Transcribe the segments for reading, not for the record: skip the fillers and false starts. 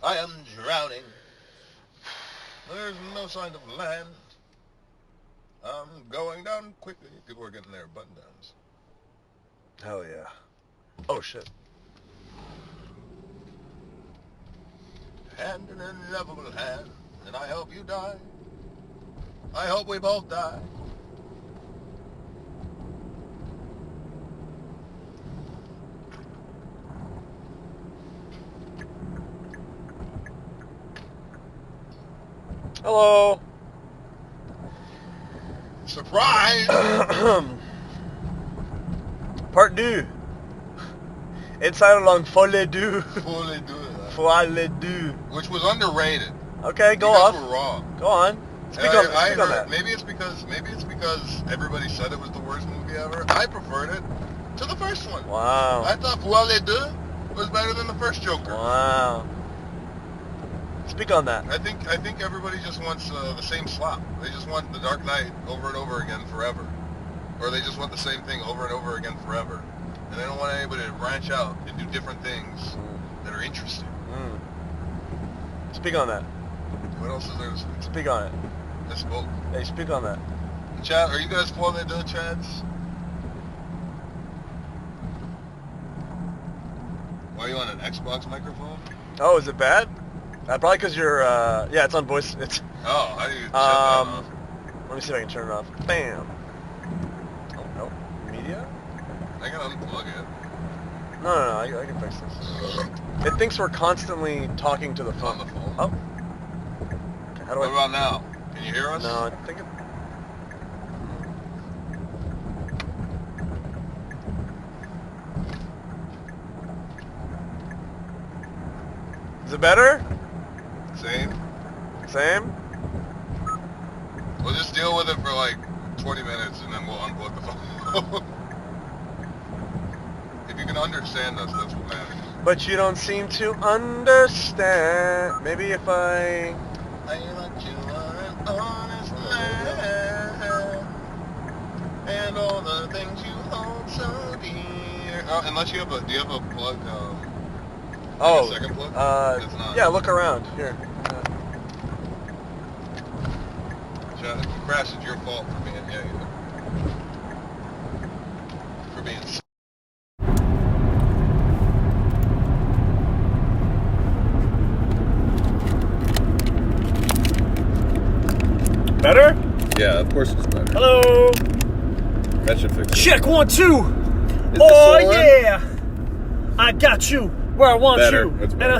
I am drowning. There's no sign of land. I'm going down quickly. People are getting their button downs. Hell yeah. Oh shit. Hand in a lovable hand, and I hope you die. I hope we both die. Hello. Surprise! Part 2. Inside along Folie Deux. Folie, Folie Deux. which was underrated. Okay, go you guys off. were wrong. Go on. Speak on that. Maybe it's because everybody said it was the worst movie ever. I preferred it to the first one. Wow. I thought Folie Deux was better than the first Joker. Wow. Speak on that. I think everybody just wants the same slop. They just want the Dark Knight over and over again forever, or they just want the same thing over and over again forever, and they don't want anybody to branch out and do different things that are interesting. Speak on that. What else is there to speak? Speak on it. I spoke. Hey, speak on that. Chad, are you guys Folie Deux Chads? Why are you on an Xbox microphone? Oh, is it bad? Probably because you're, yeah, it's on voice. It's. Oh, how do you shut that off? Let me see if I can turn it off. Bam. Oh, no. Media? I can unplug it. No, I can fix this. It thinks we're constantly talking to the phone. On the phone. Oh. Okay, how do What about now? Can you hear us? No, I think it... Is it better? Same? Same? We'll just deal with it for like 20 minutes and then we'll unplug the phone. If you can understand us, that's what matters. But you don't seem to understand. Maybe if I thought you were an honest man, and all the things you hold so dear. Unless you have do you have a plug? A second plug? It's not. Yeah, look around here. Chad, if you crash, it's your fault for being for being. Better? Yeah, of course it's better. Hello. That should fix it. Check 1, 2. Is Oh this on? yeah. I got you where I want Better. you. That's And better.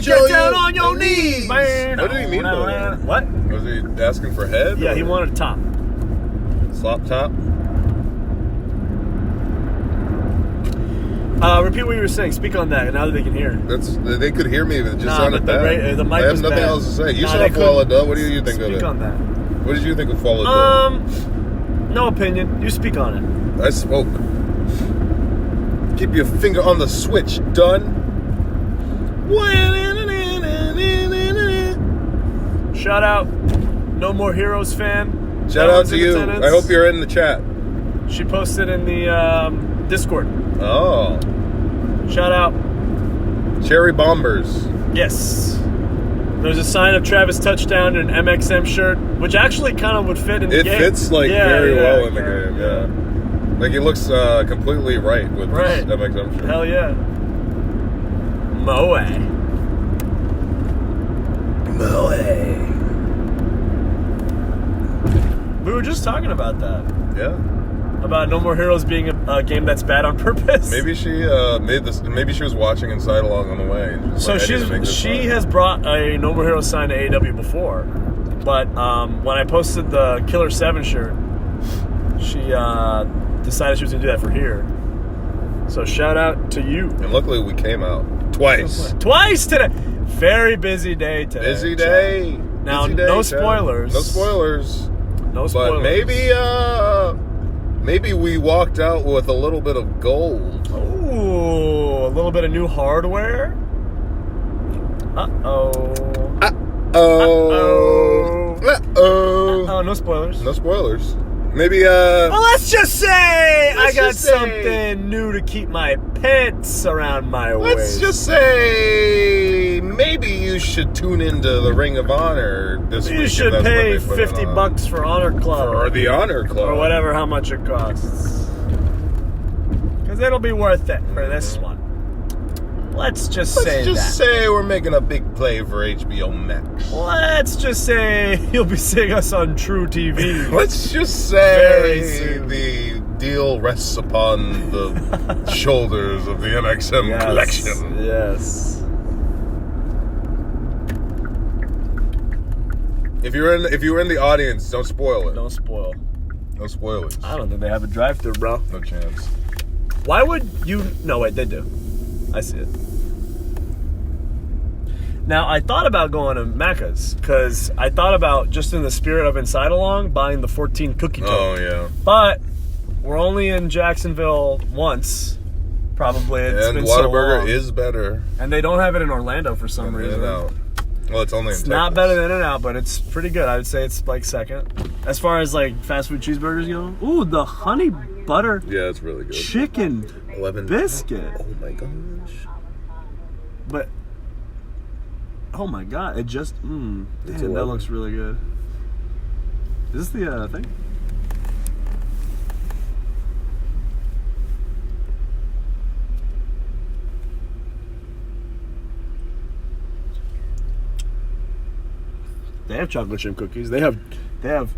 get down on your knees, man. What did he mean by that? What? Was he asking for head? Yeah, he wanted a top. Slop top? Repeat what you were saying. Speak on that. Now that they can hear. They could hear me, but it just sounded but bad. the mic I have was nothing bad. else to say. You saw Folie Deux. What do you think of it? Speak on that. What did you think of Folie Deux? No opinion. You speak on it. I spoke. Keep your finger on the switch, done. Shout out, No More Heroes fan. Shout out to you. I hope you're in the chat. She posted in the Discord. Oh. Shout out. Cherry Bombers. Yes. There's a sign of Travis touchdown in an MXM shirt, which actually kind of would fit in the game. It fits very well in the game, yeah. Like he looks completely right with this MXM shirt. Hell yeah. Moe. We were just talking about that. Yeah. About No More Heroes being a game that's bad on purpose. Maybe she made this. Maybe she was watching Inside Along on the way. And so she has brought a No More Heroes sign to AEW before, but when I posted the Killer 7 shirt, she decided she was gonna do that for here. So shout out to you. And luckily we came out twice. Twice today. Very busy day today. Busy day. Now busy day, no spoilers. No spoilers. No spoilers. But maybe we walked out with a little bit of gold. Ooh, a little bit of new hardware. Uh-oh. Uh-oh. Oh, no spoilers. No spoilers. Maybe, Well, let's just say I got just say- something new to keep my pants around my waist. let's just say maybe you should tune into the Ring of Honor this week. You if should that's what pay they put it on. $50 for Honor Club. Or the Honor Club. Or whatever, how much it costs. Because it'll be worth it for this one. Let's just say we're making a big play for HBO Max. Let's just say you'll be seeing us on True TV. Let's just Very say soon. the deal rests upon the shoulders of the MXM collection. Yes. If you were in the audience, don't spoil it. Don't spoil. No spoilers. I don't think they have a drive-thru, bro. No chance. Why would you... No, wait, they do. I see it. Now, I thought about going to Macca's, because I thought about, just in the spirit of Inside Along, buying the 14 cookie tote. Oh, yeah. But we're only in Jacksonville once, probably. It's And been so Whataburger long. is better And they don't have it in Orlando for some than reason. In-N-Out. Well, it's only in It's Texas. not better than In-N-Out, but it's pretty good. I would say it's like second. As far as like fast food cheeseburgers go. Ooh, the honey butter Yeah, it's really good. chicken 11 biscuit. Oh my gosh. But oh my god, it just It's damn, that 11. looks really good. Is this the thing? They have chocolate chip cookies. They have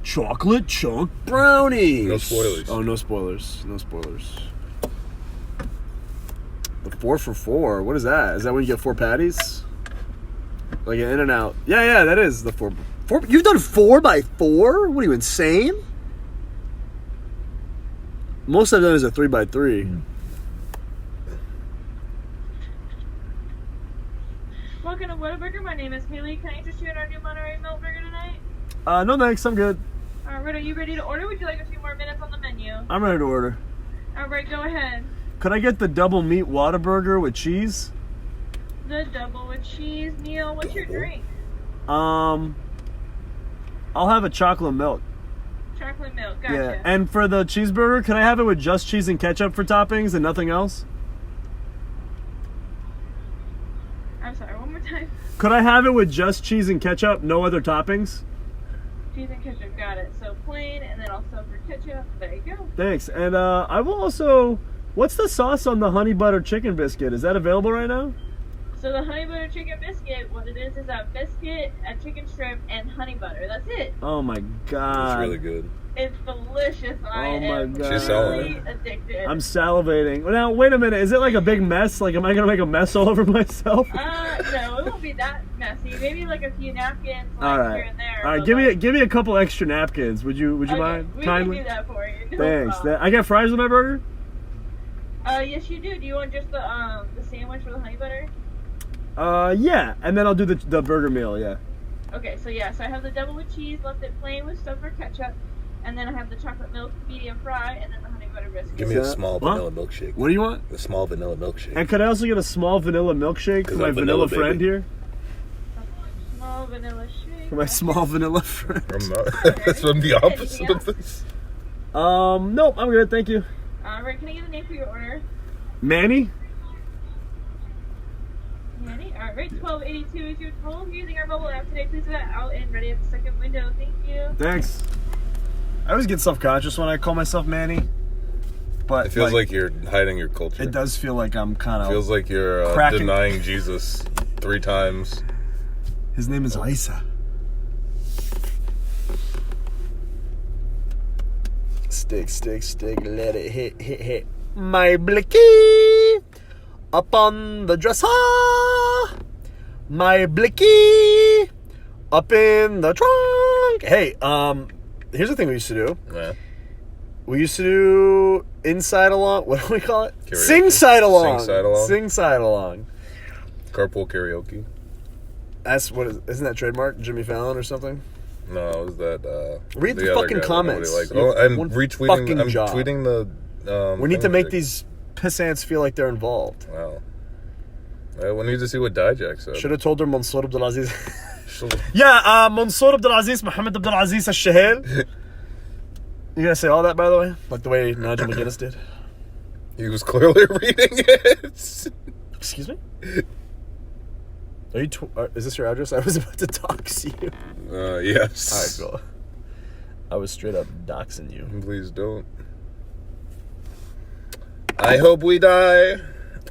chocolate chunk brownies. No spoilers. Oh, no spoilers. No spoilers. The 4 for $4. What is that? Is that when you get 4 patties? Like an In-N-Out. Yeah, that is the 4. You've done 4 by 4? What are you, insane? Most I've done is a 3 by 3. Welcome to Whataburger. My name is Haley. Can I interest you in our new Monterey Milk Burger tonight? No thanks, I'm good. Alright, are you ready to order? Would you like a few more minutes on the menu? I'm ready to order. Alright, go ahead. Could I get the double meat Whataburger with cheese? The double with cheese. Neil, what's your drink? I'll have a chocolate milk. Chocolate milk. Gotcha. Yeah, and for the cheeseburger, could I have it with just cheese and ketchup for toppings and nothing else? I'm sorry, one more time. Could I have it with just cheese and ketchup, no other toppings? Cheese and ketchup. Got it. So plain, and then also for ketchup. There you go. Thanks. And I will also... What's the sauce on the honey butter chicken biscuit? Is that available right now? So the honey butter chicken biscuit, what it is a biscuit, a chicken strip, and honey butter. That's it. Oh my god. It's really good. It's delicious. I Oh my am God. She's selling really it. addicted. I'm salivating. Now, wait a minute. Is it like a big mess? Like, am I going to make a mess all over myself? No, it won't be that messy. Maybe like a few napkins, like All right. here and there. All right, but, give me a couple extra napkins. Would you okay, mind? We Kindly? can do that for you. No Thanks. problem. I get fries with my burger? Yes, you do. Do you want just the sandwich with the honey butter? Yeah. And then I'll do the burger meal, yeah. Okay, so yeah, so I have the double with cheese, left it plain with stuff for ketchup, and then I have the chocolate milk medium fry, and then the honey butter biscuit. Give me a small What? vanilla milkshake. What do you want? A small vanilla milkshake. And could I also get a small vanilla milkshake for Is my that vanilla vanilla, friend baby? here? Small vanilla shake. For my small vanilla friend. That's from the opposite of this. Nope, I'm good, thank you. Alright, can I get a name for your order? Manny? Manny? Alright, 1282 is your total. Using our mobile app today, please get out and ready at the second window. Thank you. Thanks. I always get self-conscious when I call myself Manny. But It feels like you're hiding your culture. it does feel like I'm kind It of... feels like you're cracking- denying Jesus 3 times. His name is Isa. Stick, let it hit. My blicky up on the dresser. My blicky up in the trunk. Hey, here's the thing we used to do. Yeah. We used to do inside along. What do we call it? Karaoke. Sing side along. Sing side along. Sing side along. Carpool karaoke. That's what isn't that trademark? Jimmy Fallon or something? No, it was that. Read the other fucking guy that comments. nobody liked. You Oh, have I'm one retweeting. fucking I'm job. tweeting the. We need to make thing. these pissants feel like they're involved. Wow. We need to see what Dijak said. Should have told her Mansoor Abdulaziz. Should- Yeah, Mansoor Abdulaziz, Mohammed Abdulaziz Al-Shehail. You gonna say all that, by the way? Like the way Nigel McGuinness did? He was clearly reading it. Excuse me? Are you? Is this your address? I was about to dox you. Yes. All right, cool. I was straight up doxing you. Please don't. I hope we die.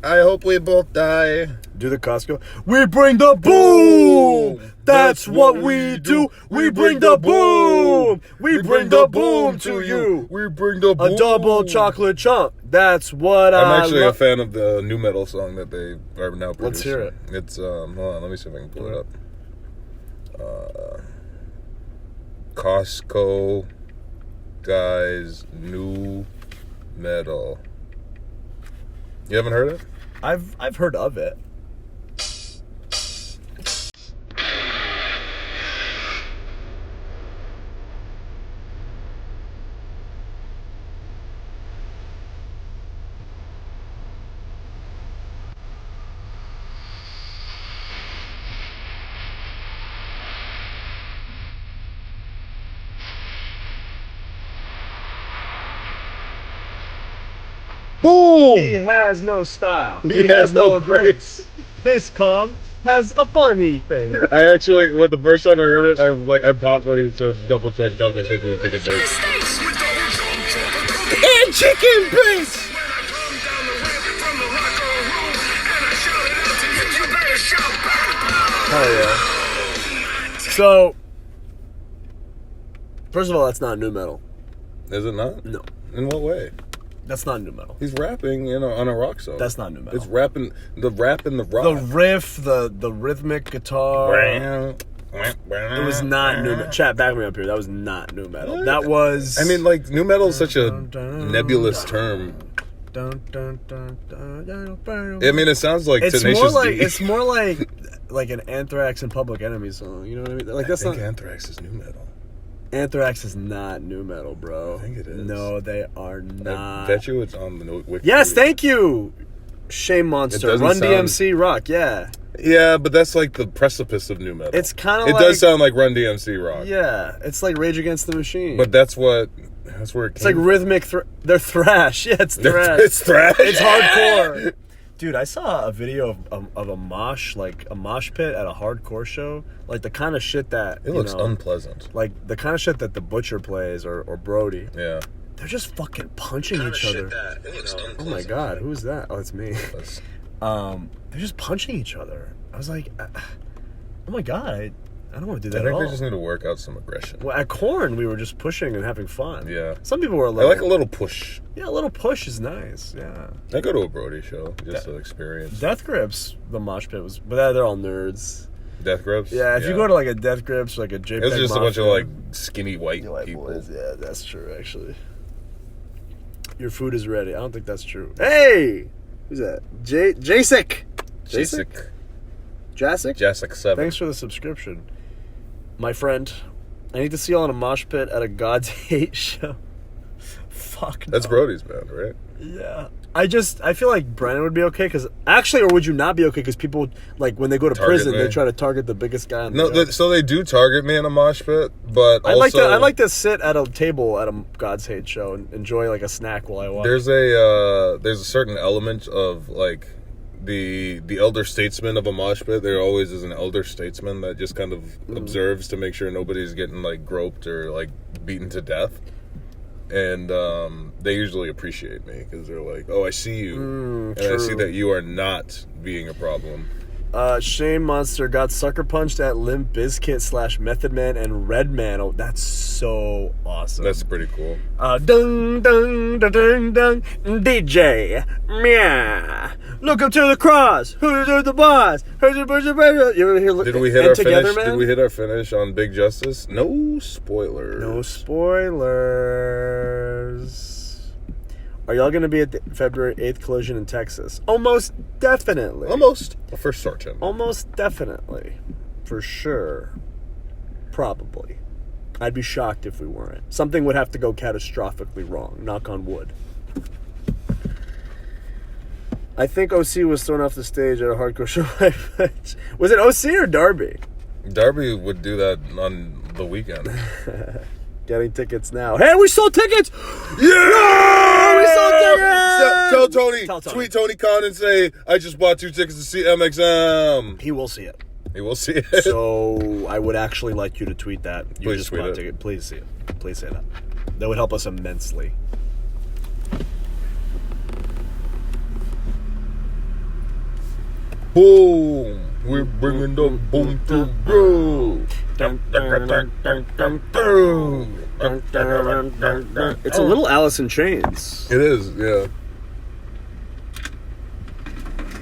I hope we both die. Do the Costco. We bring the boom! That's what we do. We bring the boom! We bring the boom to you. We bring the boom. A double chocolate chunk. That's what I'm actually a fan of the new metal song that they are now producing. Let's hear it. It's, hold on, let me see if I can pull it up. Costco guys, new metal. You haven't heard it? I've heard of it. Boom! He has no style. He has no grace. This calm has a funny thing. I actually, when the first time I heard it, I'm confident to double check and chicken base. Oh yeah. So, first of all, that's not new metal. Is it not? No, In what way? that's not new metal. He's rapping, on a rock song. That's not new metal. It's rapping, the rap and the rock. The riff, the rhythmic guitar. It It was not new metal. Chat, back me up here. That was not new metal. That was. I mean, like, new metal is such a nebulous term. I mean, it sounds like it's Tenacious more like D. it's more like an Anthrax and Public Enemy song. You know what I mean? Like that's I think not. Anthrax is new metal. Anthrax is not new metal, bro. I think it is. No, they are not. I bet you it's on the Wiki. Yes, thank you. Shame Monster, doesn't Run sound- DMC rock, yeah. Yeah, but that's like the precipice of new metal. It's kind of It like does sound like Run DMC rock. yeah. It's like Rage Against the Machine, But that's where it it's like came rhythmic. They're thrash. Yeah, it's thrash. It's thrash. It's hardcore. Dude, I saw a video of a mosh pit at a hardcore show. Like the kind of shit that It looks unpleasant. like the kind of shit that the Butcher plays or Brody. Yeah. They're just fucking punching each other. Oh my god, who's that? Oh, it's me. They're just punching each other. I was like, oh my god, I don't want to do that I at think all. they just need to work out some aggression. Well, at Korn, we were just pushing and having fun. Yeah. Some people were I like, like a little push. yeah, a little push is nice. Yeah. I go to a Brody show just to experience. Death Grips, the mosh pit was, but they're all nerds. Death Grips? Yeah, if you go to like a Death Grips or like a JPEG it was just a bunch of Mafia, like skinny white white people. boys. Yeah, that's true actually. Your food is ready. I don't think that's true. Hey, who's that? Jacek. Jacek. Jacek. Jacek 7. Thanks for the subscription, my friend. I need to see you all in a mosh pit at a God's Hate show. Fuck. That's no. Brody's band, right? Yeah. I feel like Brennan would be okay because actually, or would you not be okay because people like when they go to Target prison, me. they try to target the biggest guy. On No, the so they do target me in a mosh pit, but I also like to sit at a table at a God's Hate show and enjoy like a snack while I watch. there's a certain element of like the elder statesman of a mosh pit. There always is an elder statesman that just kind of observes to make sure nobody's getting like groped or like beaten to death. And they usually appreciate me because they're like, "Oh, I see you, and I see true. that you are not being a problem." Shame Monster got sucker punched at Limp Bizkit / Method Man and Redman. Oh, that's so awesome. That's pretty cool. Dung dung dung dung dung DJ meow. Look up to the cross. Who's the boss? Who's the boss? You ever hear? Did we hit our Together, finish? Man? Did we hit our finish on Big Justice? No spoilers. No spoilers. Are y'all gonna be at the February 8th collision in Texas? Almost definitely. Almost. For certain. Almost definitely. For sure. Probably. I'd be shocked if we weren't. Something would have to go catastrophically wrong. Knock on wood. I think OC was thrown off the stage at a hardcore show. Was it OC or Darby? Darby would do that on the weekend. Getting tickets now. Hey, we sold tickets! Yeah! We sold tickets! Tell Tony, Tell Tony. tweet Tony Khan and say, I just bought 2 tickets to see MXM. He will see it. He will see it. So I would actually like you to tweet that. You Please just tweet bought a it. ticket. Please see it. Please say that. That would help us immensely. Boom. We're bringing the boom to groove. It's a little Alice in Chains. It is, yeah.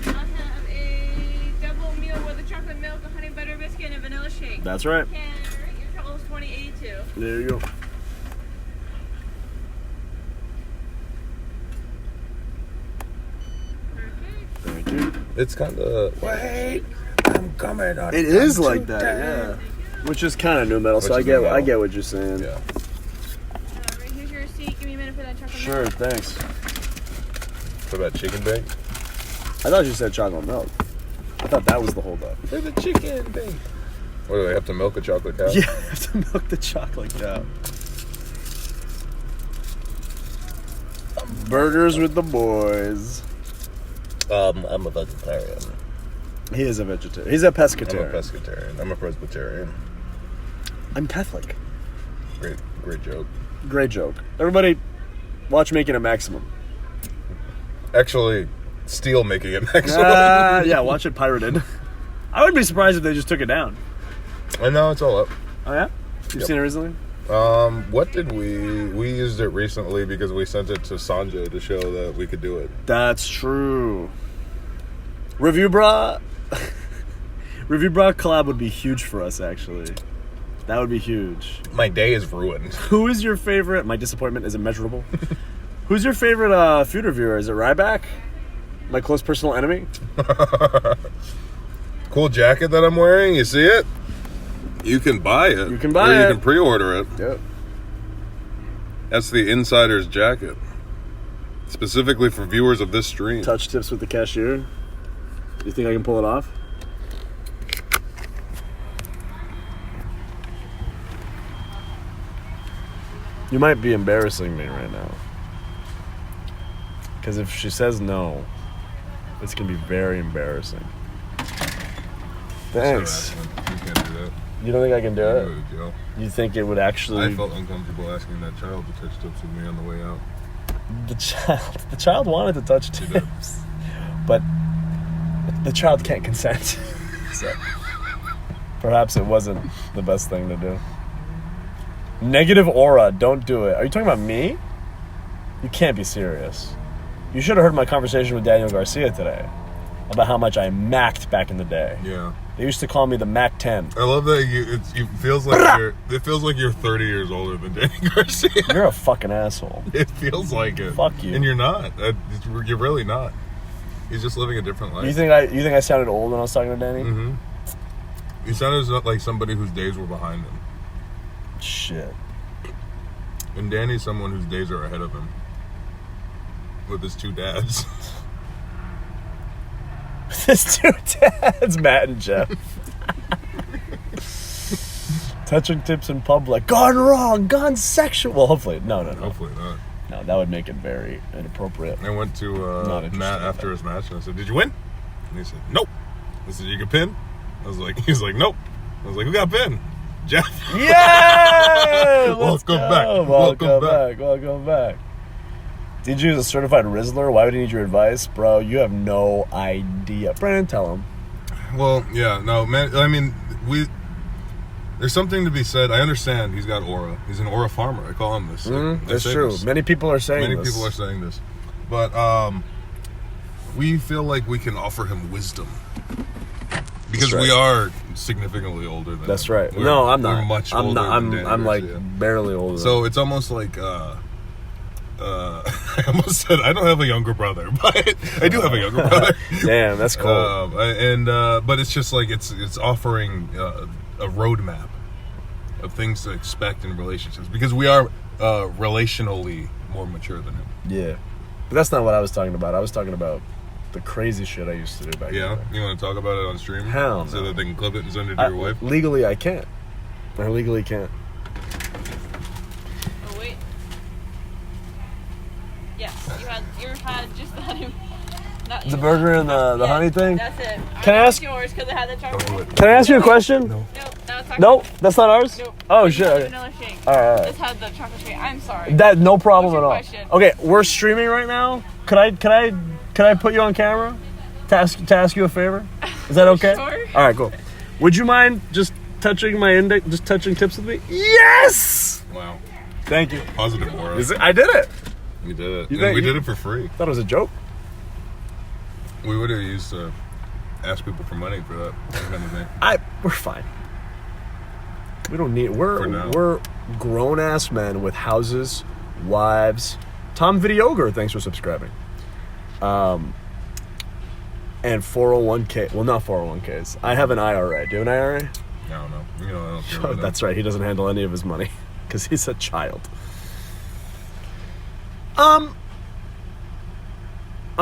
I'll have a double meal with a chocolate milk, a honey butter biscuit, and a vanilla shake. That's right. Your total is $20.82. There you go. Perfect. Thank you. It's kind of, wait, I'm coming on. It is like that, yeah. Which is kind of new metal, so Which I is new metal. get what you're saying. Yeah. Right, here's your receipt. Give me a minute for that chocolate Sure, milk. thanks. For that chicken bake? I thought you said chocolate milk. I thought that was the holdup. For the chicken bake. What, do they have to milk a chocolate cow? Yeah, I have to milk the chocolate cow. Burgers with the boys. I'm a vegetarian. He is a vegetarian. He's a I'm pescatarian. a pescatarian. I'm a Presbyterian. I'm Catholic. Great joke. Great joke. Everybody, watch Making a Maximum. Actually, Steel making it maximum. Yeah, watch it pirated. I wouldn't be surprised if they just took it down. I know, it's all up. Oh yeah? You've Yep. seen it recently? What did we used it recently because we sent it to Sanjay to show that we could do it. That's true. Reviewbrah collab would be huge for us, actually. That would be huge. My day is ruined. Who is your favorite? My disappointment is immeasurable. Who's your favorite food reviewer? Is it Ryback? My close personal enemy? Cool jacket that I'm wearing. You see it? You can buy it. You can buy or it. You can pre-order it. Yep. That's the insider's jacket. Specifically for viewers of this stream. Touch tips with the cashier. You think I can pull it off? You might be embarrassing me right now. Because if she says no, it's going to be very embarrassing. Thanks. You can't do that. You don't think I can do You it? go to jail. You think it would actually... I felt uncomfortable asking that child to touch tips with me on the way out. The child wanted to touch She did. tips. But the child can't consent. So perhaps it wasn't the best thing to do. Negative aura, don't do it. Are you talking about me? You can't be serious. You should have heard my conversation with Daniel Garcia today about how much I macked back in the day. Yeah. They used to call me the Mac 10. I love that it feels like you're 30 years older than Danny Garcia. You're a fucking asshole. It feels like it. Fuck you. And you're not. You're really not. He's just living a different life. You think I sounded old when I was talking to Danny? Mm-hmm. He sounded like somebody whose days were behind him. Shit. And Danny's someone whose days are ahead of him. With his 2 dads. His 2 dads, Matt and Jeff. Touching tips in public. Gone wrong. Gone sexual. Well, hopefully. No. Hopefully not. No, that would make it very inappropriate. I went to Not interested Matt in after that. his match and I said, "Did you win?" And he said, "Nope." I said, "You can pin?" He's like, "Nope." I was like, "Who got pin?" Jeff. Yeah! Welcome back. Welcome back. Did you use a certified Rizzler? Why would he need your advice? Bro, you have no idea. Brennan, tell him. Well, yeah, no, man. I mean, there's something to be said. I understand he's got aura. He's an aura farmer. I call him this. That's true. Many people are saying Many people are saying this. But we feel like we can offer him wisdom. Because That's right. we are significantly older than That's him. right. We're, No, I'm not. We're much I'm older not. than Danny I'm like Garcia. barely older. So it's almost like I almost said I don't have a younger brother, but I do have a younger brother. Damn, that's cool. But it's just like it's offering a roadmap of things to expect in relationships because we are relationally more mature than him. Yeah, but that's not what I was talking about. I was talking about the crazy shit I used to do back Yeah, then. you want to talk about it on stream? Hell So no. that they can clip it and send it to your wife. Legally, I can't. I legally can't. The burger and the honey thing? That's it. Can I ask? Yours because I had the chocolate. Can I ask you a question? Nope, that's Nope, that's not ours? Nope. Oh, shit. Okay. Vanilla shake. Alright. This had the chocolate shake. I'm sorry. That no problem at all. What's your question? Okay, we're streaming right now. Could I put you on camera to ask you a favor? Is that okay? Sure. All right, cool. Would you mind just touching my index, just touching tips with me? Yes. Wow. Thank you. Positive aura. I did it. We did it. You And we think- did it for free. Thought it was a joke. We would have used to ask people for money for that kind of thing. We're fine. We don't need. For now. We're grown ass men with houses, wives. Tom Videogre, thanks for subscribing. And 401k. Well, not 401ks. I have an IRA. Do you have an IRA? I don't know. I don't care about that. That's right. He doesn't handle any of his money because he's a child. I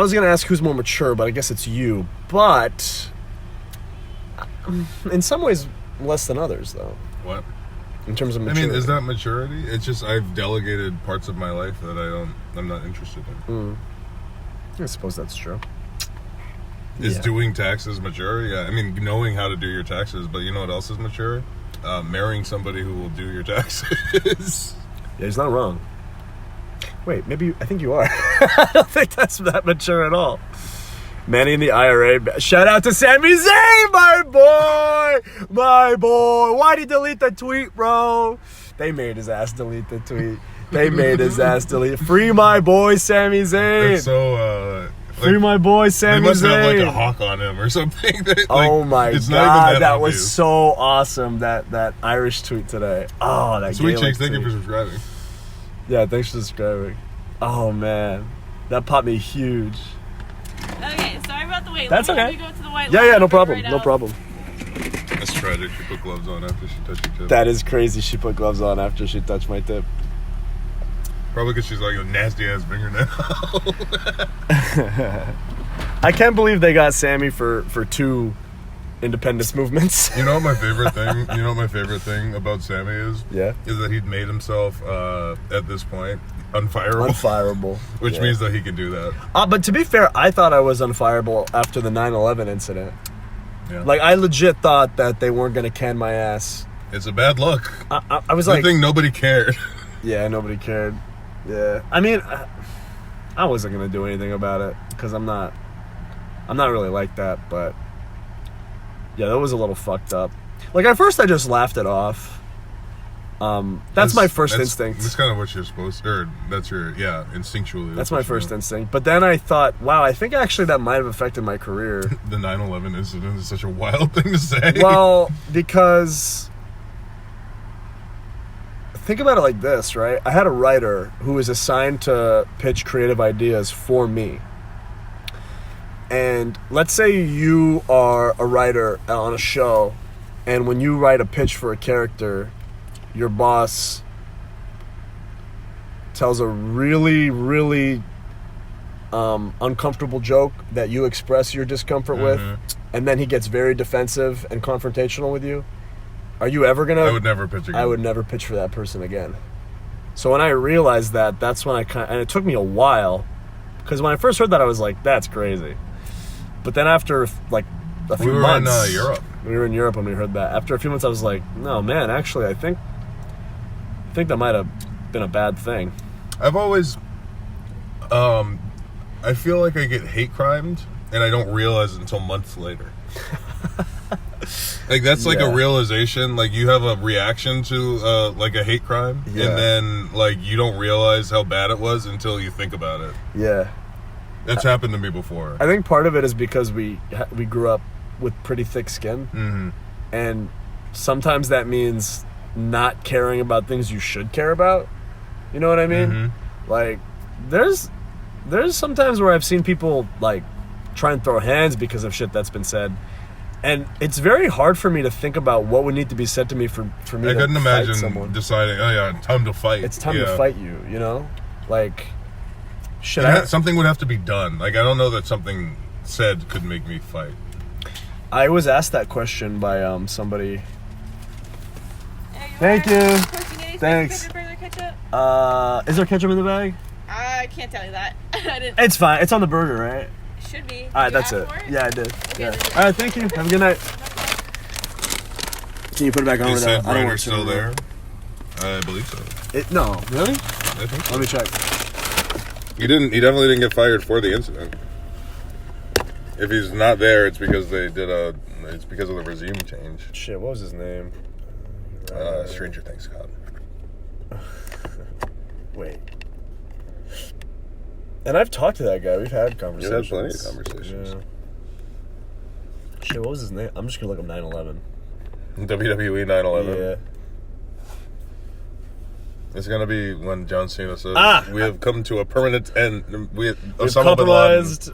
was gonna ask who's more mature, but I guess it's you. But in some ways, less than others, though. What? In terms of I maturity. mean, is that maturity? It's just I've delegated parts of my life that I'm not interested in. I suppose that's true. Is Yeah. doing taxes mature? Yeah. I mean, knowing how to do your taxes, but you know what else is mature? Marrying somebody who will do your taxes. Yeah, he's not wrong. Wait, I think you are. I don't think that's that mature at all. Manny in the IRA. Shout out to Sami Zayn, my boy! My boy! Why'd he delete the tweet, bro? They made his ass delete the tweet. Free my boy, Sami Zayn. It's so, Free my boy, Sami Zayn. They must have like a hawk on him or something. That, like, oh my it's not god, even that obvious. was so awesome, that Irish tweet today. Oh, that Sweet Gaelic Cheeks, thank you tweet. for subscribing. Yeah, thanks for subscribing. Oh man, that popped me huge. Okay, sorry about the wait. That's Let me okay. help you go to the white Yeah, line. no I'll problem, bring it no right problem. That's tragic. She put gloves on after she touched your tip. That is crazy. She put gloves on after she touched my tip. Probably because she's like a nasty ass fingernail. I can't believe they got Sammy for 2 independence movements. You know what my favorite thing? You know what my favorite thing about Sammy is? Yeah. Is that he'd made himself at this point unfireable. Unfireable. Which Yeah. means that he can do that. But to be fair, I thought I was unfireable after the 9/11 incident. Yeah. Like, I legit thought that they weren't going to can my ass. It's a bad look. I was Good like... thing nobody cared. Yeah, nobody cared. Yeah. I mean, I wasn't going to do anything about it because I'm not really like that, but yeah, that was a little fucked up. Like, at first I just laughed it off. That's my first instinct. That's kind of what you're supposed to, or that's your, instinctually. That's my first instinct. But then I thought, wow, I think actually that might have affected my career. The 9/11 incident is such a wild thing to say. Well, because think about it like this, right? I had a writer who was assigned to pitch creative ideas for me. And let's say you are a writer on a show, and when you write a pitch for a character, your boss tells a really, really uncomfortable joke that you express your discomfort with, and then he gets very defensive and confrontational with you. Are you ever gonna? I would never pitch again. I would never pitch for that person again. So when I realized that, that's when and it took me a while, because when I first heard that, I was like, "That's crazy." But then after like a few months, in Europe. We were in Europe when we heard that. After a few months, I was like, "No, man, actually, I think that might have been a bad thing." I've always, I feel like I get hate crimed, and I don't realize it until months later. Like, that's like a realization. Like, you have a reaction to like a hate crime, and then like you don't realize how bad it was until you think about it. Yeah, that's happened to me before. I think part of it is because we grew up with pretty thick skin, and sometimes that means not caring about things you should care about. You know what I mean? Like, there's sometimes where I've seen people like try and throw hands because of shit that's been said. And it's very hard for me to think about what would need to be said to me for me I to couldn't fight imagine someone. deciding, oh yeah, time to fight. It's time to fight you, you know? Like, shit. Something would have to be done. Like, I don't know that something said could make me fight. I was asked that question by somebody. Thank you. Thanks. Is there ketchup in the bag? I can't tell you that. I didn't. It's fine. It's on the burger, right? Should be. All right, Did that's you it. ask for Yeah, I did. Okay, Yeah. that's it. All right, thank you. Have a good night. Can you put it back on? Is without- that I don't writer want still to- there? I believe so. No, really? I think so. Let me check. He definitely didn't get fired for the incident. If he's not there, it's because it's because of the regime change. Shit, what was his name? Stranger Things, God. Wait. And I've talked to that guy. We've had You've conversations. had plenty of conversations. Yeah. Shit, what was his name? I'm just gonna look up 9/11. WWE 9/11. Yeah. It's gonna be when John Cena says, "We have come to a permanent end. We've compromised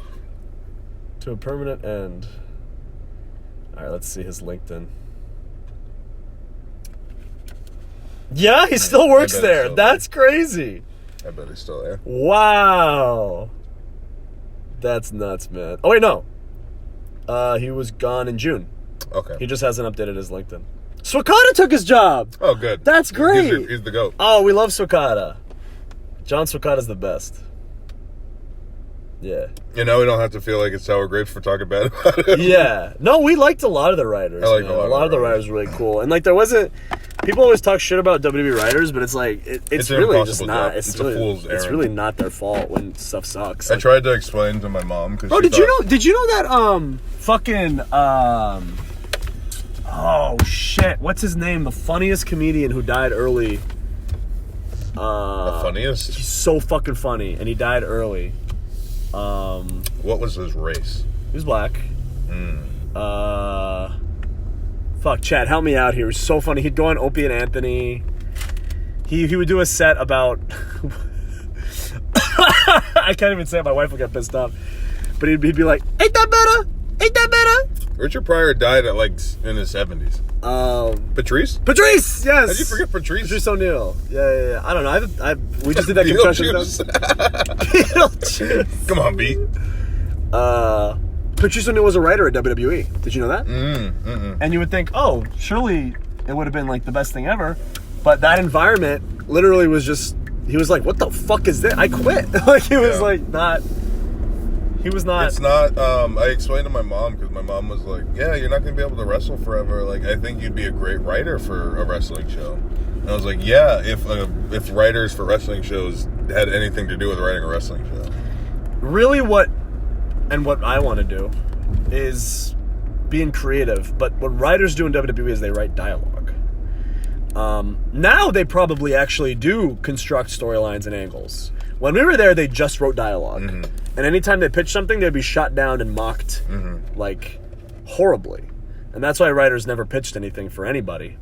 to a permanent end." All right, let's see his LinkedIn. Yeah, he still works there. That's crazy. I bet he's still there. Wow. That's nuts, man. Oh, wait, no. He was gone in June. Okay. He just hasn't updated his LinkedIn. Swakata took his job. Oh, good. That's great. He's the GOAT. Oh, we love Swakata. John Swakata's the best. Yeah. You know, we don't have to feel like it's sour grapes for talking bad about it. Yeah. No, we liked a lot of the writers. I like man. a lot A lot of the writers were really cool. And, like, there wasn't... People always talk shit about WWE writers, but it's like... It's an really just impossible not. job. It's a really, fool's It's errand. really not their fault when stuff sucks. I tried to explain to my mom because. Oh, did you know that fucking oh shit, what's his name? The funniest comedian who died early. The funniest? He's so fucking funny, and he died early. What was his race? He was black. Fuck, Chad, help me out here. He was so funny. He'd go on Opie and Anthony. He would do a set about I can't even say it. My wife will get pissed off. But he'd be like, ain't that better? Ain't that better? Richard Pryor died at in his 70s. Patrice? Patrice, yes. How'd you forget Patrice? Patrice O'Neal. Yeah. I don't know. We just did that concussion Beetlejuice. Come on, B. Patrice O'Neal was a writer at WWE. Did you know that? And you would think, oh, surely it would have been like the best thing ever. But that environment literally was just, he was like, what the fuck is this? I quit. Like, he was like, not. He was not. It's not. I explained to my mom because my mom was like, "Yeah, you're not going to be able to wrestle forever. Like, I think you'd be a great writer for a wrestling show." And I was like, "Yeah, if writers for wrestling shows had anything to do with writing a wrestling show." Really, what I want to do is being creative. But what writers do in WWE is they write dialogue. Now they probably actually do construct storylines and angles. When we were there, they just wrote dialogue. And anytime they pitched something, they'd be shot down and mocked, like, horribly. And that's why writers never pitched anything for anybody.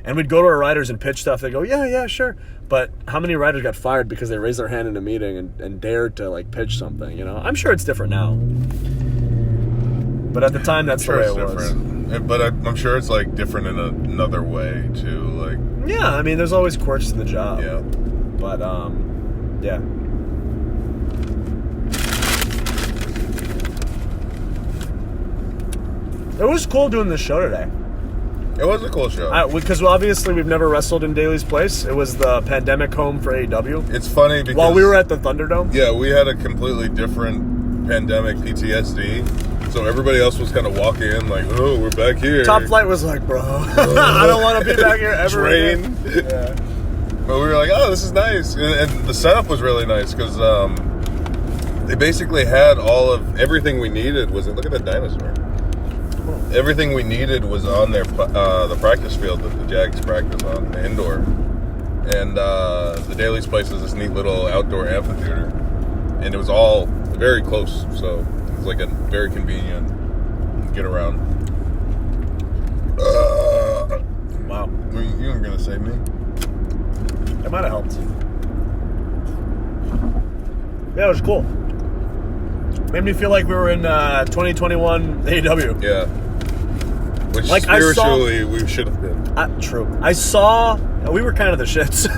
And we'd go to our writers and pitch stuff. They go, yeah, sure. But how many writers got fired because they raised their hand in a meeting and dared to, like, pitch something, you know? I'm sure it's different now. But at the time, that's the way it was. But I'm sure it's, like, different in another way, too. Like, yeah, I mean, there's always quirks to the job. Yeah. But, yeah. It was cool doing this show today. It was a cool show. Because obviously we've never wrestled in Daly's place. It was the pandemic home for AEW. It's funny because... While we were at the Thunderdome. Yeah, we had a completely different pandemic PTSD. So everybody else was kind of walking in like, oh, we're back here. Top Flight was like, bro, I don't want to be back here ever again. Yeah. But we were like, oh, this is nice. And the setup was really nice because they basically had everything we needed. Look at the dinosaur. Everything we needed was on the practice field that the Jags practice on, the indoor. And the Daly's place is this neat little outdoor amphitheater. And it was all very close, so it was like a very convenient get around. Wow. You weren't going to save me? It might have helped. Yeah, it was cool. Made me feel like we were in 2021 AEW. Yeah. Which like spiritually we should have been. True. We were kind of the shits.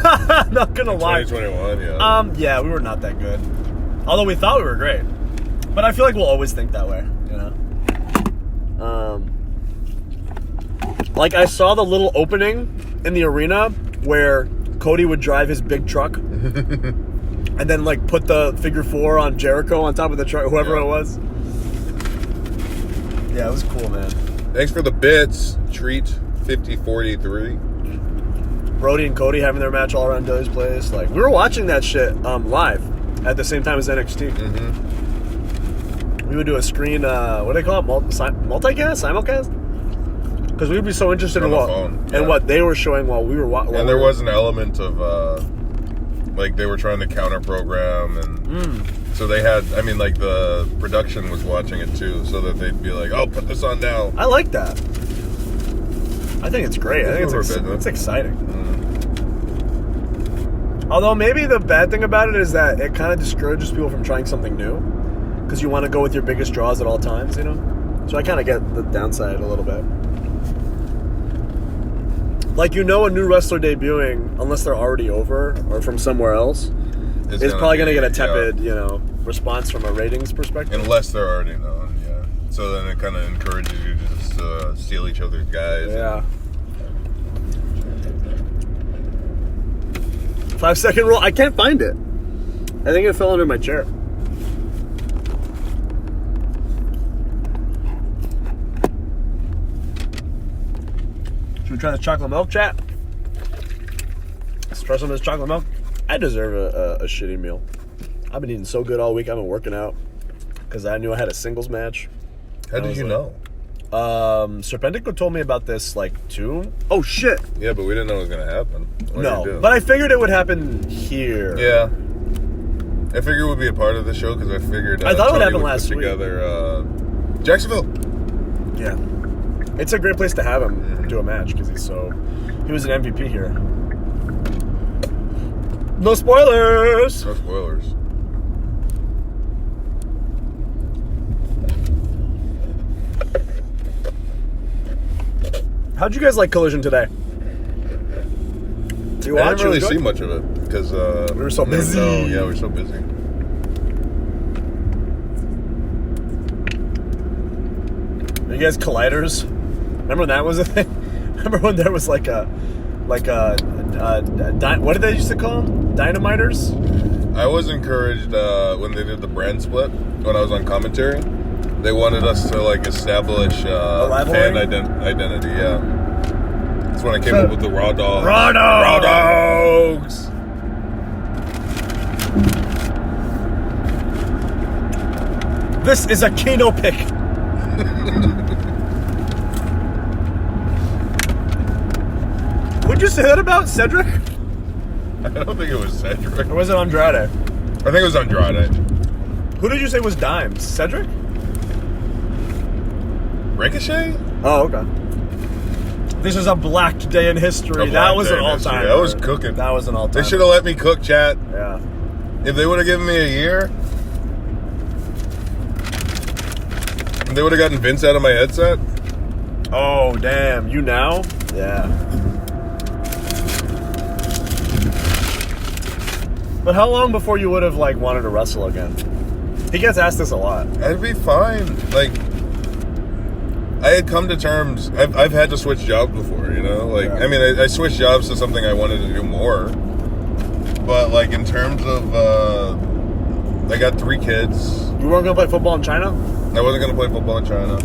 Not gonna lie. 2021, yeah. Yeah, we were not that good. Although we thought we were great. But I feel like we'll always think that way, you know? Like I saw the little opening in the arena where Cody would drive his big truck. And and then like put the figure 4 on Jericho on top of the truck, whoever it was. Yeah, it was cool, man. Thanks for the bits. Treat 5043. Brody and Cody having their match all around Dilly's place. Like, we were watching that shit live at the same time as NXT. Mm-hmm. We would do a screen, what do they call it? Multicast? Simulcast? Because we'd be so interested in what they were showing while we were watching. And there was an element of, like, they were trying to counter-program, and so they had, I mean, like, the production was watching it, too, so that they'd be like, oh, put this on now. I like that. I think it's great. I think it's exciting. Although maybe the bad thing about it is that it kind of discourages people from trying something new, because you want to go with your biggest draws at all times, you know? So I kind of get the downside a little bit. Like, you know, a new wrestler debuting, unless they're already over or from somewhere else, is probably going to get a tepid, you know, response from a ratings perspective. Unless they're already known, yeah. So then it kind of encourages you to just steal each other's guys. Yeah. 5-second rule. I can't find it. I think it fell under my chair. Should we try the chocolate milk, chat? Let's try some of this chocolate milk. I deserve a shitty meal. I've been eating so good all week. I've been working out because I knew I had a singles match. How did you know? Serpentico told me about this like 2. Oh shit! Yeah, but we didn't know it was gonna happen. No, but I figured it would happen here. Yeah, I figured it would be a part of the show because I figured I thought it would happen Tony last put week. Together Jacksonville. Yeah, it's a great place to have him do a match because he was an MVP here. No spoilers. No spoilers. How'd you guys like Collision today? You I didn't really see much of it because we were so busy. Yeah, we were so busy. Are you guys colliders? Remember when that was a thing? Remember when there was what did they used to call them? Dynamiters? I was encouraged when they did the brand split when I was on commentary. They wanted us to like establish fan identity. Yeah, that's when I came up with the Raw Dogs. Raw Dogs. This is a Kano pick. What'd you say that about Cedric? I don't think it was Cedric. Or was it Andrade? I think it was Andrade. Who did you say was Dimes? Cedric? Ricochet? Oh, okay. This is a black day in history. That was an all-time. That was cooking. That was an all-time. They should have let me cook, chat. Yeah. If they would have given me a year, they would have gotten Vince out of my headset. Oh, damn. You now? Yeah. But how long before you would have, like, wanted to wrestle again? He gets asked this a lot. I'd be fine. Like, I had come to terms. I've had to switch jobs before, you know? Like, yeah. I mean, I switched jobs to something I wanted to do more. But, like, in terms of, I got 3 kids. You weren't going to play football in China? I wasn't going to play football in China.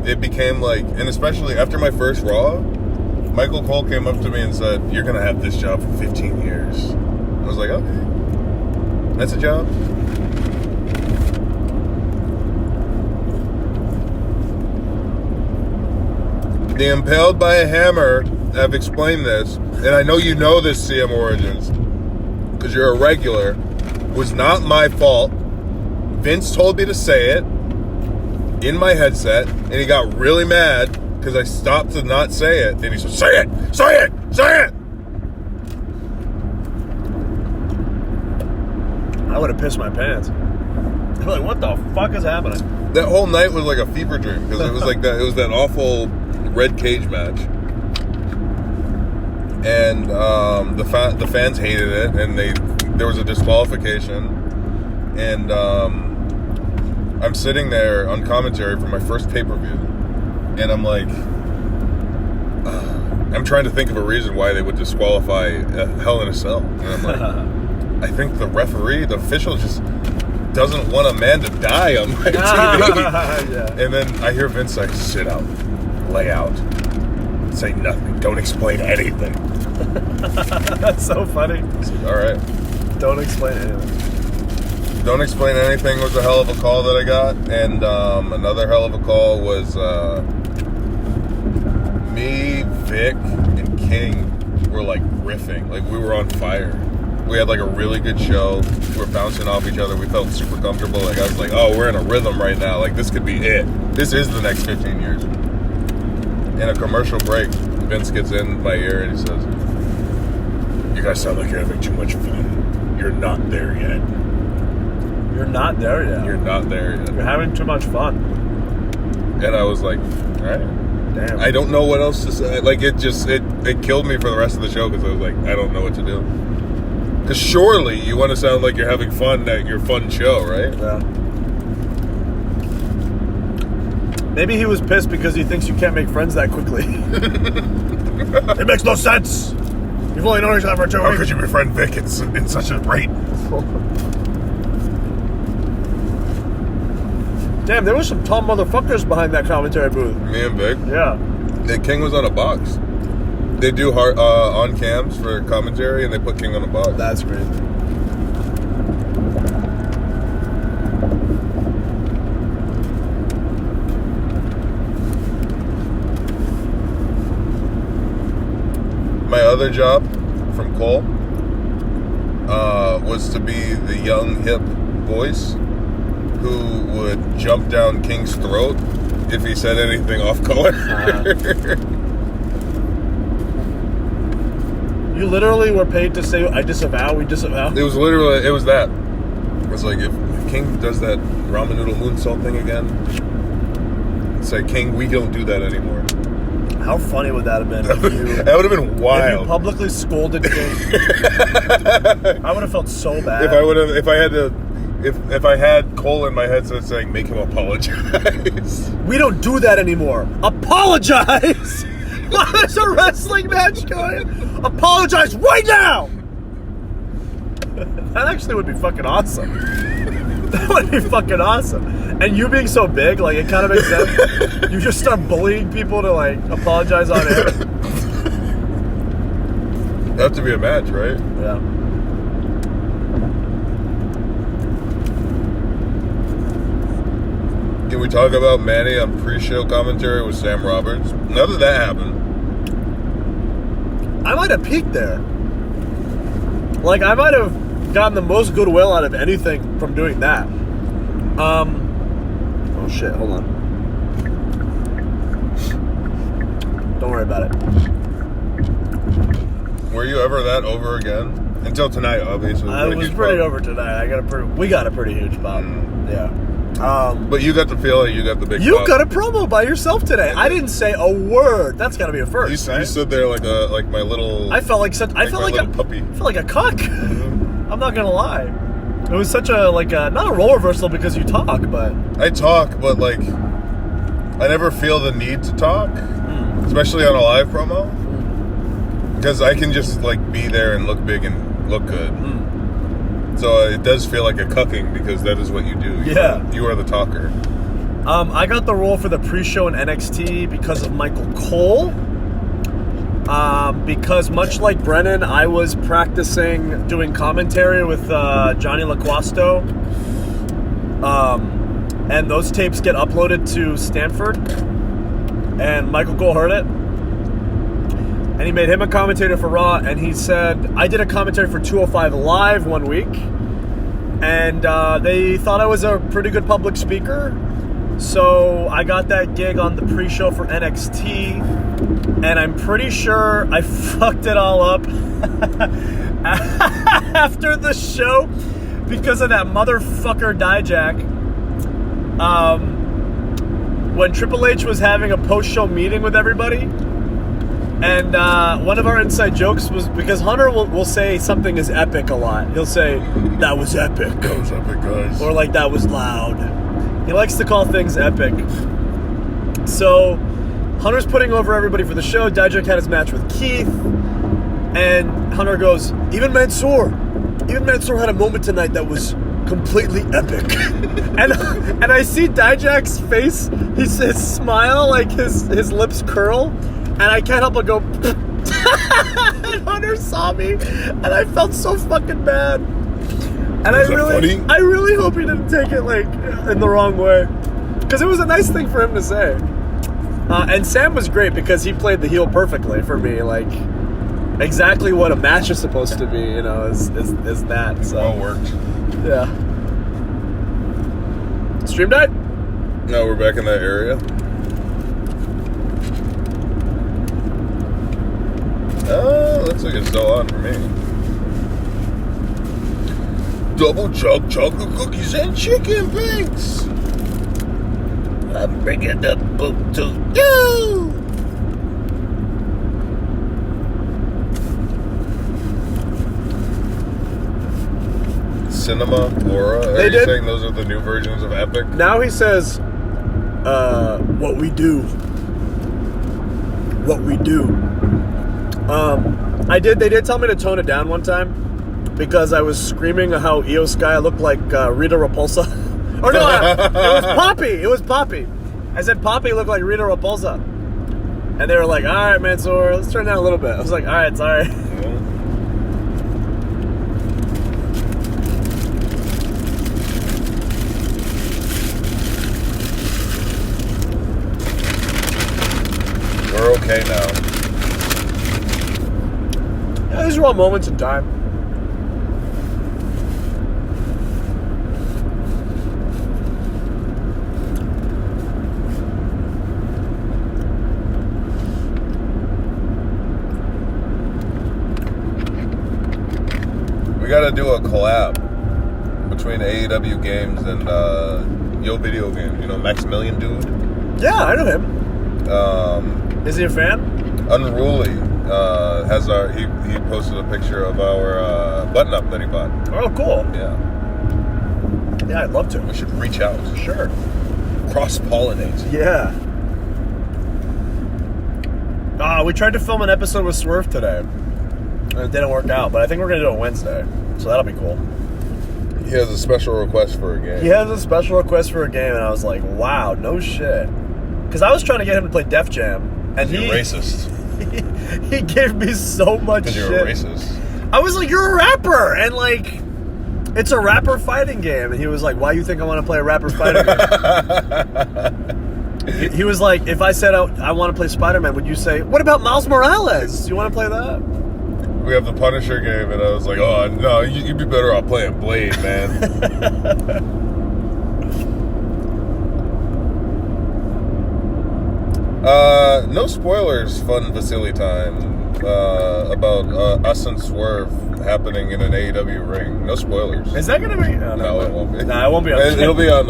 It became like, and especially after my first Raw, Michael Cole came up to me and said, "You're going to have this job for 15 years." I was like, okay, that's a job. The Impaled by a Hammer, I've explained this, and I know you know this, CM Origins, because you're a regular, was not my fault. Vince told me to say it in my headset, and he got really mad because I stopped to not say it, and he said, "Say it! Say it! Say it!" I would have pissed my pants. I'd be like, what the fuck is happening? That whole night was like a fever dream because it was like that. It was that awful red cage match, and the fans hated it, and there was a disqualification, and I'm sitting there on commentary for my first pay-per-view, and I'm like, I'm trying to think of a reason why they would disqualify Hell in a Cell. And I'm like, I think the referee, the official, just doesn't want a man to die on my TV. Yeah. And then I hear Vince like, sit out, lay out, say nothing, don't explain anything. That's so funny. I said, all right. Don't explain anything. Don't explain anything was a hell of a call that I got. And another hell of a call was me, Vic, and King were like riffing. Like we were on fire. We had like a really good show. We were bouncing off each other. We felt super comfortable. Like I was like, oh, we're in a rhythm right now. Like this could be it. This is the next 15 years. In a commercial break, Vince gets in my ear and he says, you guys sound like you're having too much fun. You're not there yet. You're not there yet. You're not there yet. You're having too much fun. And I was like, all right. Damn. I don't know what else to say. Like it killed me for the rest of the show because I was like, I don't know what to do. Because surely you want to sound like you're having fun at your fun show, right? Yeah. Maybe he was pissed because he thinks you can't make friends that quickly. It makes no sense. You've only known each other for 2 weeks. How could you befriend Vic in such a rate? Damn, there was some tall motherfuckers behind that commentary booth. Me and Vic? Yeah. The King was on a box. They do on cams for commentary, and they put King on a box. That's crazy. My other job from Cole was to be the young, hip voice who would jump down King's throat if he said anything off color. You literally were paid to say, I disavow, we disavow? It was that. It was like, if King does that ramen noodle moonsault thing again, it's like, King, we don't do that anymore. How funny would that have been? That would have been wild. If you publicly scolded King. I would have felt so bad. If I had Cole in my headset saying, make him apologize. We don't do that anymore. Apologize! While there's a wrestling match going, apologize right now! That actually would be fucking awesome. That would be fucking awesome. And you being so big, like, it kind of makes sense. You just start bullying people to, like, apologize on air. It'd have to be a match, right? Yeah. Can we talk about Manny on pre-show commentary with Sam Roberts? None of that happened. I might have peaked there. Like, I might have gotten the most goodwill out of anything from doing that. Oh shit, hold on. Don't worry about it. Were you ever that over again? Until tonight, obviously. I was pretty over tonight. We got a pretty huge pop. Yeah. But you got to feel like you got the big You pop. got a promo by yourself today. I didn't say a word. That's got to be a first. You stood there like my little. I felt like a puppy. I felt like a cuck. Mm-hmm. I'm not gonna lie. It was such a not a role reversal because you talk, but I talk, but like I never feel the need to talk, especially on a live promo, because I can just like be there and look big and look good. So it does feel like a cucking because that is what you do. You are the talker. I got the role for the pre-show in NXT because of Michael Cole. Because much like Brennan, I was practicing doing commentary with Johnny LaQuasto. And those tapes get uploaded to Stanford. And Michael Cole heard it. And he made him a commentator for Raw. And he said, I did a commentary for 205 Live one week. And they thought I was a pretty good public speaker. So I got that gig on the pre-show for NXT. And I'm pretty sure I fucked it all up after the show because of that motherfucker Dijak. When Triple H was having a post-show meeting with everybody, and one of our inside jokes was because Hunter will say something is epic a lot. He'll say, that was epic. That was epic, guys. Or like, that was loud. He likes to call things epic. So Hunter's putting over everybody for the show. Dijak had his match with Keith. And Hunter goes, even Mansoor had a moment tonight that was completely epic. and I see Dijak's face, his smile, like his lips curl, and I can't help but go, and Hunter saw me, and I felt so fucking bad. And I really hope he didn't take it like in the wrong way, because it was a nice thing for him to say. And Sam was great because he played the heel perfectly for me, like exactly what a match is supposed to be, you know, is that. So Well worked. yeah. Stream died? No, we're back in that area. Oh, looks like it's still on for me. Double chug chocolate cookies and chicken pinks. I'm bringing the book to you. Cinema, Laura. Are you saying those are the new versions of Epic? Now he says, what we do. What we do. They did tell me to tone it down one time because I was screaming how Io Sky looked like Rita Repulsa. Or no, it was Poppy. It was Poppy. I said Poppy looked like Rita Repulsa. And they were like, all right, Mansoor, let's turn it down a little bit. I was like, all right, it's all right. We're okay now. Yeah, these are all moments in time. We gotta do a collab between AEW games and Yo Video Games. You know, Maximilian dude? Yeah, I know him. Is he a fan? Unruly has he posted a picture of our button up that he bought. Oh, cool. Yeah. Yeah, I'd love to. We should reach out. Sure. Cross-pollinate. Yeah. We tried to film an episode with Swerve today. And it didn't work out, but I think we're going to do it Wednesday. So that'll be cool. He has a special request for a game. He has a special request for a game, and I was like, wow, no shit. Because I was trying to get him to play Def Jam. And you're racist. He gave me so much shit. Because you're a racist. I was like, you're a rapper! And like, it's a rapper fighting game. And he was like, why do you think I want to play a rapper fighting game? He was like, if I said I want to play Spider-Man, would you say, what about Miles Morales? Do you want to play that? We have the Punisher game, and I was like, oh, no, you'd be better off playing Blade, man. No spoilers, fun Vasily time about us and Swerve happening in an AEW ring. No spoilers. Is that going to be? No, it won't be. No, it won't be on It'll be on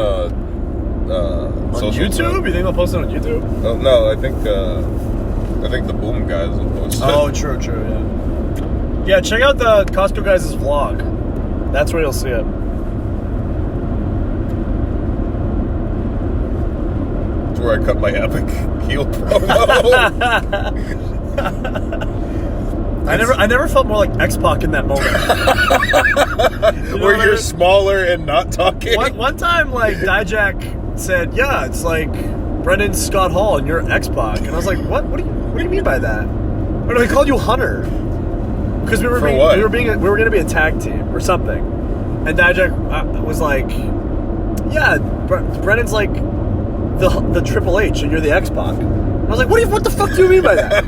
YouTube? Stuff. You think they'll post it on YouTube? Oh, no, I think the Boom guys will post it. Oh, true, yeah. Yeah, check out the Costco guys' vlog. That's where you'll see it. That's where I cut my epic heel promo. I never felt more like X-Pac in that moment. Where you're smaller and not talking. One time, like, Dijak said, yeah, it's like Brennan Scott Hall and you're X-Pac. And I was like, what? What do you mean by that? Or no, he called you Hunter. Because we were going to be a tag team or something. And Dijak was like, yeah, Brennan's like the Triple H and you're the X-Pac. I was like, what the fuck do you mean by that?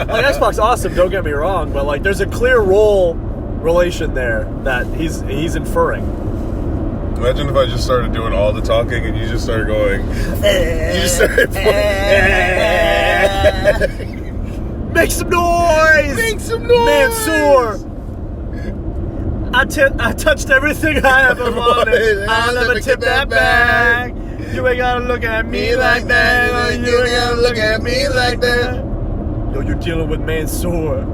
Like, X-Pac's awesome, don't get me wrong, but like there's a clear role relation there that he's inferring. Imagine if I just started doing all the talking and you just started going. You just started Make some noise! Make some noise! Mansoor! I touched everything I ever wanted. I'll never tip that back. You ain't gotta look at me like that. You ain't gotta look at me like that. Yo, you're dealing with Mansoor.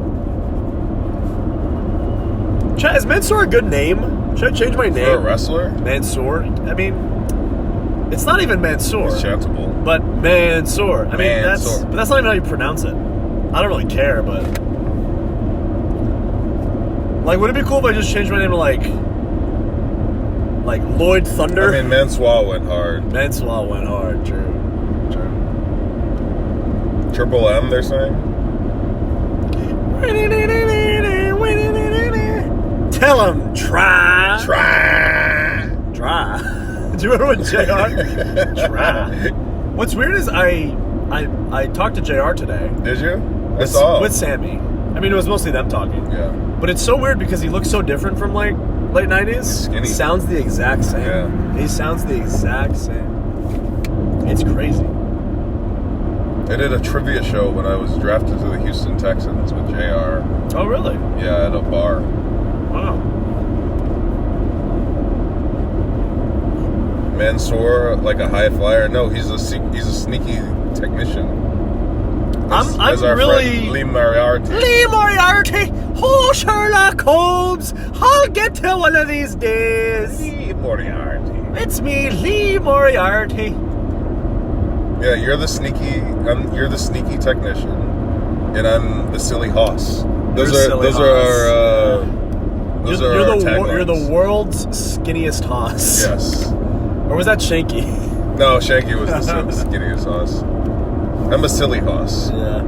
Is Mansoor a good name? Should I change my name? For a wrestler? Mansoor? I mean, It's not even Mansoor. It's chantable. But Mansoor. I mean, Mansoor. that's not even how you pronounce it. I don't really care, but like, would it be cool if I just changed my name to like Lloyd Thunder? I mean, Mansoor went hard. Mansoor went hard. True. Triple M, they're saying. Tell him, try. Try. Do you remember when JR? Try. What's weird is I talked to JR today. Did you? I saw. With Sammy. I mean, it was mostly them talking. Yeah. But it's so weird because he looks so different from like late 90s. Skinny. Sounds the exact same. Yeah. He sounds the exact same. It's crazy. I did a trivia show when I was drafted to the Houston Texans with JR. Oh, really? Yeah, at a bar. Wow. Mansoor, like a high flyer. No, he's a sneaky technician. I'm our really friend Lee Moriarty. Lee Moriarty. Oh, Sherlock Holmes. I'll get to one of these days. Lee Moriarty. It's me, Lee Moriarty. Yeah, you're the sneaky technician, and I'm the silly hoss. Those are our taglines. You're the world's skinniest hoss. Yes. Or was that Shanky? No, Shanky was the skinniest hoss. I'm a silly hoss. Yeah.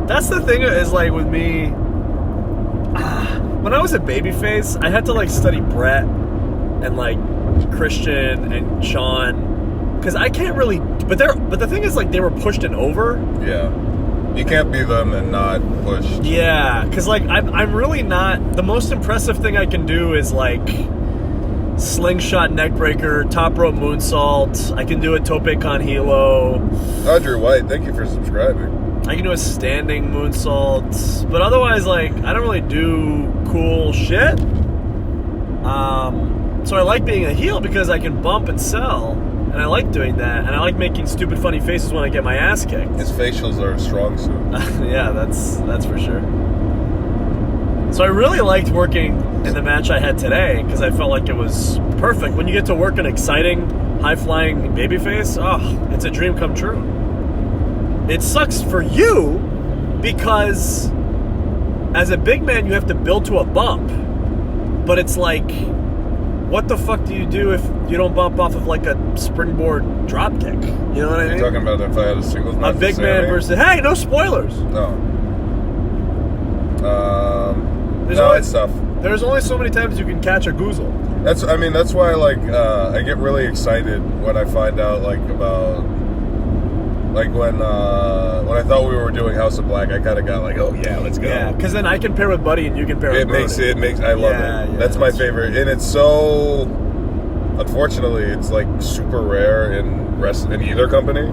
That's the thing is like with me. When I was a babyface, I had to like study Brett and like Christian and Sean. Because I can't really, but the thing is, like, they were pushed and over. Yeah, you can't be them and not pushed. Yeah, because like I'm really not. The most impressive thing I can do is like slingshot neckbreaker, top rope moonsault. I can do a tope con hilo. Audrey White, thank you for subscribing. I can do a standing moonsault, but otherwise, like, I don't really do cool shit. So I like being a heel because I can bump and sell. And I like doing that, and I like making stupid, funny faces when I get my ass kicked. His facials are a strong suit. Yeah, that's for sure. So I really liked working in the match I had today because I felt like it was perfect. When you get to work an exciting, high-flying babyface, oh, it's a dream come true. It sucks for you because as a big man, you have to build to a bump. But it's like, what the fuck do you do if you don't bump off of like a springboard drop kick? You know what I mean? You're talking about if I had a singles match? A big man versus... Hey, no spoilers! No. It's tough. There's only so many times you can catch a goozle. That's why like I get really excited when I find out like about like when I thought we were doing House of Black, I kind of got like, oh yeah, let's go. Yeah, because then I can pair with Buddy and you can pair with Brody. It makes I love it. Yeah, that's my favorite, and it's so. Unfortunately, it's like super rare in either company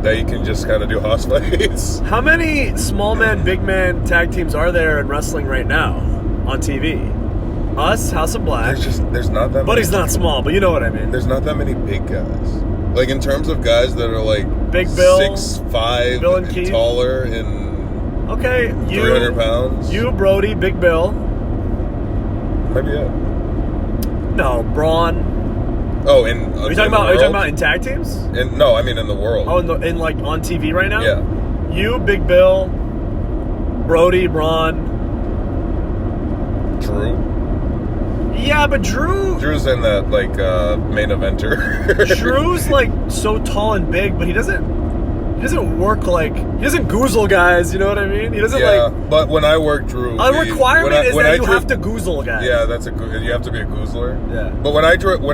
that you can just kind of do house fights. How many small man, big man tag teams are there in wrestling right now on TV? Us, House of Black. There's not that. Buddy's not small, but you know what I mean. There's not that many big guys. Like in terms of guys that are like Big Bill, 6'5" Bill and and Keith. taller and 300 pounds. You, Brody, Big Bill. Maybe yeah. No, Braun. Oh, Are you talking about in tag teams? No, I mean in the world. Oh, in like on TV right now? Yeah. You, Big Bill, Brody, Braun. Drew. Yeah, but Drew's in that like main eventer. Drew's like so tall and big, but he doesn't work like, he doesn't goozle guys, you know what I mean? He doesn't but when I work Drew, a requirement is that you have to goozle guys. Yeah, you have to be a goozler. Yeah. But when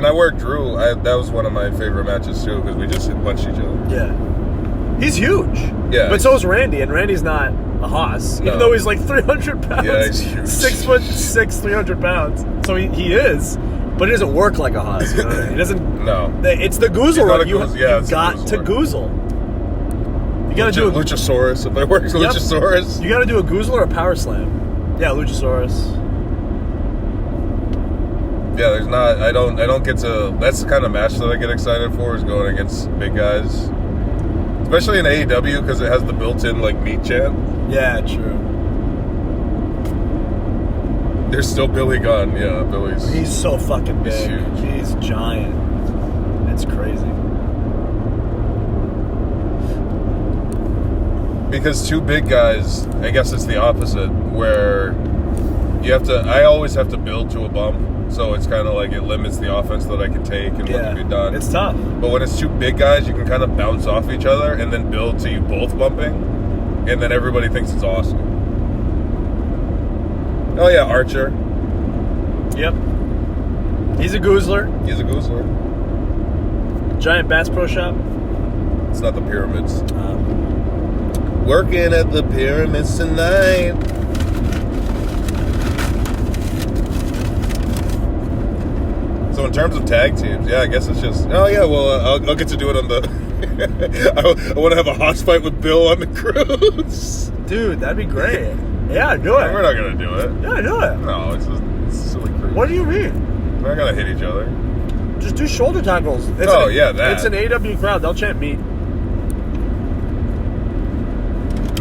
I worked Drew, that was one of my favorite matches too because we just punched each other. Yeah. He's huge. Yeah. But so is Randy, and Randy's not a hoss, even though he's like 300 pounds. Yeah, he's huge. 6'6", 300 pounds. So he is, but he doesn't work like a hoss. You know what I mean? He doesn't. No. It's the goozle. You've got to goozle. You gotta do a Luchasaurus. If I work Luchasaurus, you gotta do a goozle or a power slam. Yeah, Luchasaurus. Yeah, there's not. I don't get to. That's the kind of match that I get excited for is going against big guys, especially in AEW because it has the built-in like meat chant. Yeah, true. There's still Billy Gunn. Yeah, Billy's. He's so fucking big. He's huge. He's giant. It's crazy. Because two big guys, I guess it's the opposite, where I always have to build to a bump, so it's kind of like it limits the offense that I can take and what can be done. It's tough. But when it's two big guys, you can kind of bounce off each other and then build to you both bumping, and then everybody thinks it's awesome. Oh yeah, Archer. Yep. He's a goozler. He's a goozler. Giant Bass Pro Shop. It's not the Pyramids. Working at the Pyramids tonight. So in terms of tag teams, yeah, I guess it's just. Oh yeah, well I'll get to do it on the. I want to have a hoss fight with Bill on the cruise. Dude, that'd be great. Yeah, do it. We're not gonna do it. Yeah, do it. No, it's a silly cruise. What do you mean? We're not gonna hit each other. Just do shoulder tackles. It's that. It's an AW crowd. They'll chant meat.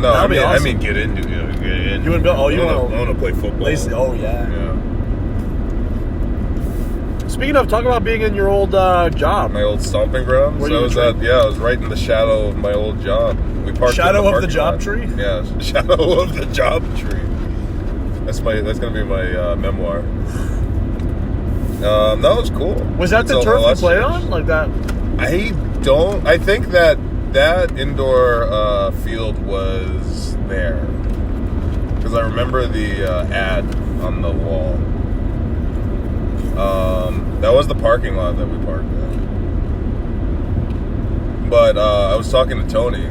No, That'd be awesome. I mean get into it. Get in. You want to go? Oh, you I want want to play football. Oh yeah. Yeah. Speaking of, talk about being in your old job. My old stomping grounds. Where I you was train? I was right in the shadow of my old job. We parked Shadow in the of the parking job lot. tree? Yeah, shadow of the job tree. That's gonna be my memoir. That was cool. Was that the turf you played on? Like that? I think that indoor field was there because I remember the ad on the wall. That was the parking lot that we parked in. But I was talking to Tony,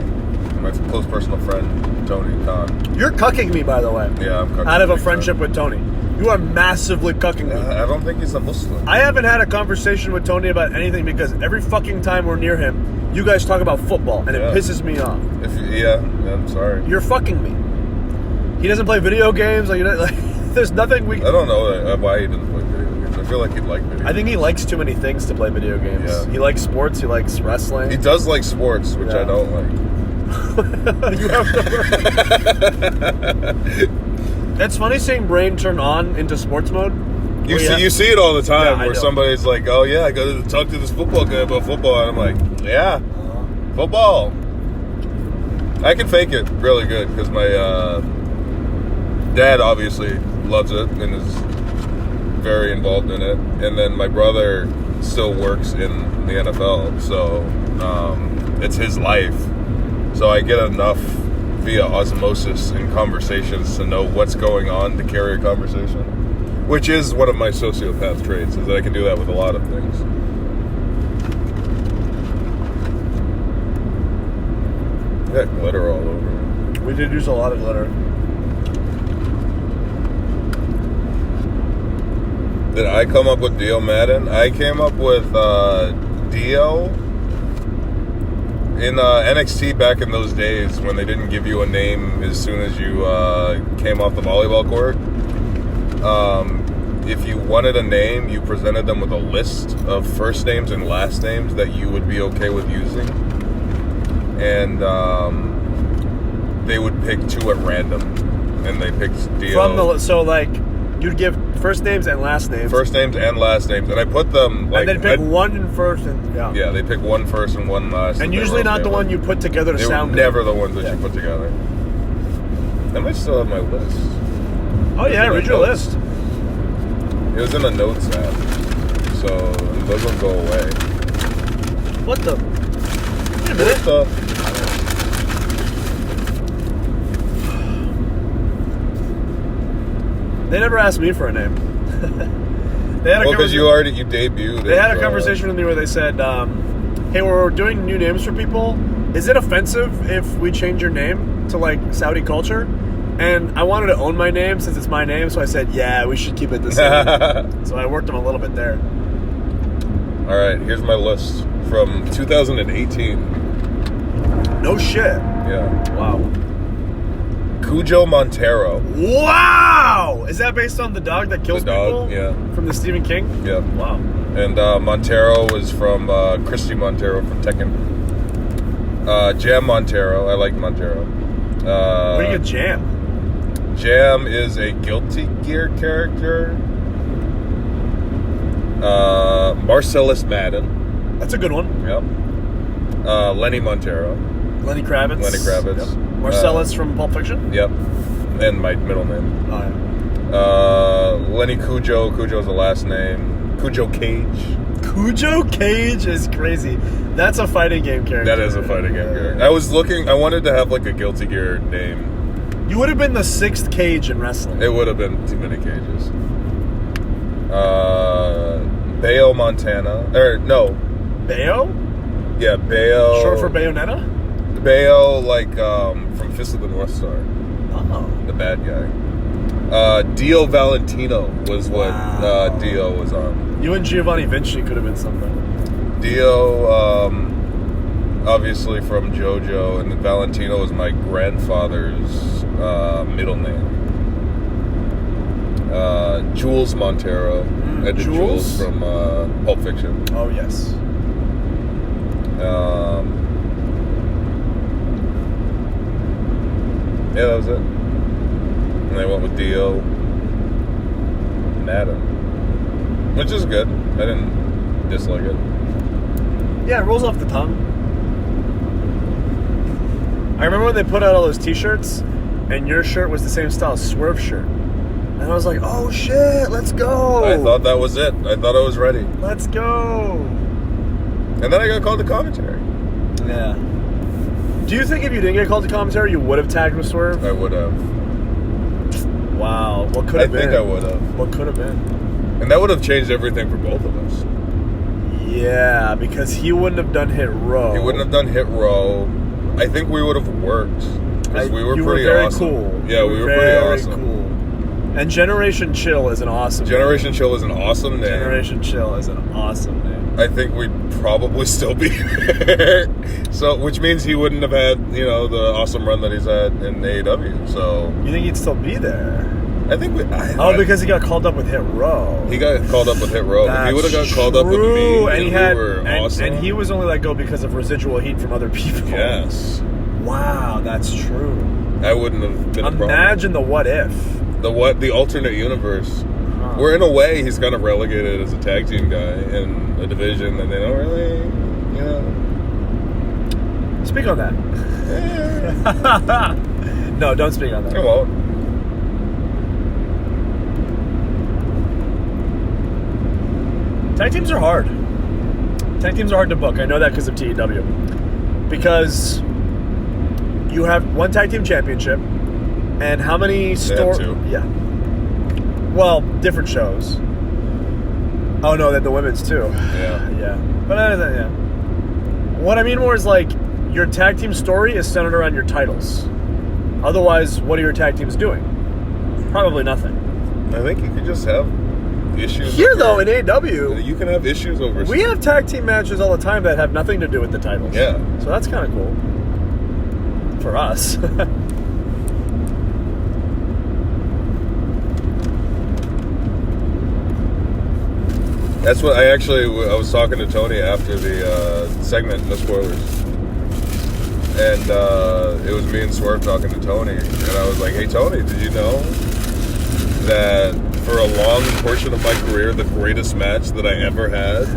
my close personal friend, Tony Khan. You're cucking me, by the way. Yeah, I'm cucking. Out of a friendship with Tony. You are massively cucking me. I don't think he's a Muslim. I haven't had a conversation with Tony about anything because every fucking time we're near him, you guys talk about football, and it pisses me off. I'm sorry. You're fucking me. He doesn't play video games. Like there's nothing we. I don't know why he doesn't play video games. I feel like he'd like video games. I think he likes too many things to play video games. Yeah. He likes sports. He likes wrestling. He does like sports, which I don't like. You have to. It's funny seeing brain turn on into sports mode. You see it all the time where know. Somebody's like, "Oh yeah, I got to talk to this football guy about football," and I'm like, "Yeah, football." I can fake it really good because my dad obviously loves it and is very involved in it, and then my brother still works in the NFL, so it's his life. So I get enough via osmosis in conversations to know what's going on to carry a conversation, which is one of my sociopath traits, is that I can do that with a lot of things. I got glitter all over me. We did use a lot of glitter. Did I come up with Dio Madden? I came up with Dio in NXT back in those days when they didn't give you a name as soon as you came off the volleyball court. If you wanted a name, you presented them with a list of first names and last names that you would be okay with using. And they would pick two at random. And they picked Dio. You'd give first names and last names. First names and last names. And I put them and then pick one in first and yeah, they pick one first and one last. And usually not the one you put together to they sound were good. never the ones that you put together. I might still have my list. Oh yeah, read your list. It was in a notes app, so those will go away. What the? Wait a minute. What the? They never asked me for a name. Because you debuted. They had a conversation with me where they said, "Hey, we're doing new names for people. Is it offensive if we change your name to like Saudi culture?" And I wanted to own my name since it's my name, so I said, "Yeah, we should keep it the same." So I worked them a little bit there. All right, here's my list from 2018. No shit. Yeah. Wow. Cujo Montero. Wow! Is that based on the dog that kills people? Yeah. From the Stephen King? Yeah. Wow. And Montero was from Christy Montero from Tekken. Jam Montero. I like Montero. What do you get, Jam? Jam is a Guilty Gear character. Marcellus Madden. That's a good one. Yep. Lenny Montero. Lenny Kravitz. Yep. Marcellus from Pulp Fiction. Yep. And my middle name. Oh, yeah. Lenny Cujo. Cujo's the last name. Cujo Cage. Cujo Cage is crazy. That's a fighting game character. That is a fighting game character. I wanted to have like a Guilty Gear name. You would have been the 6th Cage in wrestling. It would have been too many cages. Bayo Montana. No. Bayo? Yeah, Bayo. Short for Bayonetta? Bayo, like, from Fist of the North Star. Oh. The bad guy. Dio Valentino was what Dio was on. You and Giovanni Vinci could have been something. Dio, obviously from JoJo, and then Valentino was my grandfather's middle name. Jules Montero. I did Jules from Pulp Fiction. Oh, yes. Yeah, that was it. And I went with Dio and Adam, which is good. I didn't dislike it. Yeah, it rolls off the tongue. I remember when they put out all those t-shirts, and your shirt was the same style, Swerve shirt. And I was like, oh shit, let's go. I thought that was it. I thought I was ready. Let's go. And then I got called to commentary. Yeah. Do you think if you didn't get called to commentary, you would have tagged with Swerve? I would have. Wow. What could have been? I think I would have. What could have been? And that would have changed everything for both of us. Yeah, because he wouldn't have done Hit Row. He wouldn't have done Hit Row. I think we would have worked. Because we were pretty very awesome. Cool. Yeah, we were pretty awesome. Cool. And Generation Chill is an awesome Generation Chill is an awesome name. Generation Chill is an awesome name. I think we'd probably still be there. So, which means he wouldn't have had, the awesome run that he's had in AEW. So, you think he'd still be there? I think because he got called up with Hit Row. He got called up with Hit Row. If he would have got called up with me, and we were awesome. And he was only let go because of residual heat from other people. Yes. Wow, that's true. I wouldn't have been a problem. Imagine the what if. The alternate universe. Where in a way he's kind of relegated as a tag team guy in a division that they don't really, Speak on that. No, don't speak on that. I won't. Tag teams are hard. Tag teams are hard to book. I know that because of TEW. Because you have one tag team championship, and how many two. Yeah. Well, different shows. Oh no, then the women's too. Yeah. Yeah. But yeah. What I mean more is like your tag team story is centered around your titles. Otherwise, what are your tag teams doing? Probably nothing. I think you could just have issues. Here though, in AEW, you can have issues over. We have tag team matches all the time that have nothing to do with the titles. Yeah. So that's kind of cool. For us. That's what I was talking to Tony after the segment, no spoilers. And it was me and Swerve talking to Tony. And I was like, hey, Tony, did you know that for a long portion of my career, the greatest match that I ever had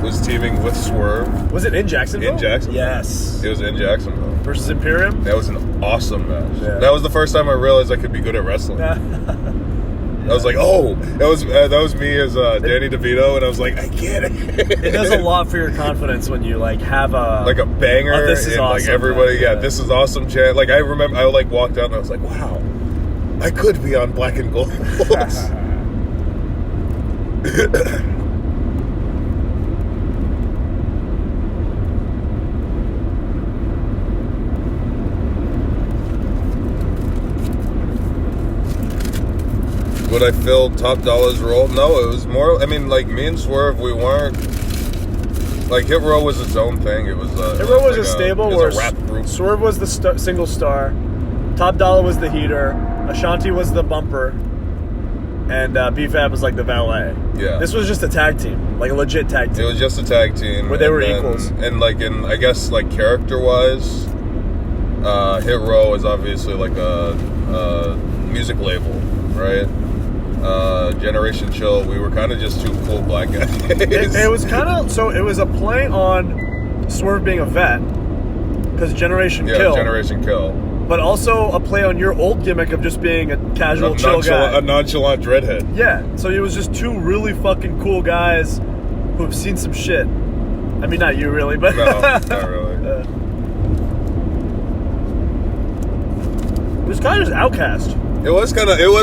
was teaming with Swerve? Was it in Jacksonville? In Jacksonville. Yes. It was in Jacksonville. Versus Imperium? That was an awesome match. Yeah. That was the first time I realized I could be good at wrestling. I was like, oh, that was me as Danny DeVito, and I was like, I get it. It does a lot for your confidence when you have a banger. Oh, this is and awesome. Everybody, this is awesome chant. I remember, I walked out and I was like, wow, I could be on Black and Gold. Would I fill Top Dollar's role? No, it was more. I mean, me and Swerve, we weren't. Hit Row was its own thing. It was. Hit Row was a stable where a rap group. Swerve was the single star, Top Dollar was the heater, Ashanti was the bumper, and B-Fab was the valet. Yeah. This was just a tag team, a legit tag team. It was just a tag team where they were equals. And I guess character-wise, Hit Row is obviously a music label, right? Generation Chill, we were kind of just two cool black guys. It was kind of, so it was a play on Swerve being a vet, because Generation Yeah, Kill. Generation Kill. But also a play on your old gimmick of just being a casual, chill guy. A nonchalant dreadhead. Yeah, so it was just two really fucking cool guys who have seen some shit. I mean, not you really, but... No, not really. It was kind of just Outcast. It was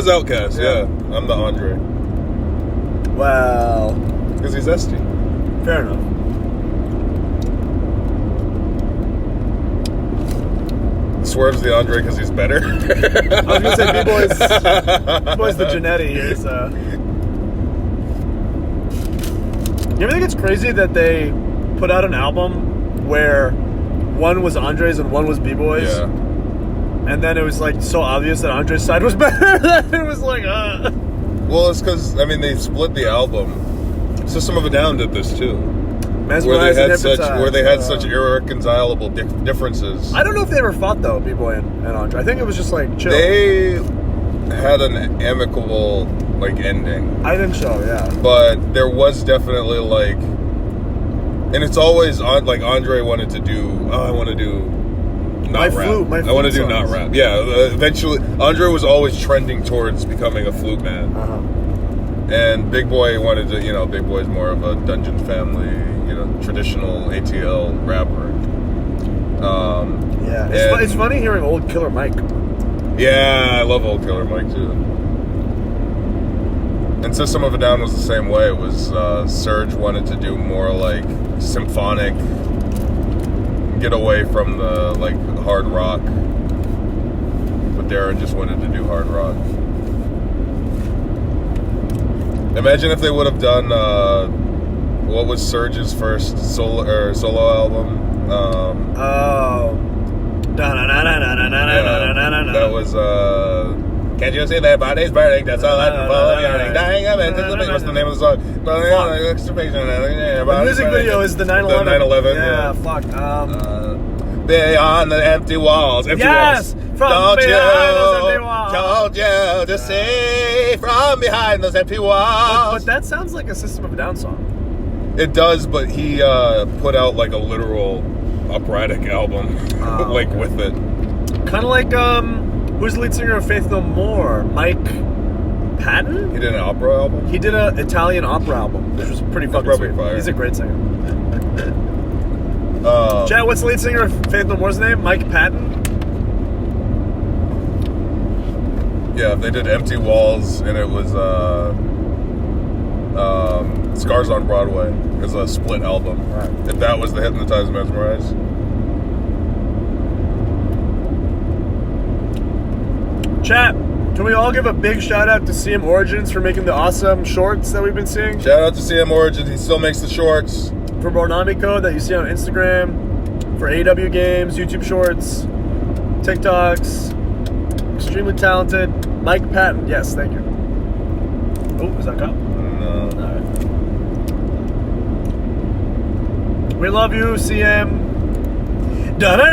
Outcast, yeah. I'm the Andre. Well... Because he's Esty. Fair enough. Swerve's the Andre because he's better. I was going to say B-Boy's the Janetti here, so... You ever think it's crazy that they put out an album where one was Andre's and one was B-Boy's? Yeah. And then it was like so obvious that Andre's side was better that it was like, Well, it's because, I mean, they split the album. System of a Down did this too. Mesmerized and Where they had such irreconcilable differences. I don't know if they ever fought though, B-Boy and Andre. I think it was just like chill. They had an amicable ending. I think so, yeah. But there was definitely and it's always Andre wanted to do. I want to do not rap. I want to do not rap. Yeah. Eventually, Andre was always trending towards becoming a flute man. And Big Boy wanted to. Big Boy's more of a Dungeon Family. Traditional ATL rapper. Yeah, it's funny hearing old Killer Mike. Yeah, I love old Killer Mike too. And System of a Down was the same way. It was Surge wanted to do more symphonic, get away from the hard rock, but Darren just wanted to do hard rock. Imagine if they would have done what was Surge's first solo album? That was Can't You See That Body's Burning? That's all I'm following. Dying of anticipation. What's the name of the song? The music video is the 9/11. The 9/11. Yeah, fuck. Beyond the empty walls. Empty yes! walls. From behind those empty walls. Told you to see from behind those empty walls. But that sounds like a System of a Down song. It does, but he put out a literal operatic album with it. Kind of like who's the lead singer of Faith No More? Mike Patton? He did an opera album? He did an Italian opera album, which was pretty fucking sweet. Fire. He's a great singer. Chad, what's the lead singer of Faith No More's name? Mike Patton? Yeah, they did Empty Walls, and it was Scars on Broadway. It was a split album. Right. If that was the Hypnotize Mesmerize. Chat, can we all give a big shout out to CM Origins for making the awesome shorts that we've been seeing? Shout out to CM Origins, he still makes the shorts. For Bornamico that you see on Instagram, for AW Games, YouTube Shorts, TikToks, extremely talented. Mike Patton, yes, thank you. Oh, is that cop? No. Alright. We love you, CM. No, don't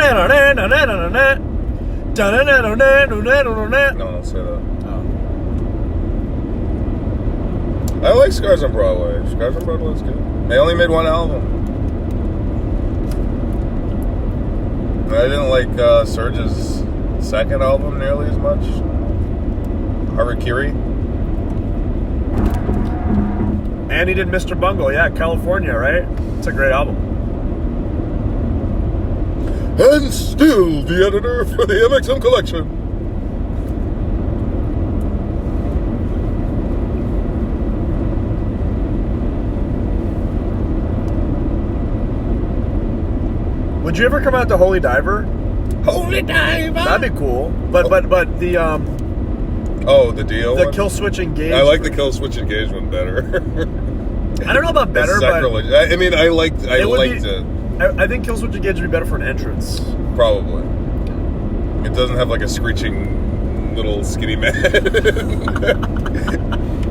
say that. Oh. I like Scars on Broadway. Scars on Broadway is good. They only made one album. I didn't like Surge's second album nearly as much. Harakiri. And he did Mr. Bungle, yeah, California, right? It's a great album. And still the editor for the MXM collection. Would you ever come out to Holy Diver? Holy Diver! That'd be cool. But the oh, the deal. The Kill Switch Engage. I like the Kill Switch Engage one better. I don't know about better, but I mean, I liked it. I think Kill Switch Engage would be better for an entrance. Probably. It doesn't have a screeching little skinny man.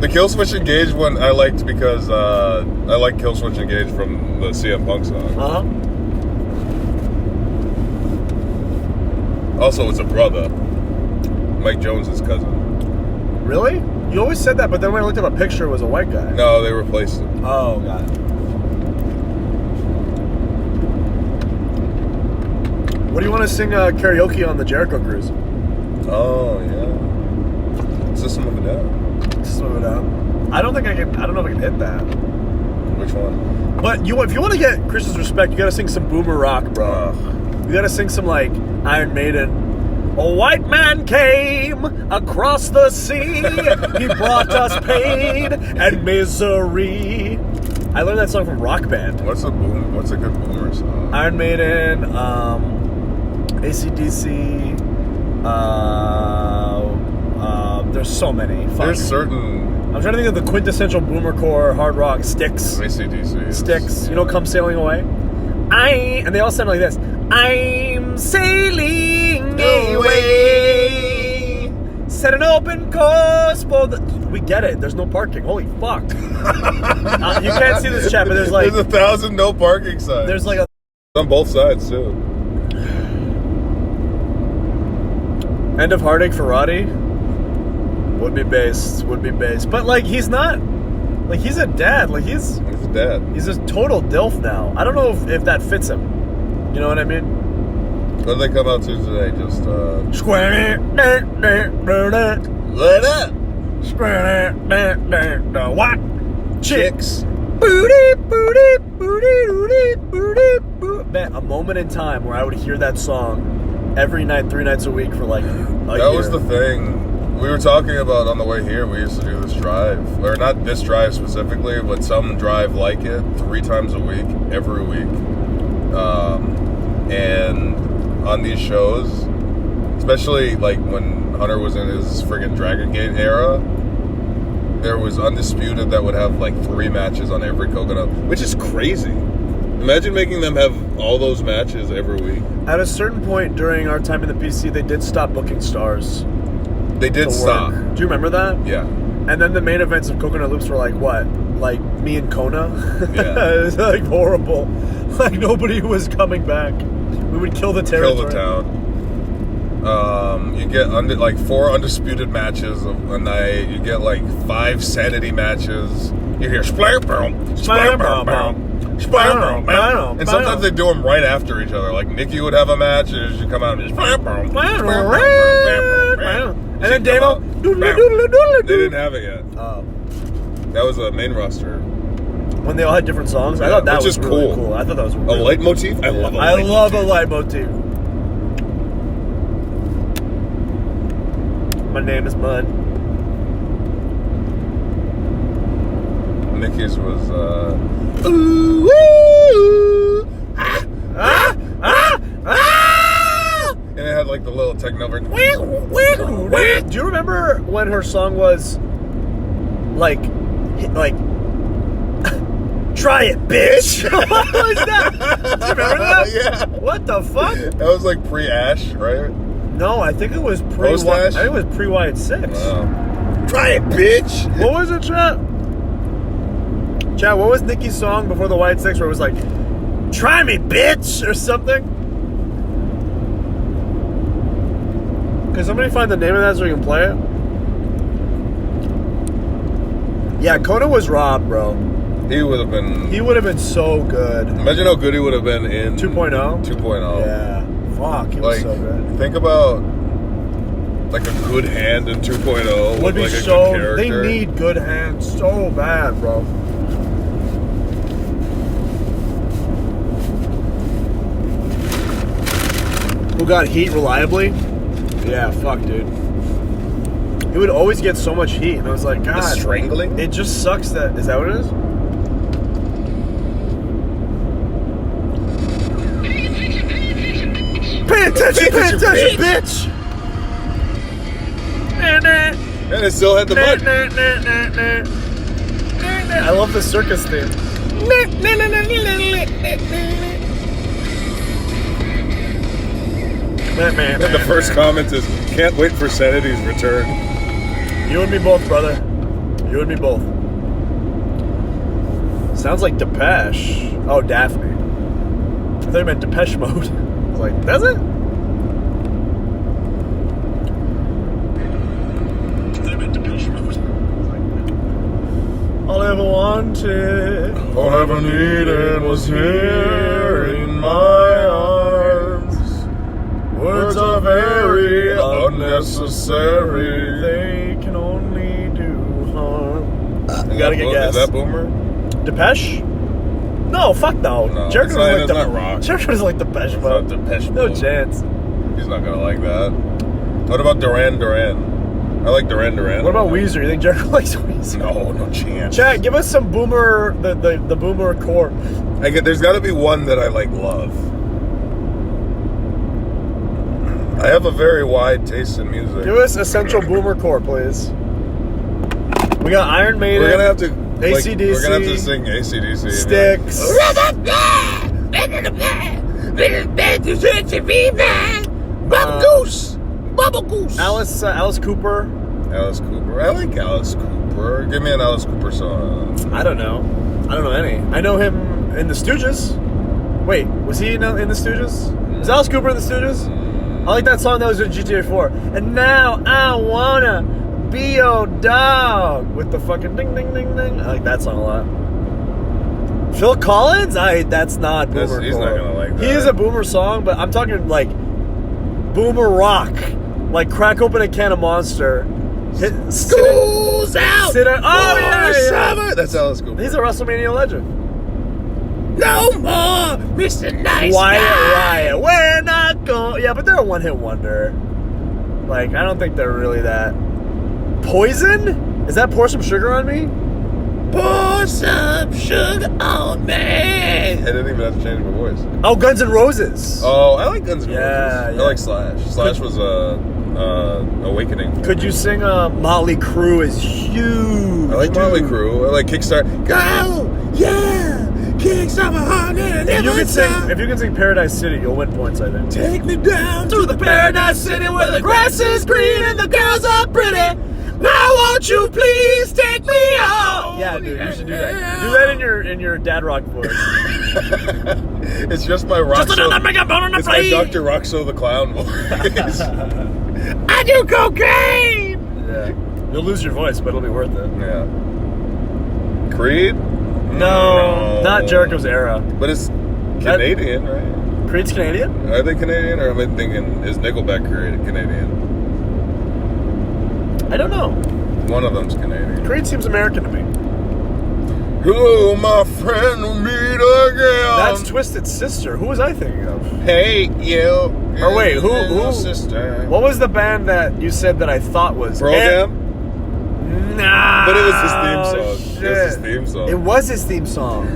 The Kill Switch Engage one I liked because I like Kill Switch Engage from the CM Punk song. Uh-huh. Also, it's a brother. Mike Jones' cousin. Really? You always said that, but then when I looked up a picture, it was a white guy. No, they replaced him. Oh, got it. What do you want to sing karaoke on the Jericho Cruise? Oh yeah. System of a Down. System of a Down. I don't know if I can hit that. Which one? But if you want to get Chris's respect, you got to sing some boomer rock, bro. You got to sing some like Iron Maiden. A white man came across the sea. He brought us pain and misery. I learned that song from Rock Band. What's a good boomer song? Iron Maiden, AC/DC. There's so many. There's certain. I'm trying to think of the quintessential boomercore hard rock. Styx. AC/DC. Styx. Yeah. You know, Come Sailing Away. And they all sound like this. I'm sailing away. Set an open course for the. We get it. There's no parking. Holy fuck. You can't see this chat, but there's 1,000 no parking signs. There's like a. On both sides too. End of Heartache for Roddy. Would be bass. But like he's not. Like he's a dad. Like he's a dad. He's a total DILF now. I don't know if that fits him. You know what I mean? What did they come out to today? Just Square. Let up. Square. What? Chicks. Booty. Man, a moment in time where I would hear that song every night, 3 nights a week for like a year. That was the thing. We were talking about on the way here, we used to do this drive. Or not this drive specifically, but some drive like it 3 times a week, every week. And on these shows, especially like when Hunter was in his friggin' Dragon Gate era, there was Undisputed that would have like 3 matches on every Coconut, which is crazy. Imagine making them have all those matches every week. At a certain point during our time in the PC, they did stop booking stars. They did stop. Do you remember that? Yeah. And then the main events of Coconut Loops were like what? Like me and Kona? Yeah. It was like horrible. Like nobody was coming back. We would kill the territory. Kill the town. You get 4 undisputed matches a night. You get like 5 sanity matches. You hear splam boom, splam boom, splam boom, and sometimes they do them right after each other. Like Nikki would have a match, and she'd come out and just splam boom, and then Davo. They didn't have it yet. That was a main roster. When they all had different songs, I thought that was really cool. I thought that was really a leitmotif. I love a leitmotif. I love a leitmotif. My name is Bud. Nikki's was ooh, and it had like the little techno version. Do you remember when her song was like try it, bitch? What was that? Do you remember that? Yeah. What the fuck? That was like pre-Ash, right? No, I think it was Post-Ash? I think it was pre-Wyatt 6. Wow. Try it, bitch. What was it, chat? Chat, what was Nikki's song before the Wyatt 6 where it was like, try me, bitch, or something? Can somebody find the name of that so we can play it? Yeah, Kona was robbed, bro. He would have been so good. Imagine how good he would have been in 2.0? 2.0. Yeah. Fuck, he was so good. Think about like a good hand in 2.0 Would with be like a so. good character. They need good hands so bad, bro. Who got heat reliably? Yeah, fuck, dude. He would always get so much heat, and I was like, God. The strangling? It just sucks that. Is that what it is? Pay attention, bitch! And it still had the mud. I love the circus theme. And the first comment is, can't wait for Sanity's return. You and me both, brother. You and me both. Sounds like Depeche. Oh, Daphne. I thought you meant Depeche Mode. I was like, does it? All I ever wanted, All I ever needed was here in my arms. are very unnecessary. They can only do harm. You gotta get gas. Is that Boomer? Depeche? No, fuck no. No, Jericho it's not- doesn't it's not rock. Jericho doesn't like Depeche It's Mode. not Depeche No Mode. chance. He's not gonna like that. What about Duran Duran? I like Duran Duran. What about Weezer? You think Jericho likes Weezer? No chance. Chad, give us some Boomer, the Boomer core. There's got to be one that I love. I have a very wide taste in music. Give us Essential Boomer core, please. We got Iron Maiden. We're gonna have to AC/DC. We're gonna have to sing AC/DC. Styx. Bubble Goose. Alice Cooper. Alice Cooper. I like Alice Cooper. Give me an Alice Cooper song. I don't know any. I know him in the Stooges. Wait, was he in the Stooges? Was Alice Cooper in the Stooges? I like that song that was in GTA 4. And now I wanna be your dog with the fucking ding ding ding ding. I like that song a lot. Phil Collins? That's not Boomer. He's not gonna like that. He is a Boomer song, but I'm talking like Boomer rock. Like crack open a can of Monster. School's out. Oh yeah. Summer. That's Alice Cooper. He's a WrestleMania legend. No more Mr. Nice Wyatt, we're not going. Yeah, but they're a one-hit wonder. Like, I don't think they're really that. Poison? Is that Pour Some Sugar on Me? Pour some sugar on me. I didn't even have to change my voice. Oh, Guns N' Roses. Oh, I like Guns N' Roses. Yeah. I like Slash. Slash was Awakening. Could you sing Motley Crue is huge? I like Motley Crue. I like Kickstart. Go! Yeah! Kickstart my heart and If you can sing Paradise City, you'll win points, I think. Take me down to the Paradise City where the grass is green and the girls are pretty. Now won't you please take me home? Yeah, dude, you should do that. Do that in your dad rock voice. It's just my Roxo. Just another mega bone on the It's my plate. Dr. Roxo the Clown voice. I do cocaine! Yeah. You'll lose your voice, but it'll be worth it. Yeah. Creed? No, not Jericho's era. But it's Canadian, right? Creed's Canadian? Are they Canadian, or am I thinking, is Nickelback Canadian? I don't know. One of them's Canadian. Creed seems American to me. Hello, my friend, we'll meet again. That's Twisted Sister. Who was I thinking of? Hey, you. Or wait, who? Sister. What was the band that you said that I thought was? Pearl Jam? Nah. But it was his theme song. Shit. It was his theme song. It was his theme song.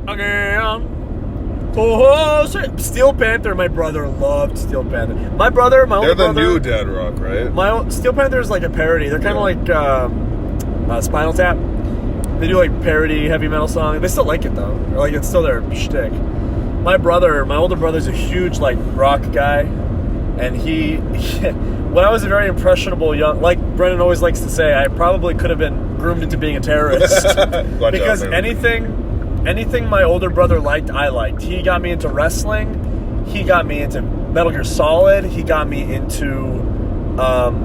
Again. Oh, shit. Steel Panther. My brother loved Steel Panther. My older They're brother. the new Dead Rock, right? Steel Panther is like a parody. They're kind of like Spinal Tap. They do like parody heavy metal song. They still like it though. Like it's still their shtick. My older brother's a huge like rock guy, and he when I was a very impressionable young, like Brennan always likes to say, I probably could have been groomed into being a terrorist because anything my older brother liked, I liked. He got me into wrestling. He got me into Metal Gear Solid. He got me into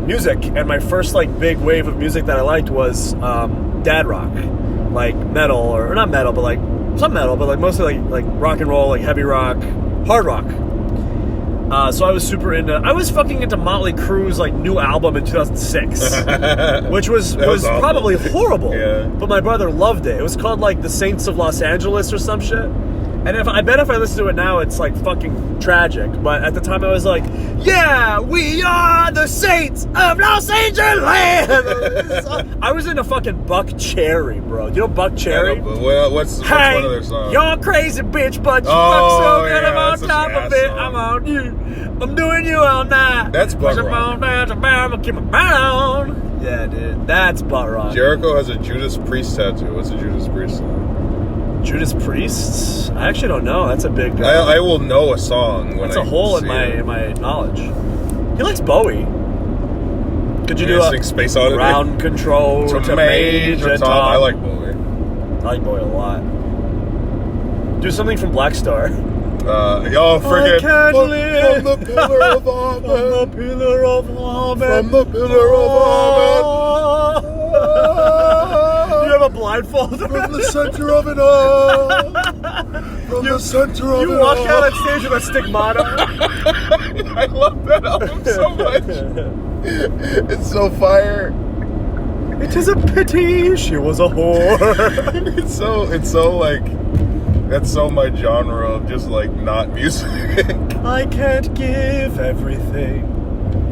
music, and my first like big wave of music that I liked was dad rock, like metal or not metal, but like some metal, but like mostly like rock and roll, like heavy rock, hard rock. So I was super into. I was fucking into Motley Crue's like new album in 2006, which was probably horrible. Yeah. But my brother loved it. It was called like the Saints of Los Angeles or some shit. And I bet if I listen to it now, it's like fucking tragic. But at the time, I was like, "Yeah, we are the Saints of Los Angeles." I was into fucking Buck Cherry, bro. You know Buck Cherry? Yeah, but what's one of their songs? You're crazy, bitch, but you fuck so good. I'm on that's top such of an it. ass I'm song. on you. I'm doing you all night. That's butt rock. Yeah, dude, that's butt rock. Jericho has a Judas Priest tattoo. What's a Judas Priest song? Judas Priest? I actually don't know. That's a big. I will know a song when That's a hole in my knowledge. He likes Bowie. Could you do a Space Oddity? Ground Control to Major Tom? I like Bowie. I like Bowie a lot. Do something from Black Star. Forget can't live. from the pillar of Amen. From the pillar of Amen. From the pillar of Amen. You have a blindfold. From the center of it all. center of You it walk all. out on stage with a stigmata. I love that album so much. It's so fire. It is a pity she was a whore. It's so like, that's so my genre of just like not music. I can't give everything.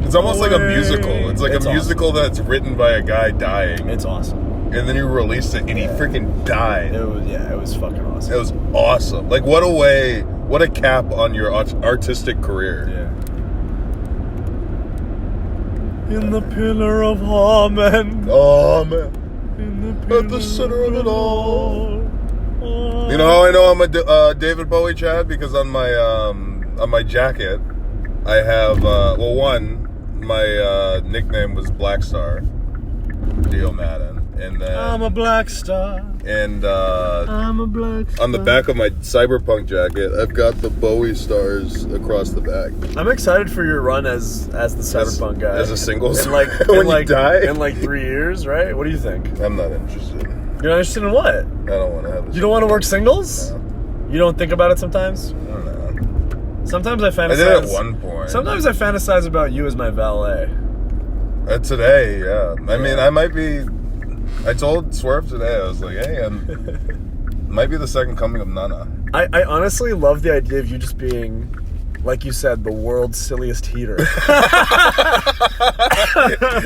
It's almost like a away. musical. It's like It's a musical that's written by a guy dying. It's awesome. And then you released it and he freaking died. It was fucking awesome. It was awesome. Like, what a cap on your artistic career. Yeah. In the pillar of Amen. Oh, man. In the At the center of it all. all. You know how I know I'm a David Bowie Chad? Because on my jacket, I have, my nickname was Black Star. Dio Madden. And then, I'm a black star. And I'm a black star. on the back of my Cyberpunk jacket, I've got the Bowie stars across the back. I'm excited for your run as the Cyberpunk guy. As a singles. In like When in you like die? in like 3 years, right? What do you think? I'm not interested. You're not interested in what? I don't want to have. You don't want to work singles? No. You don't think about it sometimes? I don't know. Sometimes I fantasize. I did at one point. Sometimes I fantasize about you as my valet. Today, yeah. I mean, I might be. I told Swerve today. I was like, hey, might be the second coming of Nana. I honestly love the idea of you just being, like you said, the world's silliest heater.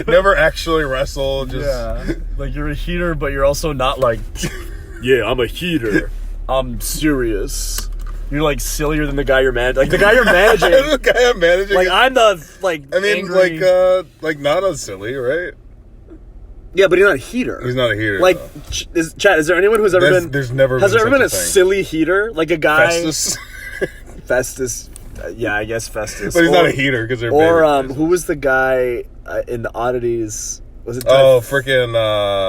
Never actually wrestle. Just Yeah, like you're a heater, but you're also not like, yeah, I'm a heater. I'm serious. You're like sillier than the guy you're managing. Like the guy you're managing. the guy I'm managing. Like I'm the like. I mean, angry... like Nana's silly, right? Yeah, but he's not a heater. He's not a heater. Like, though. Chad, is there anyone who's ever been? There's never. Has been there ever been a such thing. silly heater? Like a guy. Festus. Festus. Yeah, I guess Festus. But he's not a heater because they're. Or baby who was the guy in the Oddities? Was it? freaking.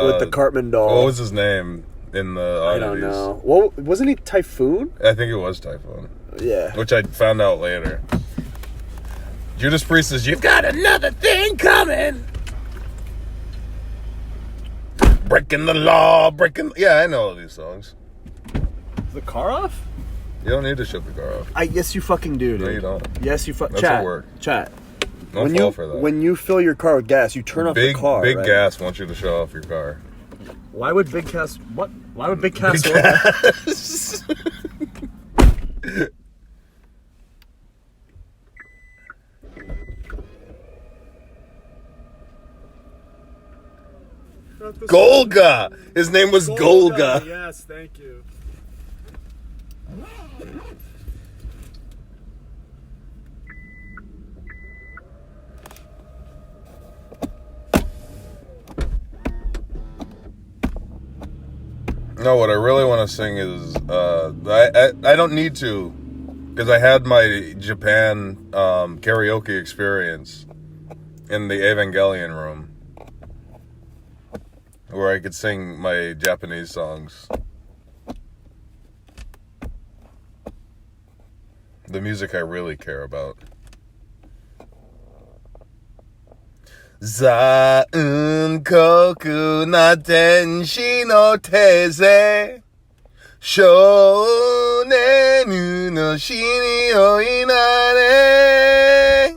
With the Cartman doll. What was his name in the I Oddities? don't know. Well, wasn't he Typhoon? I think it was Typhoon. Yeah. Which I found out later. Judas Priest says, "You've got another thing coming." Breaking the law, Yeah, I know all these songs. Is the car off? You don't need to shut the car off. Yes, you fucking do, dude. No, you don't. Yes, you That's Chat. at work. Chat. Don't fall for that. When you fill your car with gas, you turn off the car. Big right? Gas wants you to show off your car. Why would Big Gas? What? Why would Big Gas? Gas. Golga. His name was Golga. Yes, thank you. No, what I really want to sing is I don't need to, because I had my Japan karaoke experience in the Evangelion room, where I could sing my Japanese songs. The music I really care about. Zankoku na tenshi no teze Shonenu no shini o inare.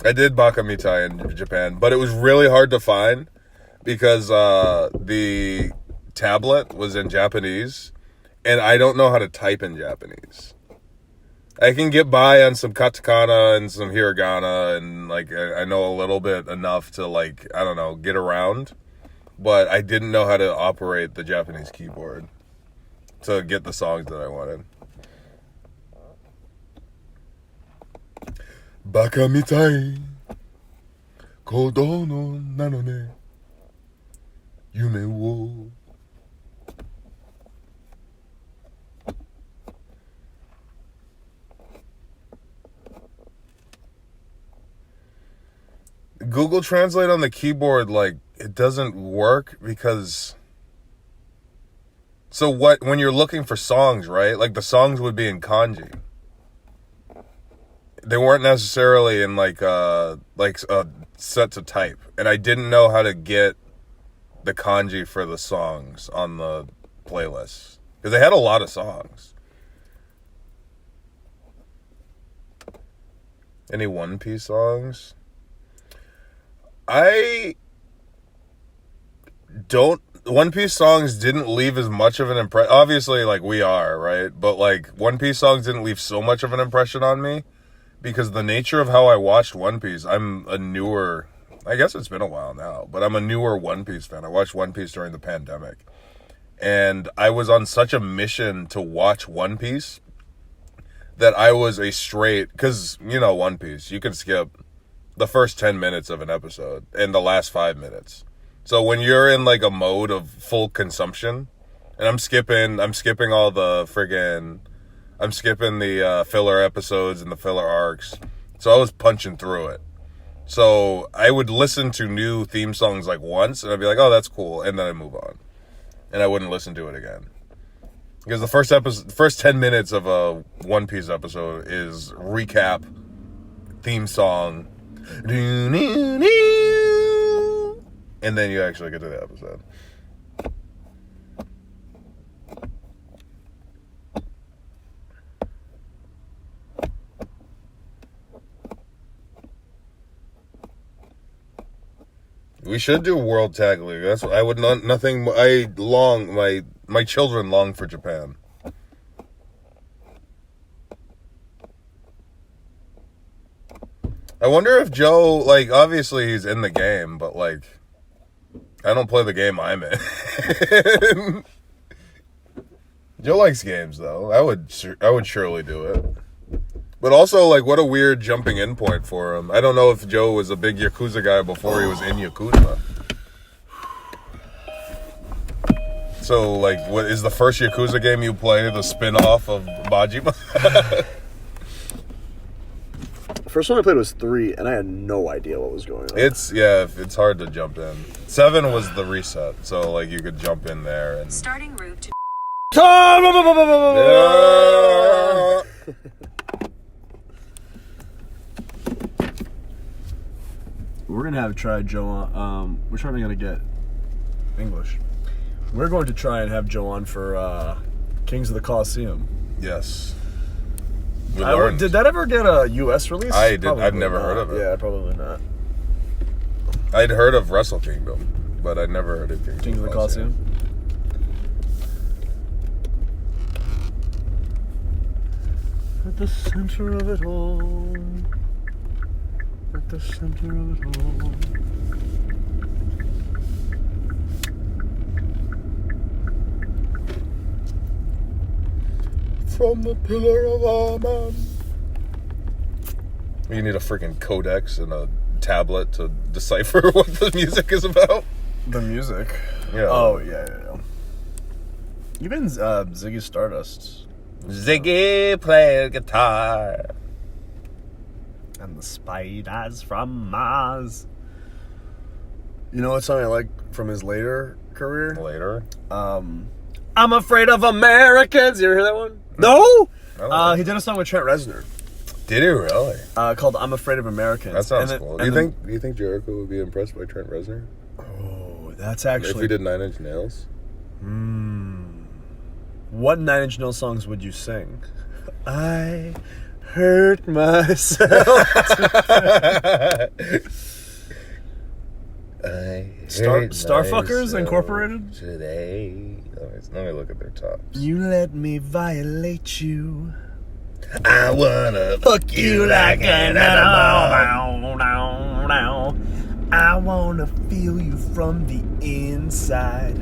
I did Baka Mitai in Japan, but it was really hard to find because the tablet was in Japanese, and I don't know how to type in Japanese. I can get by on some katakana and some hiragana, and like I know a little bit enough to, like, I don't know, get around, but I didn't know how to operate the Japanese keyboard to get the songs that I wanted. Baka mitai kodo no nano ne yume wo. Google Translate on the keyboard, like, it doesn't work because... So what, when you're looking for songs, right? Like, the songs would be in kanji. they weren't necessarily in like a set to type, and I didn't know how to get the kanji for the songs on the playlist because they had a lot of songs. Any One Piece songs? I don't. One Piece songs didn't leave as much of an impression. Obviously, like, we are, right? But, like, One Piece songs didn't leave so much of an impression on me because the nature of how I watched One Piece, I'm a newer, I guess it's been a while now, but I'm a newer One Piece fan. I watched One Piece during the pandemic. And I was on such a mission to watch One Piece that I was a straight, because, you know, One Piece, you can skip the first 10 minutes of an episode and the last 5 minutes. So when you're in like a mode of full consumption, and I'm skipping all the I'm skipping the filler episodes and the filler arcs. So I was punching through it. So I would listen to new theme songs like once, and I'd be like, oh, that's cool. And then I'd move on. And I wouldn't listen to it again. Because the first 10 minutes of a One Piece episode is recap, theme song, and then you actually get to the episode. We should do World Tag League. That's what I would not. Nothing. My children long for Japan. I wonder if Joe, like, obviously he's in the game, but like, I don't play the game I'm in. Joe likes games though. I would surely do it. But also, like, what a weird jumping in point for him. I don't know if Joe was a big Yakuza guy before he was in Yakuza. So, like, what is the first Yakuza game you played, the spin-off of Majima? First one I played was 3, and I had no idea what was going on. It's hard to jump in. 7 was the reset, so, like, you could jump in there and... Starting route to... We're going to have try Joe on. We're trying to get English. We're going to try and have Joe on for Kings of the Colosseum. Yes. Did that ever get a U.S. release? I've never heard of it. Yeah, probably not. I'd heard of Wrestle Kingdom, but I'd never heard of Kings of the Colosseum. At the center of it all. At the center of it all. From the pillar of Amen. You need a freaking codex and a tablet to decipher what the music is about. The music? Yeah. Oh, yeah. Even Ziggy Stardust. Ziggy played guitar. And the spiders from Mars. You know what song I like from his later career? Later? I'm Afraid of Americans. You ever hear that one? No? He did a song with Trent Reznor. Did he really? Called I'm Afraid of Americans. That sounds cool. Do you think Jericho would be impressed by Trent Reznor? Oh, that's actually... If he did 9 Inch Nails? What 9 Inch Nails songs would you sing? I hurt myself. Starfuckers Incorporated? Today. Let me look at their tops. You let me violate you. I wanna fuck you like an animal. I wanna feel you from the inside.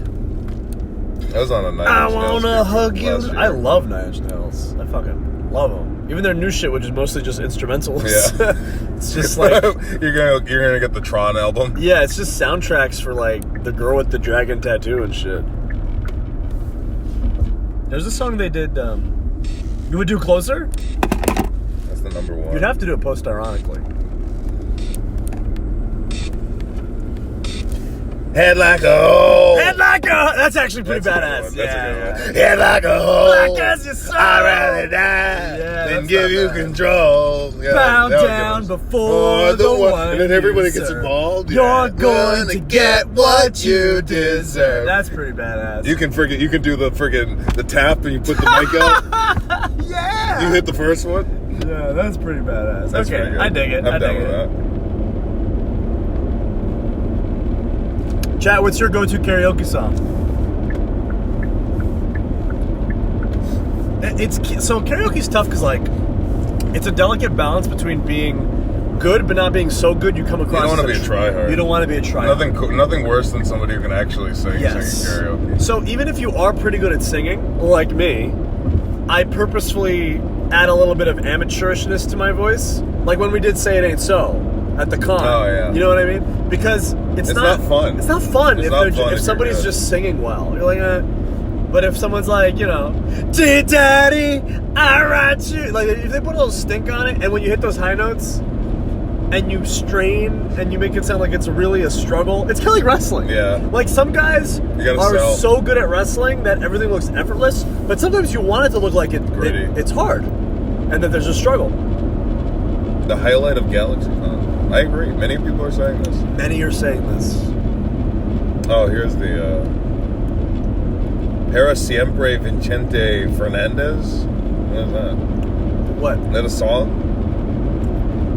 That was on a 9 Inch I Nails wanna hug you. last year. I love 9 Inch Nails. I fucking love them. Even their new shit, which is mostly just instrumentals. Yeah. It's just like... you're gonna get the Tron album. Yeah, it's just soundtracks for like the girl with the dragon tattoo and shit. There's a song they did, you would do Closer? That's the number 1. You'd have to do it post-ironically. Head like a hole. Head like like a... That's actually pretty badass. That's a good one. Yeah. Yeah, like a hole. Black as your soul. I'd rather die Yeah, than that's give not you bad. control. Yeah, Bow that was down good. before the one and then everybody you gets serve. involved. You're going to get what you deserve. That's pretty badass. You can do the the tap and you put the mic up. Yeah. You hit the first one. Yeah, that's pretty badass. That's Okay, pretty good. I dig it. I'm I down dig with it. that. Chat, what's your go-to karaoke song? So karaoke's tough because like it's a delicate balance between being good but not being so good you come across. You don't want to as be a tryhard. You don't want to be a tryhard. Nothing worse than somebody who can actually sing karaoke. So even if you are pretty good at singing, like me, I purposefully add a little bit of amateurishness to my voice. Like when we did Say It Ain't So at the con. Oh, yeah. You know what I mean? Because it's not fun. It's not fun It's if, not fun if if somebody's you're good. just singing well. You're like, But if someone's like, you know, Dear Daddy, I write you. Like if they put a little stink on it, and when you hit those high notes, and you strain and you make it sound like it's really a struggle, it's kind of like wrestling. Yeah. Like some guys gotta are sell. so good at wrestling that everything looks effortless, but sometimes you want it to look like it's hard and that there's a struggle. The highlight of GalaxyCon. I agree. Many people are saying this. Many are saying this. Oh, here's the Para Siempre Vincente Fernandez. What is that? What? Is that a song?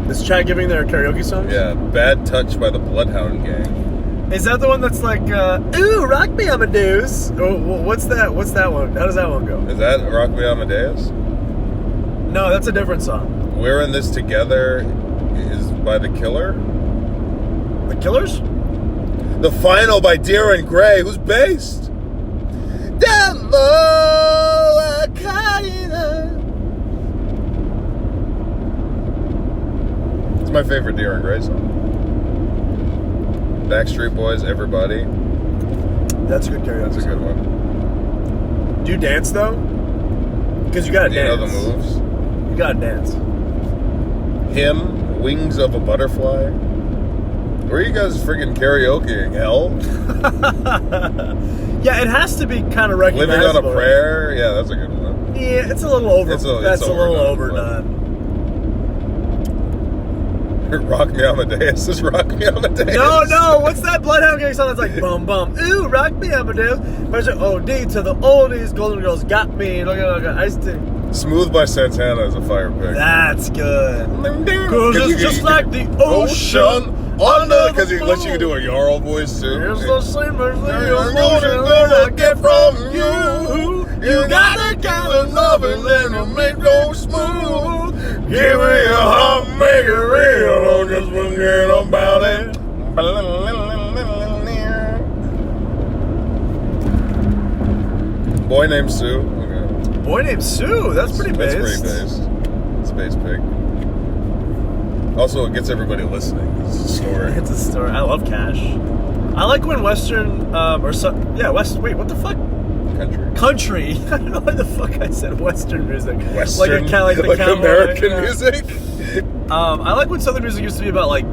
Is chat giving their karaoke songs? Yeah, Bad Touch by the Bloodhound Gang. Is that the one that's like, ooh, rock me Amadeus? Oh, what's that? What's that one? How does that one go? Is that Rock Me Amadeus? No, that's a different song. We're in This Together is by The Killer. The Killers? The Final by Darren Gray, who's based. It's my favorite Darren Gray song. Backstreet Boys, Everybody. That's a good karaoke. That's a good one. Do you dance though? Because you gotta Do you dance. know the moves? You gotta dance. Him, Wings of a Butterfly. Where are you guys freaking karaokeing? Hell? Yeah, it has to be kind of recognizable. Living on a Prayer? Yeah, that's a good one. Yeah, it's a little over. It's That's a little overdone. overdone. Rock Me Amadeus is Rock Me Amadeus. No, what's that Bloodhound Gang song that's like bum bum? Ooh, rock me Amadeus. OD to the oldies, Golden Girls got me. Look at ice tea. Smooth by Santana is a fire pick. That's good. Cause it's just like the ocean under, because he lets you do a Jarl voice too. It's the same as the emotion that I get from you. You got the kind of loving that'll make go smooth. Give me a heart, make it real. Don't just forget about it. Boy Named Sue. Okay. Boy Named Sue. That's pretty based. That's pretty based. Space Pig. Also, it gets everybody listening. It's a story. It's a story. I love Cash. I like when Western Wait, what the fuck? Country. I don't know why the fuck I said Western music. Western, like the cowboy, American yeah. music. I like when Southern music used to be about like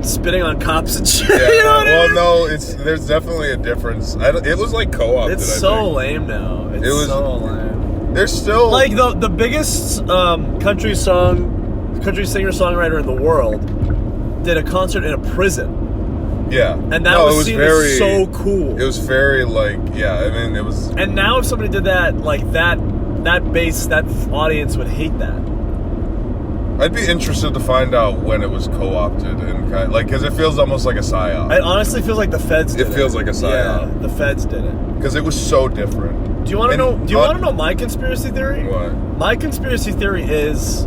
spitting on cops and shit. Yeah, You know what I mean? no, there's definitely a difference. It was like co-opted. It's so lame now. It was so lame. There's still like the biggest country singer-songwriter in the world did a concert in a prison. Yeah, and that was so cool. It was very like it was. And now if somebody did that, like that base, that audience would hate that. I'd be interested to find out when it was co-opted and because it feels almost like a psyop. It honestly feels like the feds did it. It feels like a psyop. Yeah, the feds did it. Because it was so different. Do you want to know? Do you want to know my conspiracy theory? What? My conspiracy theory is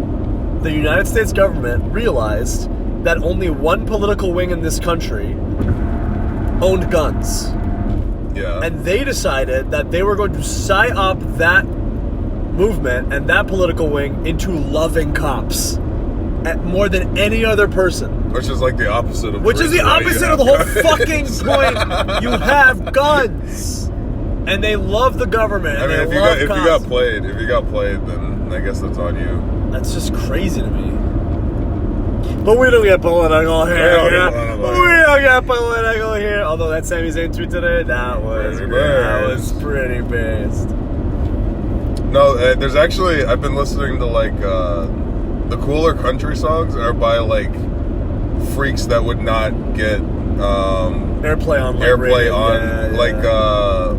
the United States government realized that only one political wing in this country owned guns. Yeah. And they decided that they were going to psyop that movement and that political wing into loving cops at more than any other person. Which is like the opposite of. Which is the opposite of the whole fucking point. You have guns, and they love the government. I mean, and if you got played, then I guess that's on you. That's just crazy to me. But we don't get political here. We don't get political here. Although that Sami Zayn tweet today, that was pretty based. No, there's actually, I've been listening to like the cooler country songs are by like freaks that would not get airplay on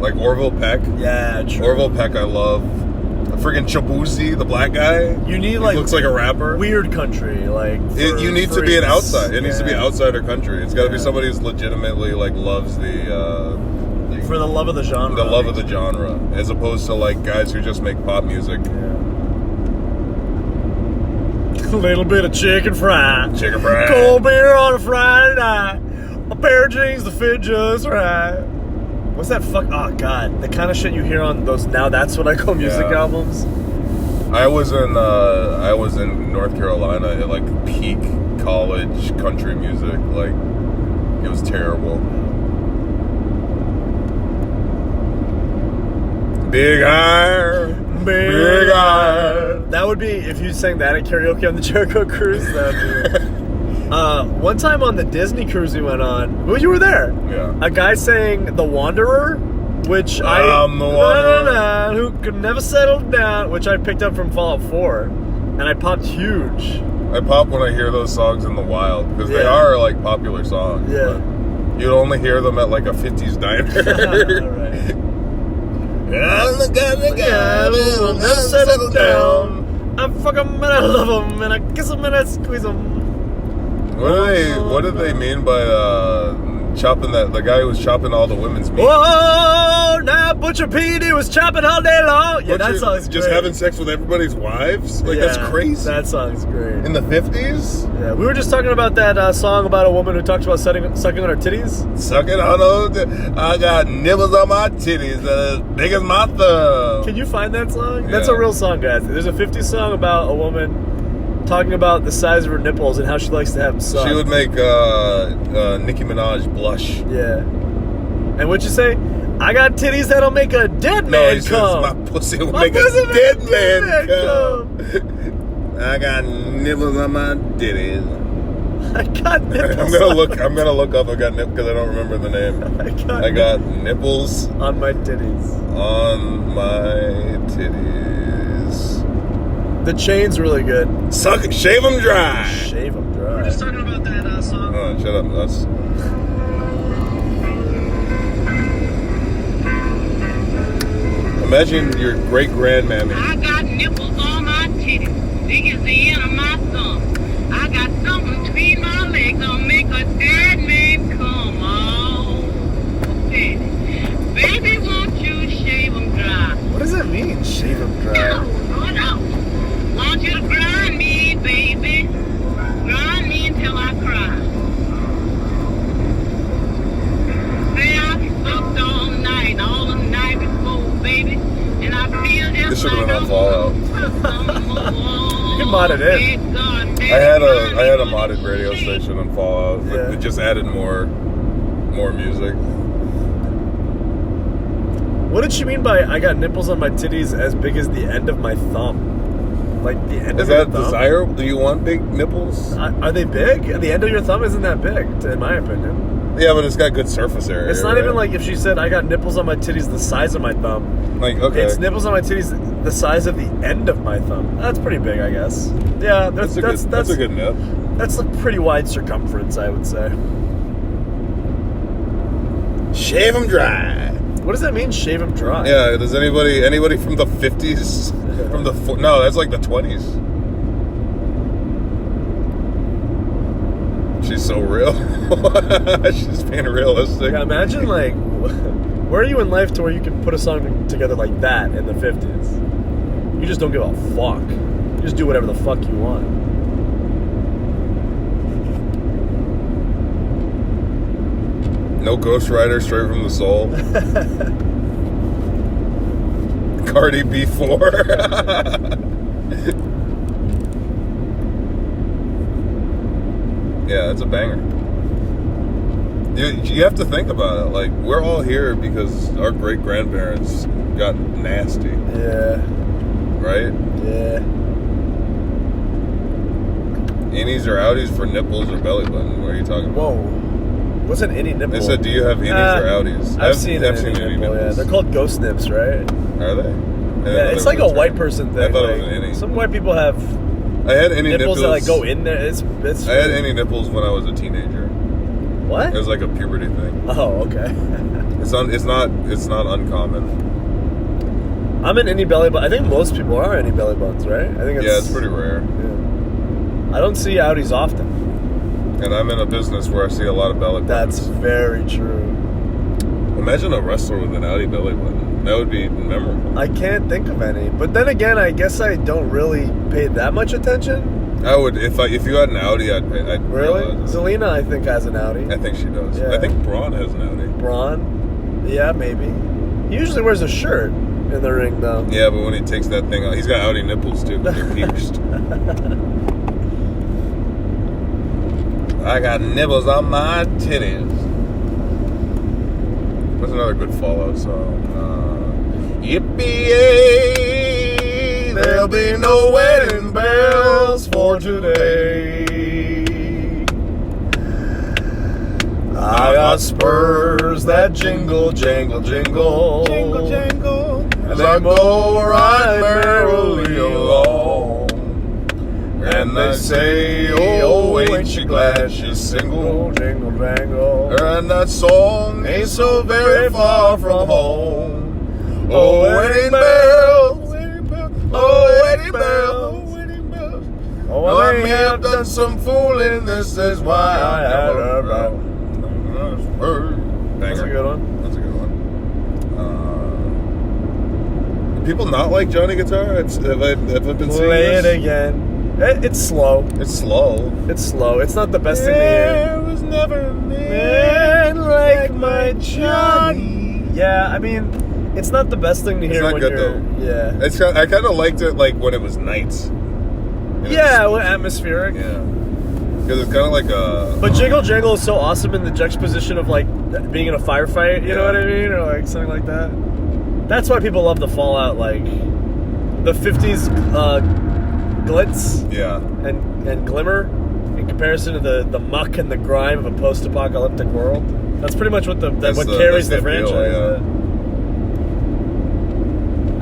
like Orville Peck. Yeah, true. Orville Peck, I love. Friggin' Chabuzi, the black guy. You need he like looks like a rapper. Weird country, like you need to be an outside. It needs to be outsider country. It's got to be somebody who's legitimately like loves the for the love of the genre. The love of the genre, as opposed to like guys who just make pop music. Yeah. A little bit of chicken fried. Chicken fried. Cold beer on a Friday night. A pair of jeans that fit just right. What's that fuck? Oh god, the kind of shit you hear on those Now That's What I Call Music albums. I was in North Carolina at like peak college country music. Like it was terrible. Big high, big high. That would be if you sang that at karaoke on the Jericho cruise. That'd be. One time on the Disney cruise we went on, well, you were there. Yeah. A guy sang "The Wanderer," which I'm the Wanderer. who could never settle down, which I picked up from Fallout 4, and I popped huge. I pop when I hear those songs in the wild because they are like popular songs. Yeah. But you'd only hear them at like a 50s diner. Right. I'm the guy who'll never settle down. I fuck 'em and I love 'em and I kiss 'em and I squeeze 'em. What did they mean by chopping that? The guy who was chopping all the women's meat. Whoa! Now Butcher PD was chopping all day long. Yeah, that song's just great. having sex with everybody's wives. Like that's crazy. That song's great. In the 50s. Yeah, we were just talking about that song about a woman who talks about sucking on her titties. Sucking on those. I got nibbles on my titties as big as my thumb. Can you find that song? That's a real song, guys. There's a 50s song about a woman talking about the size of her nipples and how she likes to have them sucked. She would make Nicki Minaj blush. Yeah. And what'd you say? I got titties that'll make a dead man come. My pussy will make a dead man come. I got nipples on my titties. I got nipples. I'm gonna look up. I got nipples because I don't remember the name. I got nipples on my titties. On my titties. The chain's really good. Suck it, shave them dry. Shave them dry. We're just talking about that song. Oh, shut up, nuts. Imagine your great grandmammy. I got nipples on my titties, big as the end of my thumb. I got something between my legs that'll make a dead man come. Oh, baby, won't you shave them dry? What does it mean, shave them dry? No. Want you to grind me, baby. Grind me until I cry. Say I slept all night, all the night before, baby. And I feel just This should have like been on Fallout. You can mod it in. I had a modded radio station on Fallout. Yeah. It just added more music. What did she mean by I got nipples on my titties as big as the end of my thumb? Like the end Is of your that thumb? desirable? Do you want big nipples? Are they big? The end of your thumb isn't that big, in my opinion. Yeah, but it's got good surface area. It's not even like if she said I got nipples on my titties the size of my thumb. Like, okay. It's nipples on my titties the size of the end of my thumb. That's pretty big, I guess. Yeah, that's a good nip. That's a pretty wide circumference, I would say. Shave them dry. What does that mean, shave them dry? Yeah, does anybody from the 50s? No, that's like the 20s. She's so real. She's being realistic. Yeah, imagine, like, where are you in life to where you can put a song together like that in the 50s? You just don't give a fuck. You just do whatever the fuck you want. No Ghost Rider, straight from the soul. Cardi B4. Yeah, it's a banger. You have to think about it. Like, we're all here because our great grandparents got nasty. Yeah. Right? Yeah. Innies or outies for nipples or belly button. What are you talking about? Whoa. What's an innie nipple? They said, do you have innies or outies? I've seen innie innie nipple, yeah. nipples. They're called ghost nips, right? Are they? Yeah, it's like a white person thing. I thought like, it was an innie. Some white people have I had innie nipples that like go in there. It's I had innie nipples when I was a teenager. What? It was like a puberty thing. Oh, okay. It's not uncommon. I'm an innie belly button. I think most people are innie belly buttons, right? I think Yeah, it's pretty rare. Yeah. I don't see outies often. And I'm in a business where I see a lot of belly buttons. That's very true. Imagine a wrestler with an outie belly button. That would be memorable. I can't think of any. But then again, I guess I don't really pay that much attention. I would if you had an outie, I'd Really? realize. Zelina, I think, has an outie. I think she does. Yeah. I think Braun has an outie. Braun? Yeah, maybe. He usually wears a shirt in the ring, though. Yeah, but when he takes that thing out, he's got outie nipples too. They're pierced. I got nipples on my titties. What's another good Fallout song? Yippee! There'll be no wedding bells for today. I got spurs that jingle, jangle, jingle. Jingle, jangle. As I go right merrily along. And they say, oh, ain't you glad she's single? Jingle, jangle. And that song ain't so very far from home. Oh, wedding bells, oh, wedding bells, wedding bells. Oh, I may have done some fooling, this is why I have a vow. That's a good one. That's a good one. Do people not like Johnny Guitar? Have I been seeing Play it this? again. It's slow. It's slow. It's slow. It's not the best thing to hear. There was never a man like my Johnny. Yeah, I mean, it's not the best thing to hear not when good, you're... though. Yeah. I kind of liked it like when it was nights. Yeah, well, atmospheric. Yeah. Because it's kind of like a... But Jingle Jangle is so awesome in the juxtaposition of, like, being in a firefight, you know what I mean? Or, like, something like that. That's why people love the Fallout, like, the 50s glitz Yeah. and glimmer in comparison to the muck and the grime of a post-apocalyptic world. That's pretty much what carries the franchise. Appeal, yeah.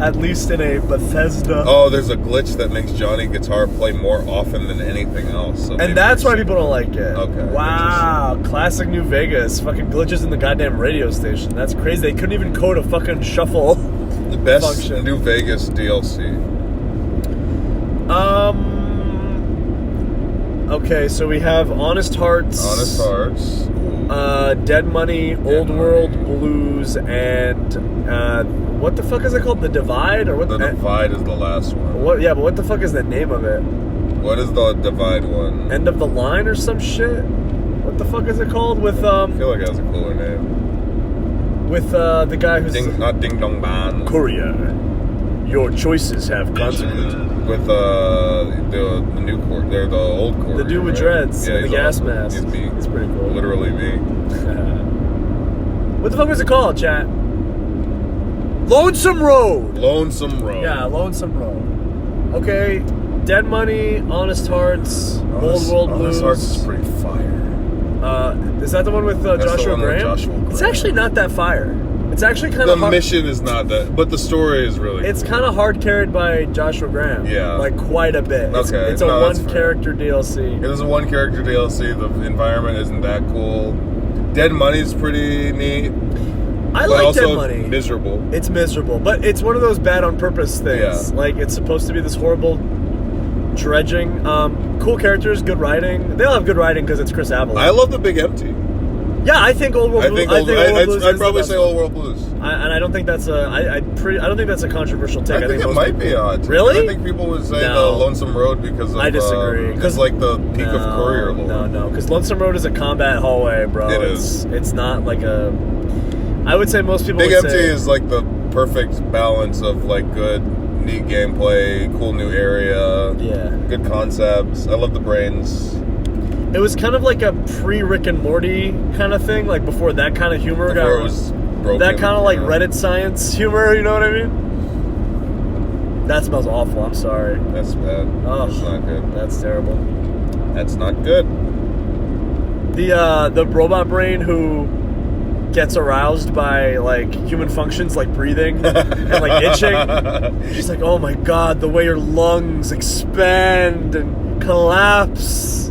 At least in a Bethesda. Oh, there's a glitch that makes Johnny Guitar play more often than anything else. So And that's why people don't like it. Okay. Wow. Classic New Vegas. Fucking glitches in the goddamn radio station. That's crazy. They couldn't even code a fucking shuffle. The best function. New Vegas DLC. Okay, so we have Honest Hearts. Honest Hearts. Dead Money, Old World Blues, and what the fuck is it called? The Divide, or what? The Divide is the last one. What? Yeah, but what the fuck is the name of it? What is the Divide one? End of the Line or some shit? What the fuck is it called? With I feel like it has a cooler name. With the guy who's Not Ding Dong Ban. Courier. Your choices have consequences. With the new court, they're the old court. The dude with dreads and the he's gas awesome. mask. He's me. It's pretty cool. Literally me. What the fuck was it called, chat? Lonesome Road. Lonesome Road. Yeah, Lonesome Road. Okay, Dead Money, Honest Hearts, Old World Blues. Honest Hearts is pretty fire. Is that the one with That's the Joshua one with Graham? Joshua Graham. It's actually not that fire. It's actually kind The of hard. mission is not that, but the story is really It's cool. kind of hard carried by Joshua Graham. Yeah. Like quite a bit. Okay, It's a no, that's one fair. character DLC. It is a one character DLC. The environment isn't that cool. Dead Money's pretty neat. I but like also Dead Money. Miserable. It's miserable, but it's one of those bad on purpose things. Yeah. Like it's supposed to be this horrible dredging. Cool characters, good writing. They all have good writing because it's Chris Avila. I love the Big Empty. Yeah, I think Old World Blues. I'd is probably the say best Old World Blues. one. And I don't think that's I don't think that's a controversial take. I think it most might people- be odd. Really? I think people would say No. the Lonesome Road because of, I disagree. it's like the peak of Courier lore. No, because Lonesome Road is a combat hallway, bro. It It's not like a. I would say most people Big would Empty say, is like the perfect balance of like good, neat gameplay, cool new area, Yeah. good concepts. I love the brains. It was kind of like a pre-Rick and Morty kind of thing, like before that kind of humor Before got it was broken. that kind of like you know? Reddit science humor. You know what I mean? That smells awful. I'm sorry. That's bad. Oh, That's not good. That's terrible. That's not good. The robot brain who gets aroused by like human functions like breathing and like itching. She's like, oh my god, the way your lungs expand and collapse.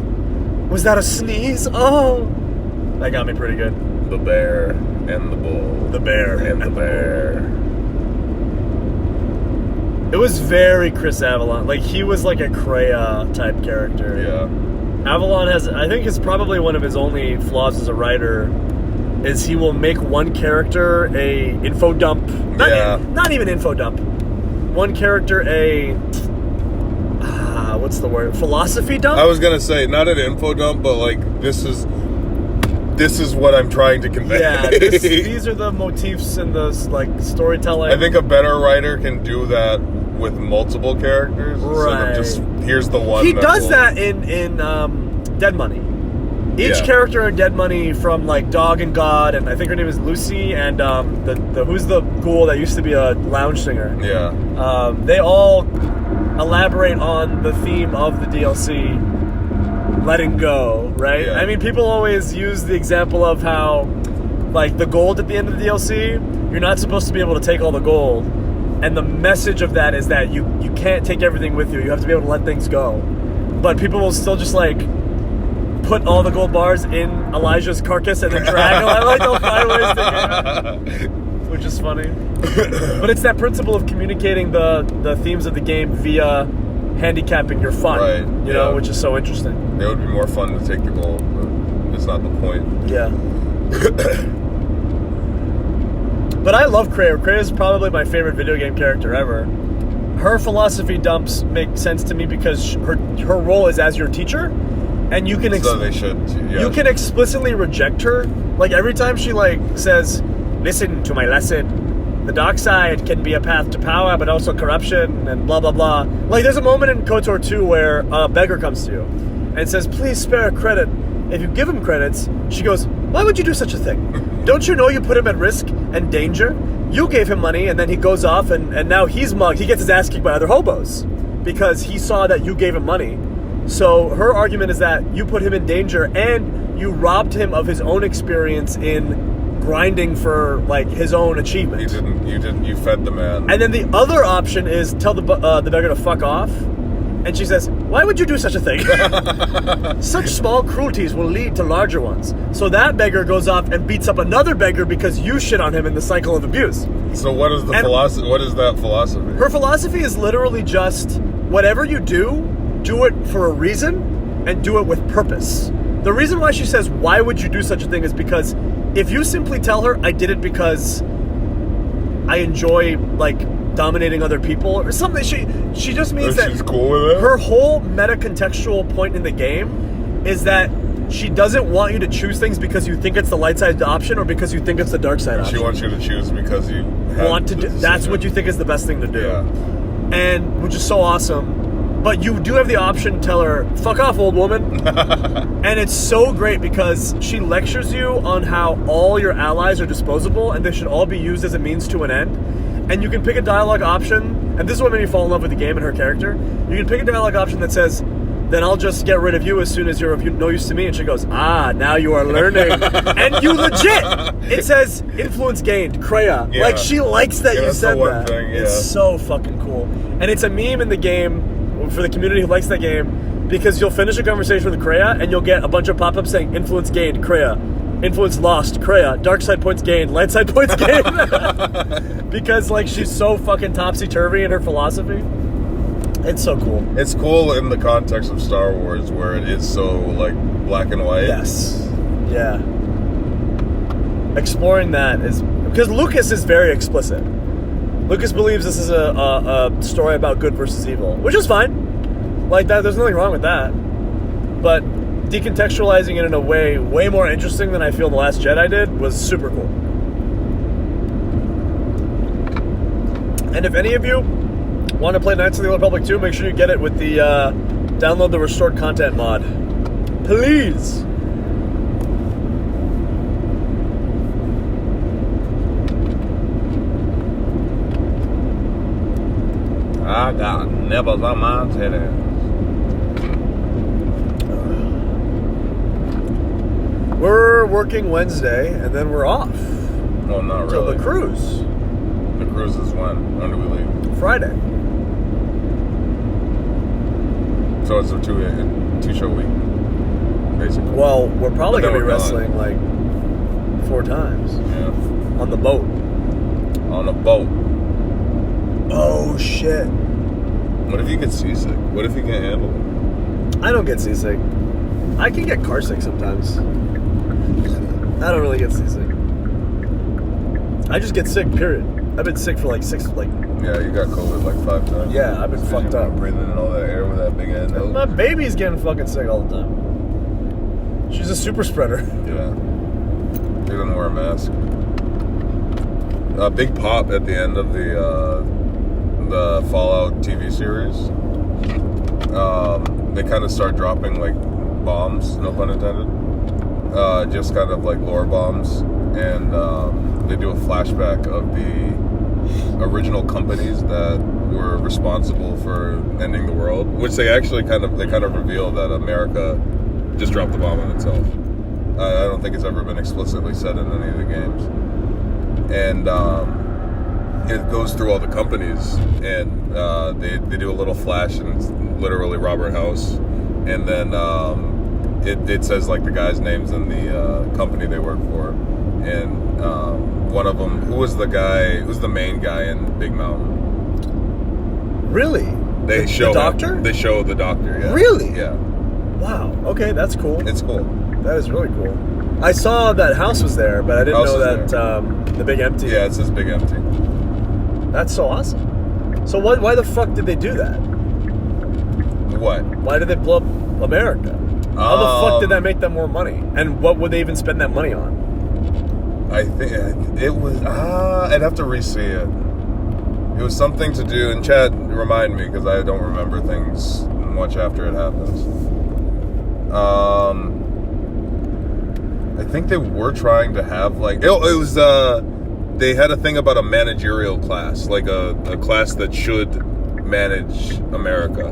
Was that a sneeze? Oh, that got me pretty good. The bear and the bull. The bear and the bear. It was very Chris Avalon. Like, he was like a Kreia type character. Yeah. Avalon has, I think, is probably one of his only flaws as a writer. Is he will make one character a info dump. Not even info dump. One character a what's the word? Philosophy dump? I was gonna say not an info dump, but like this is what I'm trying to convey. Yeah, these are the motifs and the like storytelling. I think a better writer can do that with multiple characters right. instead of just here's the one. He does that in Dead Money. Each character in Dead Money, from like Dog and God, and I think her name is Lucy, and the who's the ghoul that used to be a lounge singer. Yeah. They all elaborate on the theme of the DLC, letting go, right? Yeah. I mean, people always use the example of how, like, the gold at the end of the DLC, you're not supposed to be able to take all the gold, and the message of that is that you can't take everything with you. You have to be able to let things go. But people will still just like put all the gold bars in Elijah's carcass and then drag them. Like, they'll find ways to get it, which is funny. But it's that principle of communicating the themes of the game via handicapping your fun, right, you know, which is so interesting. It would be more fun to take the gold, but it's not the point. Yeah. But I love Kreia. Kreia is probably my favorite video game character ever. Her philosophy dumps make sense to me because her role is as your teacher. And you can you can explicitly reject her. Like, every time she like says, "Listen to my lesson. The dark side can be a path to power, but also corruption," and blah blah blah. Like, there's a moment in KOTOR 2 where a beggar comes to you and says, "Please spare a credit." If you give him credits, she goes, "Why would you do such a thing? Don't you know you put him at risk and danger? You gave him money, and then he goes off, and now he's mugged. He gets his ass kicked by other hobos because he saw that you gave him money." So her argument is that you put him in danger and you robbed him of his own experience in grinding for like his own achievement. You fed the man. And then the other option is tell the beggar to fuck off. And she says, "Why would you do such a thing? Such small cruelties will lead to larger ones." So that beggar goes off and beats up another beggar because you shit on him in the cycle of abuse. So what is the philosophy? What is that philosophy? Her philosophy is literally just whatever you do it for a reason and do it with purpose. The reason why she says, "Why would you do such a thing?" is because if you simply tell her, "I did it because I enjoy like dominating other people," or something, she just means that she's cool with it. Her whole meta-contextual point in the game is that she doesn't want you to choose things because you think it's the light side option or because you think it's the dark side option. She wants you to choose because you want to do. That's what you think is the best thing to do. Yeah. And which is so awesome. But you do have the option to tell her, "Fuck off, old woman." And it's so great because she lectures you on how all your allies are disposable and they should all be used as a means to an end. And you can pick a dialogue option, and this is what made me fall in love with the game and her character. You can pick a dialogue option that says, "Then I'll just get rid of you as soon as you're of no use to me." And she goes, "Ah, now you are learning." And you legit, it says, "Influence gained, Kreia." Yeah. Like, she likes that you said that. Thing, yeah. It's so fucking cool. And it's a meme in the game for the community who likes that game, because you'll finish a conversation with Kreia and you'll get a bunch of pop-ups saying "Influence gained, Kreia," "Influence lost, Kreia," "Dark side points gained," "Light side points gained." Because like she's so fucking topsy-turvy in her philosophy. It's so cool. It's cool in the context of Star Wars where it is so like black and white. Yes. Yeah. Exploring that is because Lucas is very explicit. Lucas believes this is a story about good versus evil, which is fine. Like that, there's nothing wrong with that. But decontextualizing it in a way more interesting than I feel The Last Jedi did was super cool. And if any of you want to play Knights of the Old Republic 2, make sure you get it with the download the restored content mod. Please! I got nibbles on my titties. We're working Wednesday, and then we're off. Well, not Till really. the cruise. The cruise is when? When do we leave? Friday. So it's a two-show week, basically. Well, we're probably But going to then be we're wrestling like 4 times. Yeah. On the boat. On a boat. Oh, shit. What if you get seasick? What if you can't handle it? I don't get seasick. I can get car sick sometimes. I don't really get seasick. I just get sick, period. I've been sick for like 6, like... Yeah, you got COVID like 5 times. Yeah, I've been fucked up. Breathing in all that air with that big ass nose. My baby's getting fucking sick all the time. She's a super spreader. Yeah. He doesn't wear a mask. Big pop at the end of the Fallout TV series. They kind of start dropping like bombs, no pun intended. Just kind of like lore bombs, and they do a flashback of the original companies that were responsible for ending the world, which they actually kind of reveal that America just dropped the bomb on itself. I don't think it's ever been explicitly said in any of the games. And it goes through all the companies, and they do a little flash, and it's literally Robert House, and then it says like the guys' names in the company they work for, and one of them, who's the main guy in Big Mountain? Really? They show the doctor? They show the doctor, yeah. Really? Yeah. Wow. Okay, that's cool. It's cool. That is really cool. I saw that House was there, but I didn't know that the Big Empty. Yeah, it says Big Empty. That's so awesome. So why the fuck did they do that? What? Why did they blow up America? How the fuck did that make them more money? And what would they even spend that money on? I think it was... I'd have to re-see it. It was something to do... And chat, remind me, because I don't remember things much after it happens. I think they were trying to have, like... It was... They had a thing about a managerial class. Like a class that should manage America.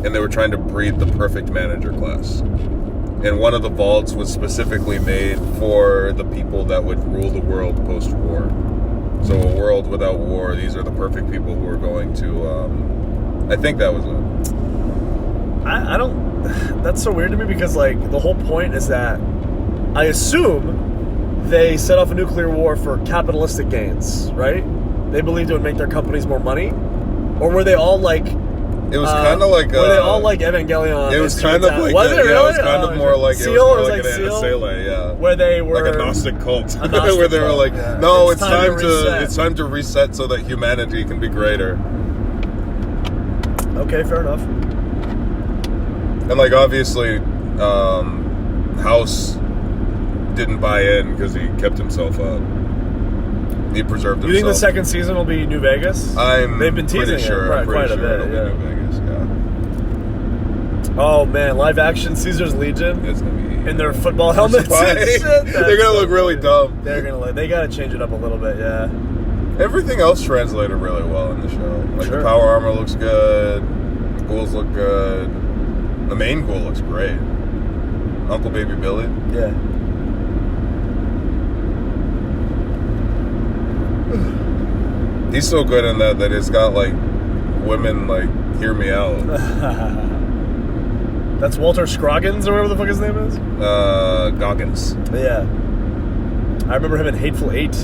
And they were trying to breed the perfect manager class. And one of the vaults was specifically made for the people that would rule the world post-war. So a world without war, these are the perfect people who are going to... I think that was it. I don't... That's so weird to me because, like, the whole point is that I assume they set off a nuclear war for capitalistic gains, right? They believed it would make their companies more money? Or were they all, like... It was kind of like... were they all like Evangelion? It was kind of like... Was it really? Yeah, it was kind of more like... Seal? It was more It like was an like Seal? Anasele, yeah. Where they were... Like a Gnostic cult. A Gnostic where they were cult, like, yeah. no, It's time to reset. It's time to reset so that humanity can be greater. Okay, fair enough. And like obviously, House didn't buy in because he kept himself up. He preserved himself. You think the second season will be New Vegas? They've been teasing sure, it quite a bit. it'll Yeah. be New Vegas, yeah. Oh man, live action Caesar's Legion It's gonna be in their football helmets and shit. They're gonna look really dumb. They gotta change it up a little bit, yeah. Everything else translated really well in the show. Like Sure. the power armor looks good. The ghouls look good. The main ghoul looks great. Uncle Baby Billy. Yeah. He's so good in that he's got like women like hear me out. That's Walter Scroggins or whatever the fuck his name is. Goggins. Yeah. I remember him in Hateful Eight.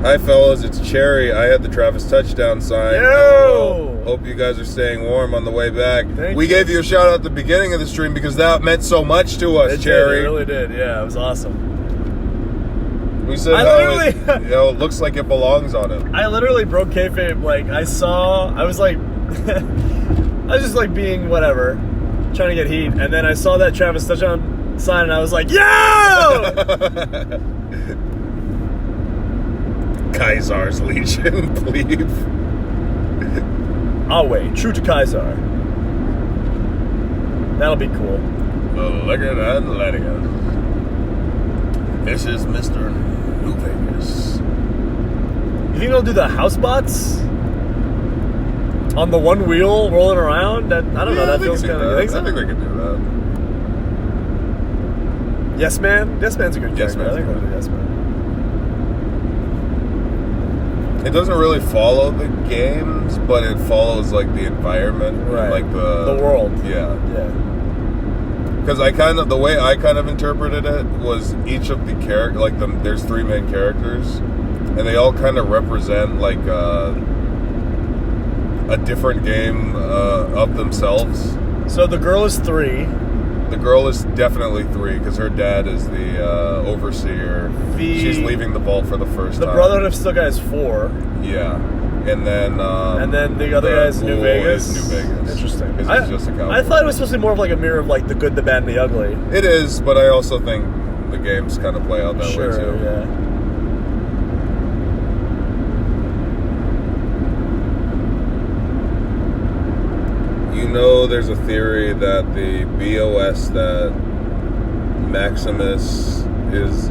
Hi fellas, it's Cherry. I had the Travis touchdown sign. Yo! Hope you guys are staying warm on the way back. We you. gave you a shout out at the beginning of the stream because that meant so much to us, Cherry. It really did. Yeah, it was awesome. We said it looks like it belongs on him. I literally broke kayfabe. Like I was like, I was just like being whatever, trying to get heat, and then I saw that Travis touchdown sign, and I was like, yo! Kaisar's Legion, please. I'll wait. True to Kaisar. That'll be cool. The Liquor and letting us. This is Mr. New Vegas. You think they'll do the house bots on the one wheel rolling around? I don't know. That feels kind of. I think they could do Yes Man? Yes Man's a good Yes character. I Man's think good. Yes Man. It doesn't really follow the games, but it follows like the environment, Right. like the world. Yeah, Yeah. because the way I kind of interpreted it was each of the there's 3 main characters, and they all kind of represent like a different game of themselves. So the girl is 3. The girl is definitely 3 because her dad is the overseer. She's leaving the vault for the first time. The Brotherhood of Steel guy is 4. Yeah, and then the other guy is New Vegas. New Vegas. Interesting. Because it's just a cowboy. I thought it was supposed to be more of like a mirror of like the good, the bad, and the ugly. It is, but I also think the games kind of play out that way Sure, too. yeah. You know, there's a theory that the BOS that Maximus is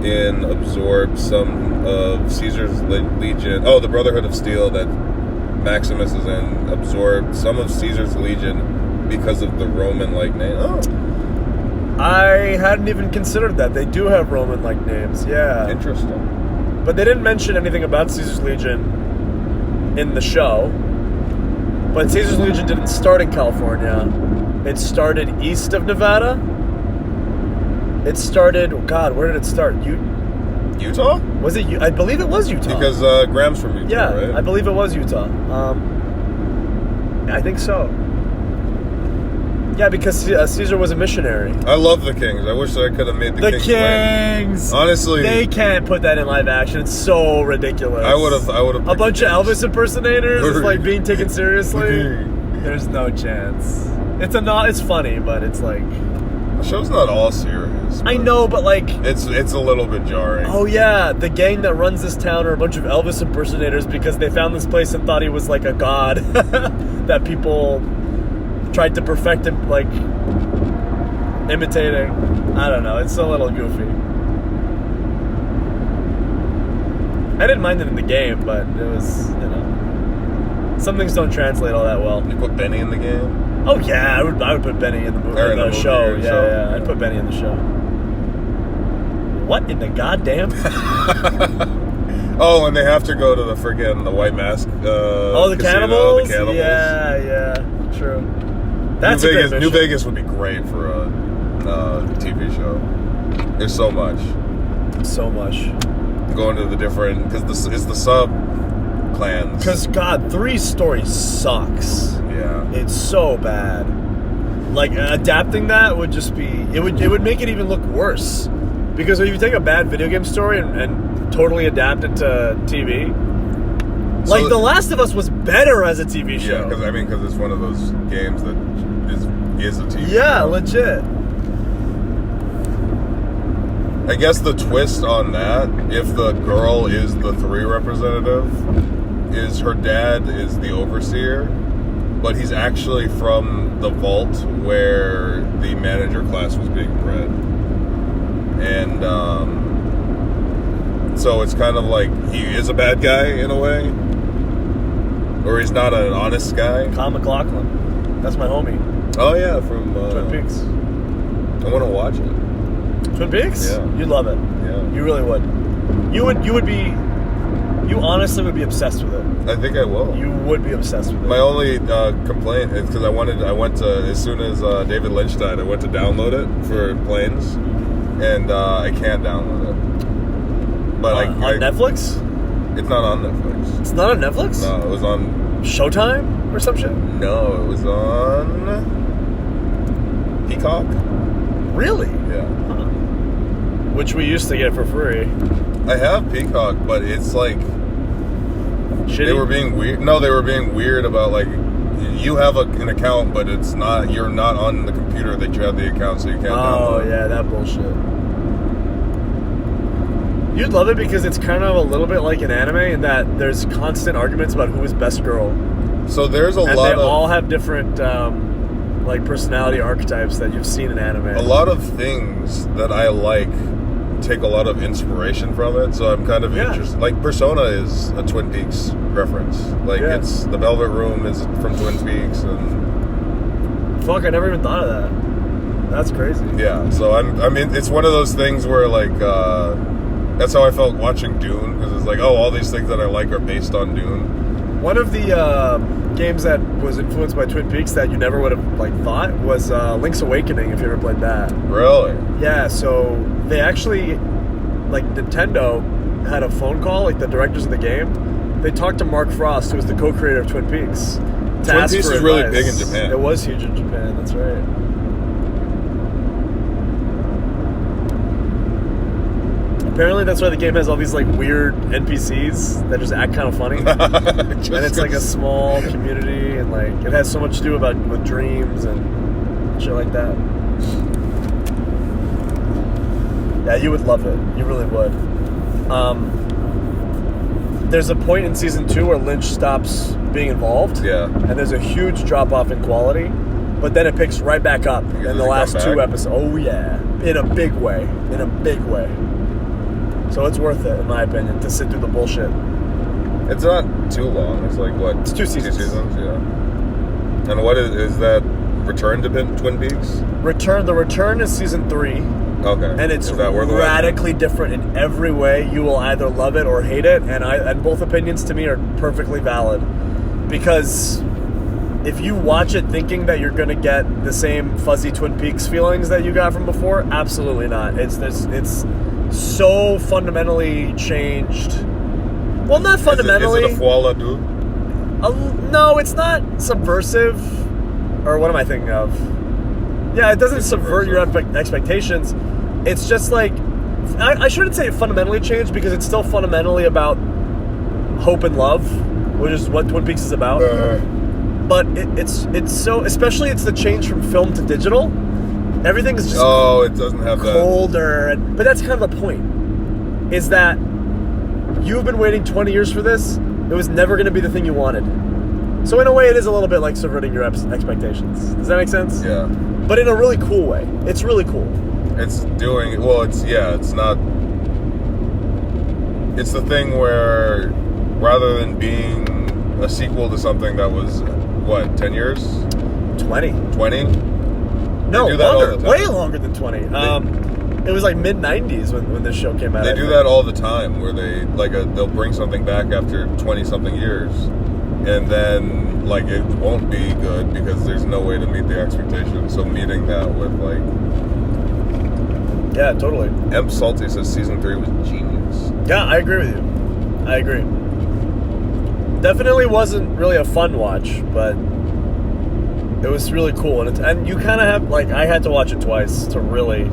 in absorbs some of Caesar's Legion. Oh, the Brotherhood of Steel that Maximus is in absorbed some of Caesar's Legion because of the Roman-like name. Oh, I hadn't even considered that. They do have Roman-like names, yeah. interesting. But they didn't mention anything about Caesar's Legion in the show. But Caesar's Legion didn't start in California. It started east of Nevada. It started... God, where did it start? Utah? Was it... I believe it was Utah. Because Graham's from Utah, Yeah, right? I believe it was Utah. I think so. Yeah, because Caesar was a missionary. I love the Kings. I wish I could have made the Kings win. Kings! Honestly, They can't put that in live action. It's so ridiculous. I would have. A bunch of Elvis impersonators is like being taken seriously. There's no chance. It's funny, but it's like... The show's not all serious. I but know, but like... It's a little bit jarring. Oh yeah, the gang that runs this town are a bunch of Elvis impersonators because they found this place and thought he was like a god that people tried to perfect him, like imitating. I don't know, it's a little goofy. I didn't mind it in the game, but it was, some things don't translate all that well. You put Benny in the game? Oh yeah, I would put Benny in the movie, Or in the show. movie or Yeah, show. yeah, I'd put Benny in the show. What in the goddamn? Oh, and they have to go to the White Mask. The casino, cannibals? The cannibals. Yeah, true. That's New a great Vegas. New mission. Vegas would be great for a TV show. There's so much. So much. Going to the different it's the sub clans. Because God, 3's story sucks. Yeah. It's so bad. Like adapting that would just be it would make it even look worse. Because if you take a bad video game story and totally adapt it to TV, like The Last of Us was better as a TV show. Yeah, because it's one of those games that is a TV Yeah, show. legit. I guess the twist on that, if the girl is the 3 representative, is her dad is the overseer, but he's actually from the vault where the manager class was being bred. And so it's kind of like he is a bad guy in a way, or he's not an honest guy. Kyle MacLachlan. That's my homie. Oh yeah, from Twin Peaks. I want to watch it. Twin Peaks? Yeah. You'd love it. Yeah. You really would. You honestly would be obsessed with it. I think I will. You would be obsessed with it. My only complaint is because I went to, as soon as David Lynch died, I went to download it for Planes, and I can't download it. But on Netflix? It's not on Netflix. It's not on Netflix? No, it was on Showtime or some shit? No, it was on Peacock. Really? Yeah. Huh. Which we used to get for free. I have Peacock, but it's like Shitty? they were being weird. No, they were being weird about like you have an account, but it's not. You're not on the computer that you have the account, so you can't download. Oh yeah, that bullshit. You'd love it because it's kind of a little bit like an anime in that there's constant arguments about who is best girl. So there's a And lot they of all have different like personality archetypes that you've seen in anime. a lot of things that I like take a lot of inspiration from it. So I'm kind of interested. Like Persona is a Twin Peaks reference. Like it's the Velvet Room is from Twin Peaks, and fuck, I never even thought of that. That's crazy. Yeah, so I mean, it's one of those things where like that's how I felt watching Dune, because it's like, oh, all these things that I like are based on Dune. One of the games that was influenced by Twin Peaks that you never would have like thought was Link's Awakening. If you ever played that. Really? Yeah. So they actually, like Nintendo, had a phone call, like the directors of the game. They talked to Mark Frost, who was the co-creator of Twin Peaks. Twin Peaks is really big in Japan. It was huge in Japan. That's right. Apparently, that's why the game has all these like weird NPCs that just act kind of funny. And it's like a small community, and like it has so much to do with dreams and shit like that. Yeah, you would love it. You really would. There's a point in season 2 where Lynch stops being involved. Yeah. And there's a huge drop off in quality, but then it picks right back up in the last 2 episodes. Oh yeah, in a big way. In a big way. So it's worth it, in my opinion, to sit through the bullshit. It's not too long. It's like, what? It's 2 seasons. 2 seasons, yeah. And what is that? Return to Twin Peaks? The Return is season 3. Okay. And it's radically different in every way. You will either love it or hate it, and both opinions to me are perfectly valid. Because if you watch it thinking that you're going to get the same fuzzy Twin Peaks feelings that you got from before, absolutely not. It's so fundamentally changed. Well, not fundamentally. Is it a folie deux? No, it's not subversive. Or what am I thinking of? Yeah, it doesn't subvert your expectations. It's just like, I shouldn't say it fundamentally changed, because it's still fundamentally about hope and love, which is what Twin Peaks is about. But it's so, especially it's the change from film to digital. Everything is just it doesn't have colder. But that's kind of the point, is that you've been waiting 20 years for this. It was never going to be the thing you wanted. So in a way, it is a little bit like subverting your expectations. Does that make sense? Yeah. But in a really cool way. It's really cool. It's not... It's the thing where, rather than being a sequel to something that was, 10 years? 20. 20? No, longer. Way longer than 20. It was like mid-90s when this show came out. They do that all the time, where they'll bring something back after 20-something years. And then, it won't be good because there's no way to meet the expectations. So meeting that with, Yeah, totally. M. Salty says Season 3 was genius. Yeah, I agree with you. I agree. Definitely wasn't really a fun watch, but it was really cool. And you kind of have, I had to watch it twice to really...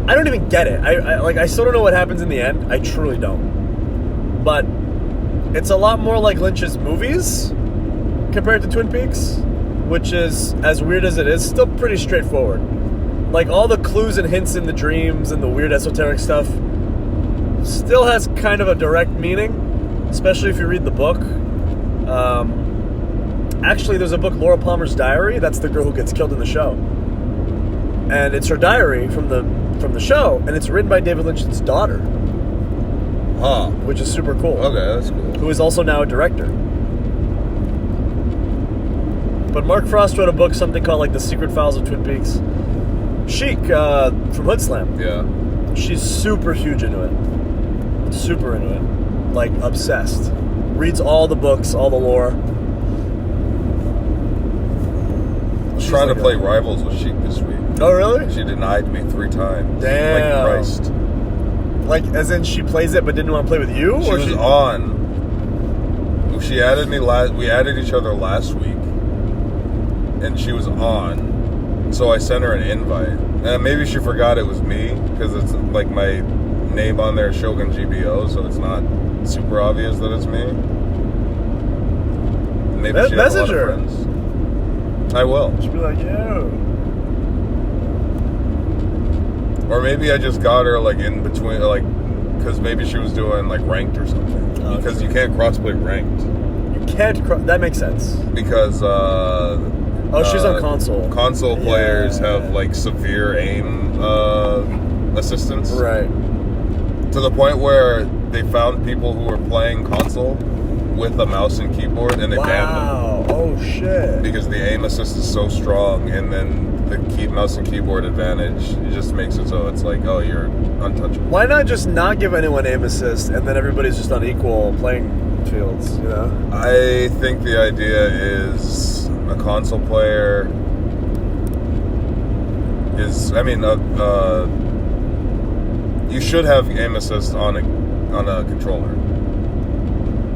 I don't even get it. I still don't know what happens in the end. I truly don't. But... it's a lot more like Lynch's movies compared to Twin Peaks, which is, as weird as it is, still pretty straightforward. All the clues and hints in the dreams and the weird esoteric stuff still has kind of a direct meaning, especially if you read the book. Actually, there's a book, Laura Palmer's Diary. That's the girl who gets killed in the show. And it's her diary from the show, and it's written by David Lynch's daughter. Which is super cool. Okay, that's cool. Who is also now a director. But Mark Frost wrote a book, something called The Secret Files of Twin Peaks. Chic from Hood Slam. Yeah. She's super huge into it. Super into it. Obsessed. Reads all the books, all the lore. I was trying to play Rivals with Chic this week. Oh, really? She denied me 3 times. Damn. Christ. As in she plays it but didn't want to play with you? She was on. She added me we added each other last week. And she was on. So I sent her an invite. And maybe she forgot it was me, because it's my name on there is Shogun GBO, so it's not super obvious that it's me. Maybe she has a lot of friends. I will. She'll be like, yo. Or maybe I just got her in between, because maybe she was doing ranked or something. Because you can't crossplay ranked. You can't that makes sense. Because she's on console. Console players have severe aim assistance. Right. To the point where they found people who were playing console with a mouse and keyboard, and they banned them. Wow. Oh shit. Because the aim assist is so strong, and then the mouse and keyboard advantage. It just makes it so it's like, oh, you're untouchable. Why not just not give anyone aim assist and then everybody's just on equal playing fields, you know? I think the idea is a console player is, I mean, you should have aim assist on a controller.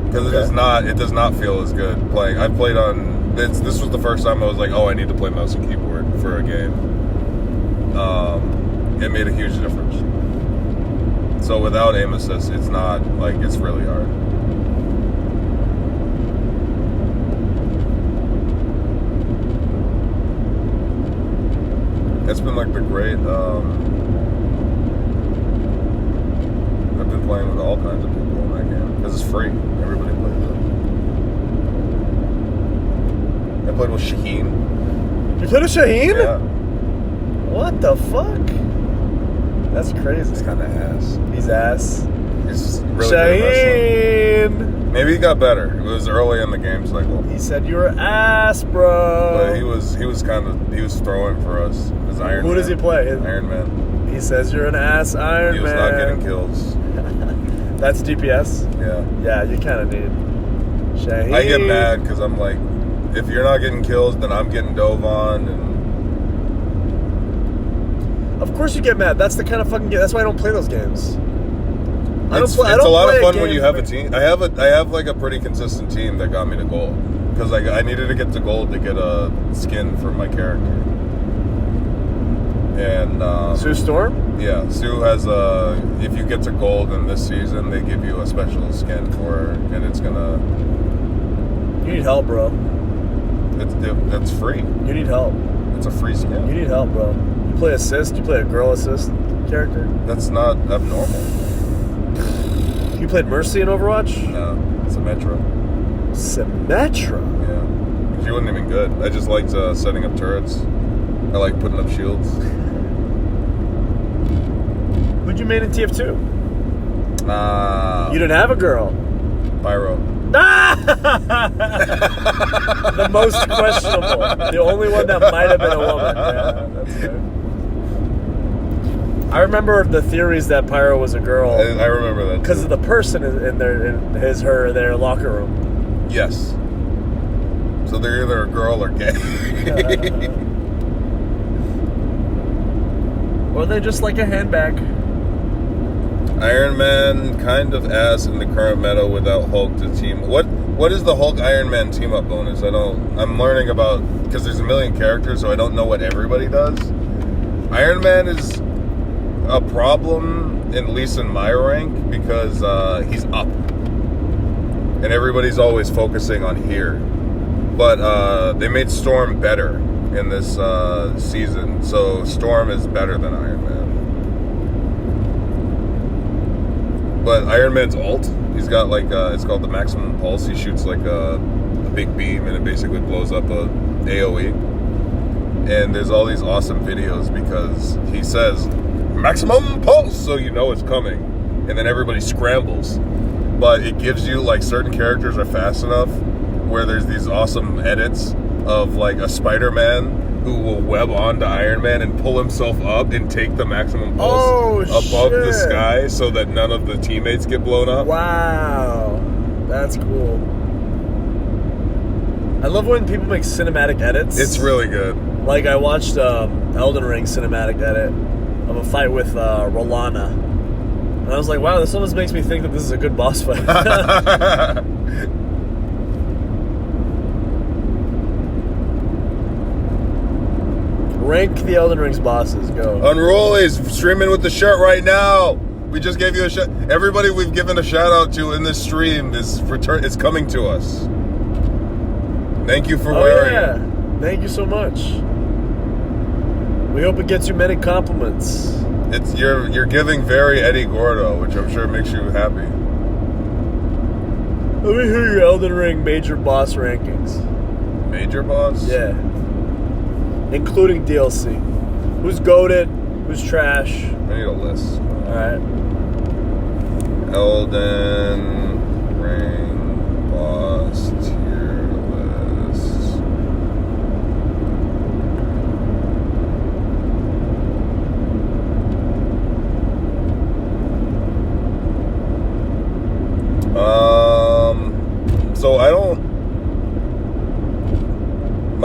Because it does not feel as good playing. I played on, this was the first time I was like, oh, I need to play mouse and keyboard for a game. It made a huge difference. So without aim assist, it's not, like, it's really hard. It's been like the great, I've been playing with all kinds of people in that game. Because it's free. Everybody plays it. I played with Shaheen. You played with Shaheen? Yeah. What the fuck? That's crazy. He's kind of ass. He's ass. He's really good at wrestling. Shaheen! Maybe he got better. It was early in the game cycle. He said you were ass, bro. But he was throwing for us. As Iron Who Man. does he play? Iron Man. He says you're an ass Iron Man. He was not getting kills. That's DPS? Yeah. Yeah, you kind of need Shaheen. I get mad because I'm like, if you're not getting kills, then I'm getting dove on. And of course you get mad. That's the kind of fucking game. That's why I don't play those games. It's a lot of fun when you have a team. I have like a pretty consistent team that got me to gold. Because like I needed to get to gold to get a skin for my character. And Sue Storm? Yeah, Sue has if you get to gold in this season, they give you a special skin for her, and it's gonna. You need help, bro. That's free. You need help. It's a free skin. You need help, bro. You play assist. You play a girl assist character. That's not abnormal. You played Mercy in Overwatch? No, it's Symmetra. Symmetra? Yeah, she wasn't even good. I just liked setting up turrets. I like putting up shields. Who'd you main in TF2? You didn't have a girl. Pyro. The most questionable. The only one that might have been a woman. Yeah, that's good. I remember the theories that Pyro was a girl. I remember that because of the person in their locker room. Yes. So they're either a girl or gay. Or they just like a handbag. Iron Man kind of ass in the current meta without Hulk to team. What is the Hulk Iron Man team up bonus? I'm learning about, because there's a million characters, so I don't know what everybody does. Iron Man is a problem, at least in my rank, because he's up. And everybody's always focusing on here. But they made Storm better in this season, so Storm is better than Iron Man. But Iron Man's ult, he's got like it's called the maximum pulse. He shoots like a big beam and it basically blows up a AoE. And there's all these awesome videos because he says maximum pulse, so you know it's coming, and then everybody scrambles. But it gives you like certain characters are fast enough where there's these awesome edits of like a Spider-Man who will web onto Iron Man and pull himself up and take the maximum pulse above the sky so that none of the teammates get blown up. Wow. That's cool. I love when people make cinematic edits. It's really good. Like I watched Elden Ring cinematic edit of a fight with Rolana. And I was like, wow, this almost makes me think that this is a good boss fight. Rank the Elden Ring's bosses. Go. Unruly's streaming with the shirt right now. We just gave you a shout. Everybody we've given a shout out to in this stream is coming to us. Thank you for wearing it. Thank you so much. We hope it gets you many compliments. You're giving very Eddie Gordo, which I'm sure makes you happy. Let me hear your Elden Ring major boss rankings. Major boss? Yeah. Including DLC. Who's goated? Who's trash? I need a list. Alright. Elden Ring boss tier list.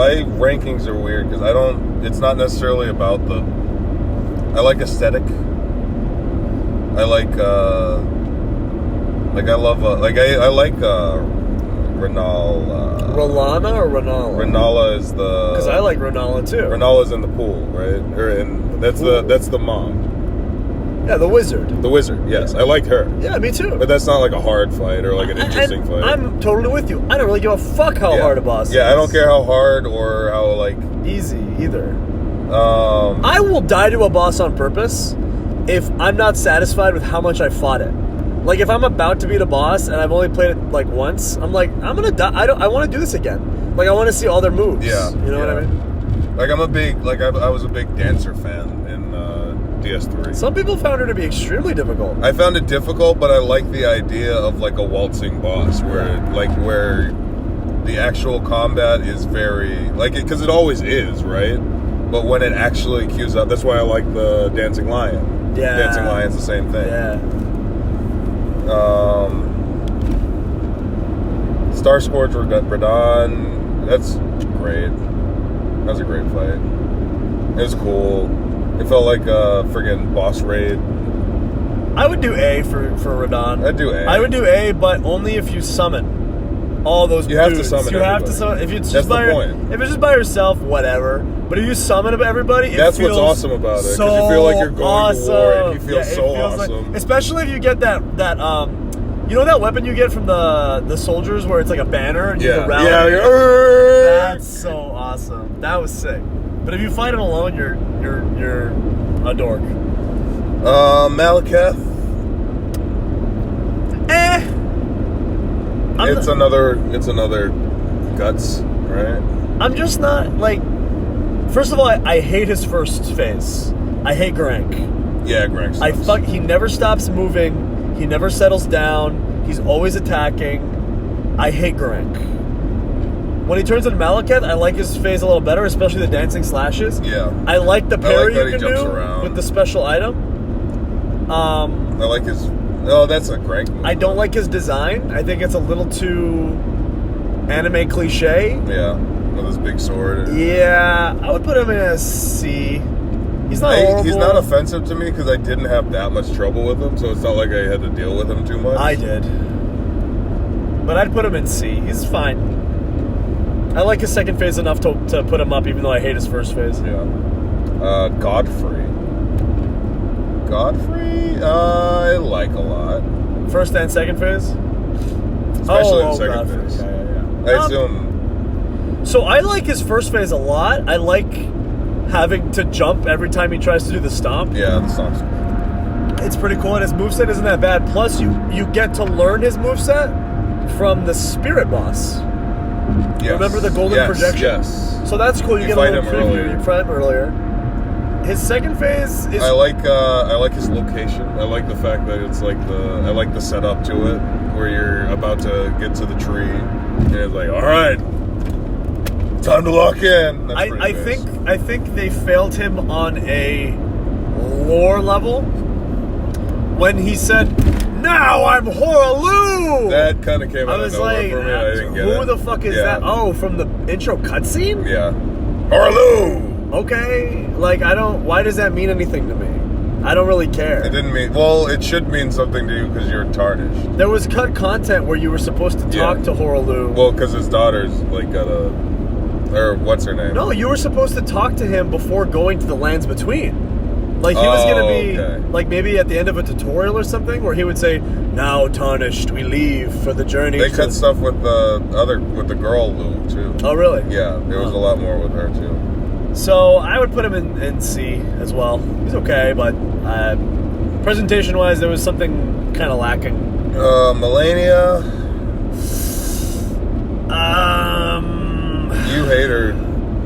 my rankings are weird because I don't. It's not necessarily about the. I like aesthetic. I like. I love. I like. Renal. Rolana or Renala? Renala is the. Because I like Renala too. Renala's in the pool, right? That's the mom. Yeah, the wizard. The wizard, yes. I like her. Yeah, me too. But that's not like a hard fight or like an interesting fight. I'm totally with you. I don't really give a fuck how hard a boss is. Yeah, I don't care how hard or how like easy either. I will die to a boss on purpose if I'm not satisfied with how much I fought it. Like if I'm about to beat a boss and I've only played it like once, I'm like, I'm gonna die. I want to do this again. Like I want to see all their moves. Yeah, you know what I mean? Like I'm a big I was a big Dancer fan in DS3. Some people found her to be extremely difficult. I found it difficult, but I like the idea of like a waltzing boss where the actual combat is very like it because it always is, right? But when it actually queues up, that's why I like the Dancing Lion. Yeah, Dancing Lion's the same thing. Yeah. Star Scourge Brennan, that's great. That was a great fight. It was cool. It felt like a friggin' boss raid. I would do A for Radon. I'd do A. I would do A, but only if you summon all those dudes. You have to summon have to summon. If it's That's just by the point. If it's just by yourself, whatever. But if you summon everybody, that's what's awesome about it. Because you feel like you're going to war and you feel so awesome. Like, especially if you get that you know that weapon you get from the soldiers where it's like a banner and you can rally? Yeah. That's so awesome. That was sick. But if you fight him alone, you're a dork. Malekith. It's another guts, right? I'm just not like. First of all, I hate his first phase. I hate Grank. Yeah, Grank sucks. He never stops moving. He never settles down. He's always attacking. I hate Grank. When he turns into Malekith, I like his phase a little better, especially the dancing slashes. Yeah. I like the parry you can do around with the special item. I like his. Oh, that's a Grank move. I don't like his design. I think it's a little too anime cliche. Yeah, with his big sword. Yeah, I would put him in a C. He's not horrible. He's not offensive to me because I didn't have that much trouble with him, so it's not like I had to deal with him too much. I did. But I'd put him in C. He's fine. I like his second phase enough to put him up, even though I hate his first phase. Yeah. Godfrey, I like a lot. First and second phase? Especially the second phase. Yeah. I assume. So I like his first phase a lot. I like having to jump every time he tries to do the stomp. Yeah, the stomp's cool. It's pretty cool, and his moveset isn't that bad. Plus, you get to learn his moveset from the spirit boss. Yes. Remember the golden projection? Yes. So that's cool. You get a little preview. You fight him earlier. His second phase is. I like his location. I like the fact that it's like I like the setup to it, where you're about to get to the tree, and it's like, all right, time to lock in. That's I think they failed him on a lore level when he said, "Now I'm Horalu." That kind of came out of nowhere like, for me. I didn't get it. Who the fuck is that? Oh, from the intro cutscene? Yeah. Horalu! Okay. Like, why does that mean anything to me? I don't really care. It didn't mean, well, it should mean something to you because you're tarnished. There was cut content where you were supposed to talk to Horalu. Well, because his daughter's, like, or what's her name? No, you were supposed to talk to him before going to the Lands Between. Like, he was going to be, like, maybe at the end of a tutorial or something, where he would say, "Now, tarnished, we leave for the journey." They cut stuff with the girl, Lou, too. Oh, really? Yeah, there was a lot more with her, too. So, I would put him in C as well. He's okay, but presentation-wise, there was something kind of lacking. Melania? You hate her.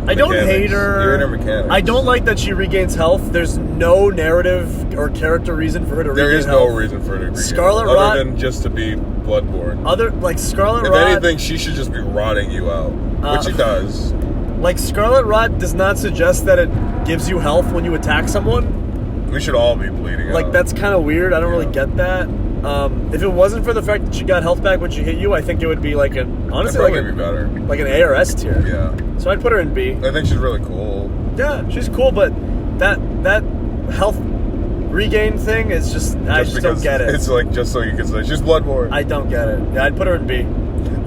I don't hate her. You hate her mechanics. I don't like that she regains health. There's no narrative or character reason for her to regain health. There is no reason for her to regain Scarlet health, Rot, other than just to be bloodborne. Scarlet If Rot... If anything, she should just be rotting you out, which she does. Like, Scarlet Rot does not suggest that it gives you health when you attack someone. We should all be bleeding out. Like, that's kind of weird. I don't really get that. If it wasn't for the fact that she got health back when she hit you, I think it would be like honestly That'd probably be better. like an A or S tier. Yeah. So I'd put her in B. I think she's really cool. Yeah, she's cool, but that health regain thing is just I just don't get it. It's like just so you can say she's Bloodborne. I don't get it. Yeah, I'd put her in B.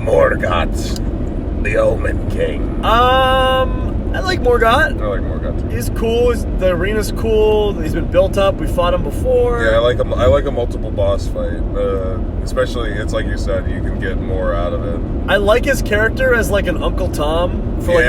Morgott, the Omen King. I like Morgott. I like Morgott too. He's cool. The arena's cool. He's been built up. We fought him before. Yeah, I like a multiple boss fight. Especially, it's like you said, you can get more out of it. I like his character as like an Uncle Tom for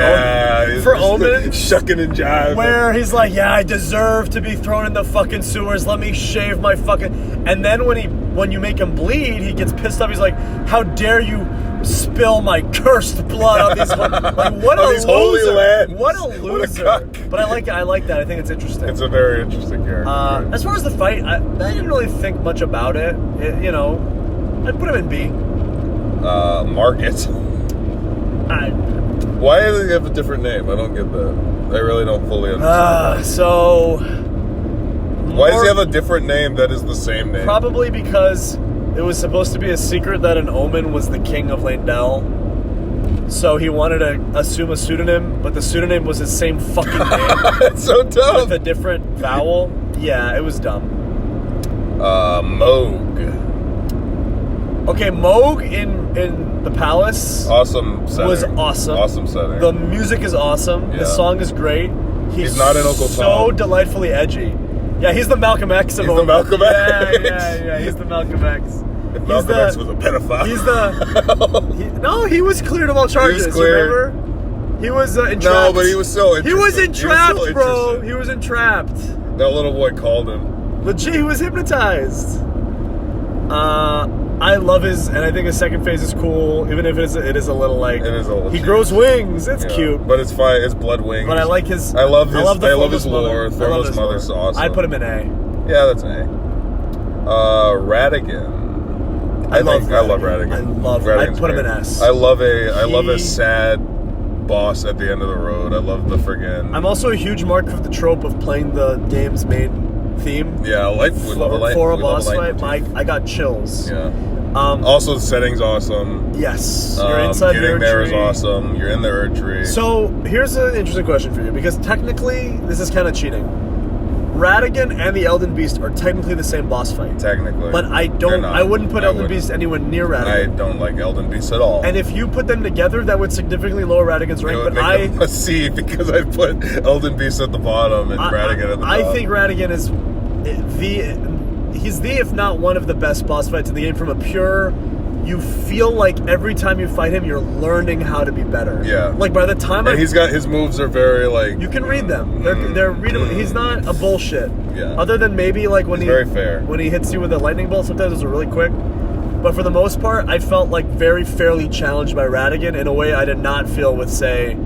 for Omen. Shucking and jiving. Where he's like, yeah, I deserve to be thrown in the fucking sewers. Let me shave my fucking... And then when you make him bleed, he gets pissed off. He's like, how dare you spill my cursed blood on these... Like, what a these holy loser. lands. What a loser. What a cuck. But I like that. I think it's interesting. It's a very interesting character. As far as the fight, I didn't really think much about it. I'd put him in B. Market. Why do they have a different name? I don't get that. I really don't fully understand. Why does he have a different name that is the same name? Probably because it was supposed to be a secret that an Omen was the king of Leyndell. So he wanted to assume a pseudonym, but the pseudonym was his same fucking name. It's so dumb. With a different vowel. Yeah, it was dumb. Moog. Okay, Moog in the palace Awesome setting. was awesome. Awesome setting. The music is awesome. Yeah. The song is great. He's not an Uncle Tom. So delightfully edgy. Yeah, he's the Malcolm X of He's the Omen. Malcolm X. Yeah, he's the Malcolm X. If Malcolm X was a pedophile. He's the... he was cleared of all charges, He was cleared. remember? He was entrapped. No, but he was so interesting. He was entrapped, still bro. interested. He was entrapped. That little boy called him. Legit, he was hypnotized. I love and I think his second phase is cool, even if it is a little like... It is a little he cheesy. grows wings. It's Yeah. cute. But it's fine. It's blood wings. But I like his... I love his Thormos lore. mother. Thormos Mother's awesome. I'd put him in A. Yeah, that's an A. Radigan. I love Radigan. I'd put him in S. I love a sad boss at the end of the road. I love the friggin'... I'm also a huge mark for the trope of playing the game's main theme. Yeah, we love a light. For a we love boss light fight, motif. I got chills. Yeah. Also, the setting's awesome. Yes. You're inside the Getting there is tree. awesome. You're in the Erd tree. So, here's an interesting question for you, because technically, this is kind of cheating. Radigan and the Elden Beast are technically the same boss fight. Technically. But I wouldn't put Elden Beast anywhere near Radigan. I don't like Elden Beast at all. And if you put them together, that would significantly lower Radigan's rank. It would But make them a C because I put Elden Beast at the bottom and Radigan at the top. I think Radigan is he's the, if not one of the best boss fights in the game from a pure... You feel like every time you fight him, you're learning how to be better. Yeah. Like by the time he's got his moves are very like... You can read them. They're readable. He's not a bullshit. Yeah. Other than maybe like when very fair. When he hits you with a lightning bolt, sometimes those are really quick. But for the most part, I felt like very fairly challenged by Radigan in a way I did not feel with, say,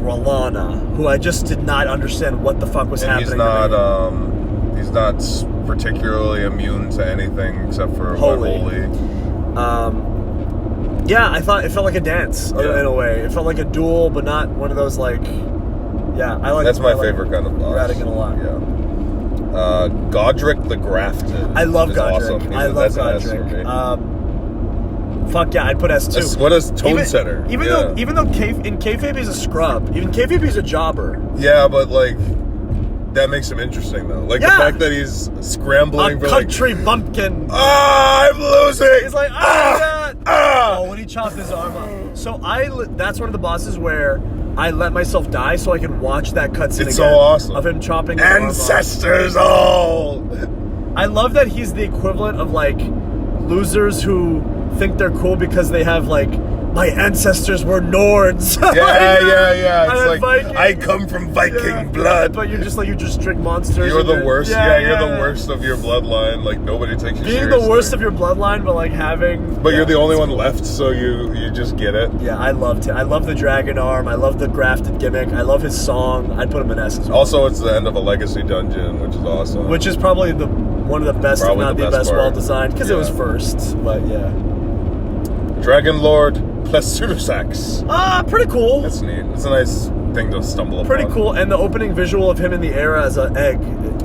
Rolana, who I just did not understand what the fuck was happening. He's not particularly immune to anything except for Holy. Yeah, I thought it felt like a dance in a way. It felt like a duel, but not one of those like. Yeah, I like. That's my favorite kind of boss. Radigan a lot. Yeah. Godric the Grafted. I love Godric. Awesome. I love Godric. Fuck yeah, I'd put S2. What is Tone Setter? Even though in kayfabe he's a scrub. Even kayfabe he's a jobber. Yeah, but like. That makes him interesting, though. Like, the fact that he's scrambling for, country bumpkin. I'm losing! He's like, oh, when he chopped his arm off. So, that's one of the bosses where I let myself die so I could watch that cutscene again. It's so awesome. Of him chopping his arm off. Ancestors all! I love that he's the equivalent of, like, losers who think they're cool because they have, like, my ancestors were Nords. Yeah. It's like, Vikings. I come from Viking blood. But you're just like, you just drink monsters. You're the worst. You're the worst of your bloodline. Like, nobody takes you seriously. Being the worst of your bloodline, but like having... But you're the only one left, so you just get it. Yeah, I loved it. I love the dragon arm. I love the grafted gimmick. I love his song. I'd put him in S as well. Also, it's the end of a legacy dungeon, which is awesome. Which is probably one of the best, if not the best well-designed, because it was first. But yeah. Dragon Lord plus Pseudosax. Pretty cool. That's neat. It's a nice thing to stumble upon. Pretty cool. And the opening visual of him in the air as an egg,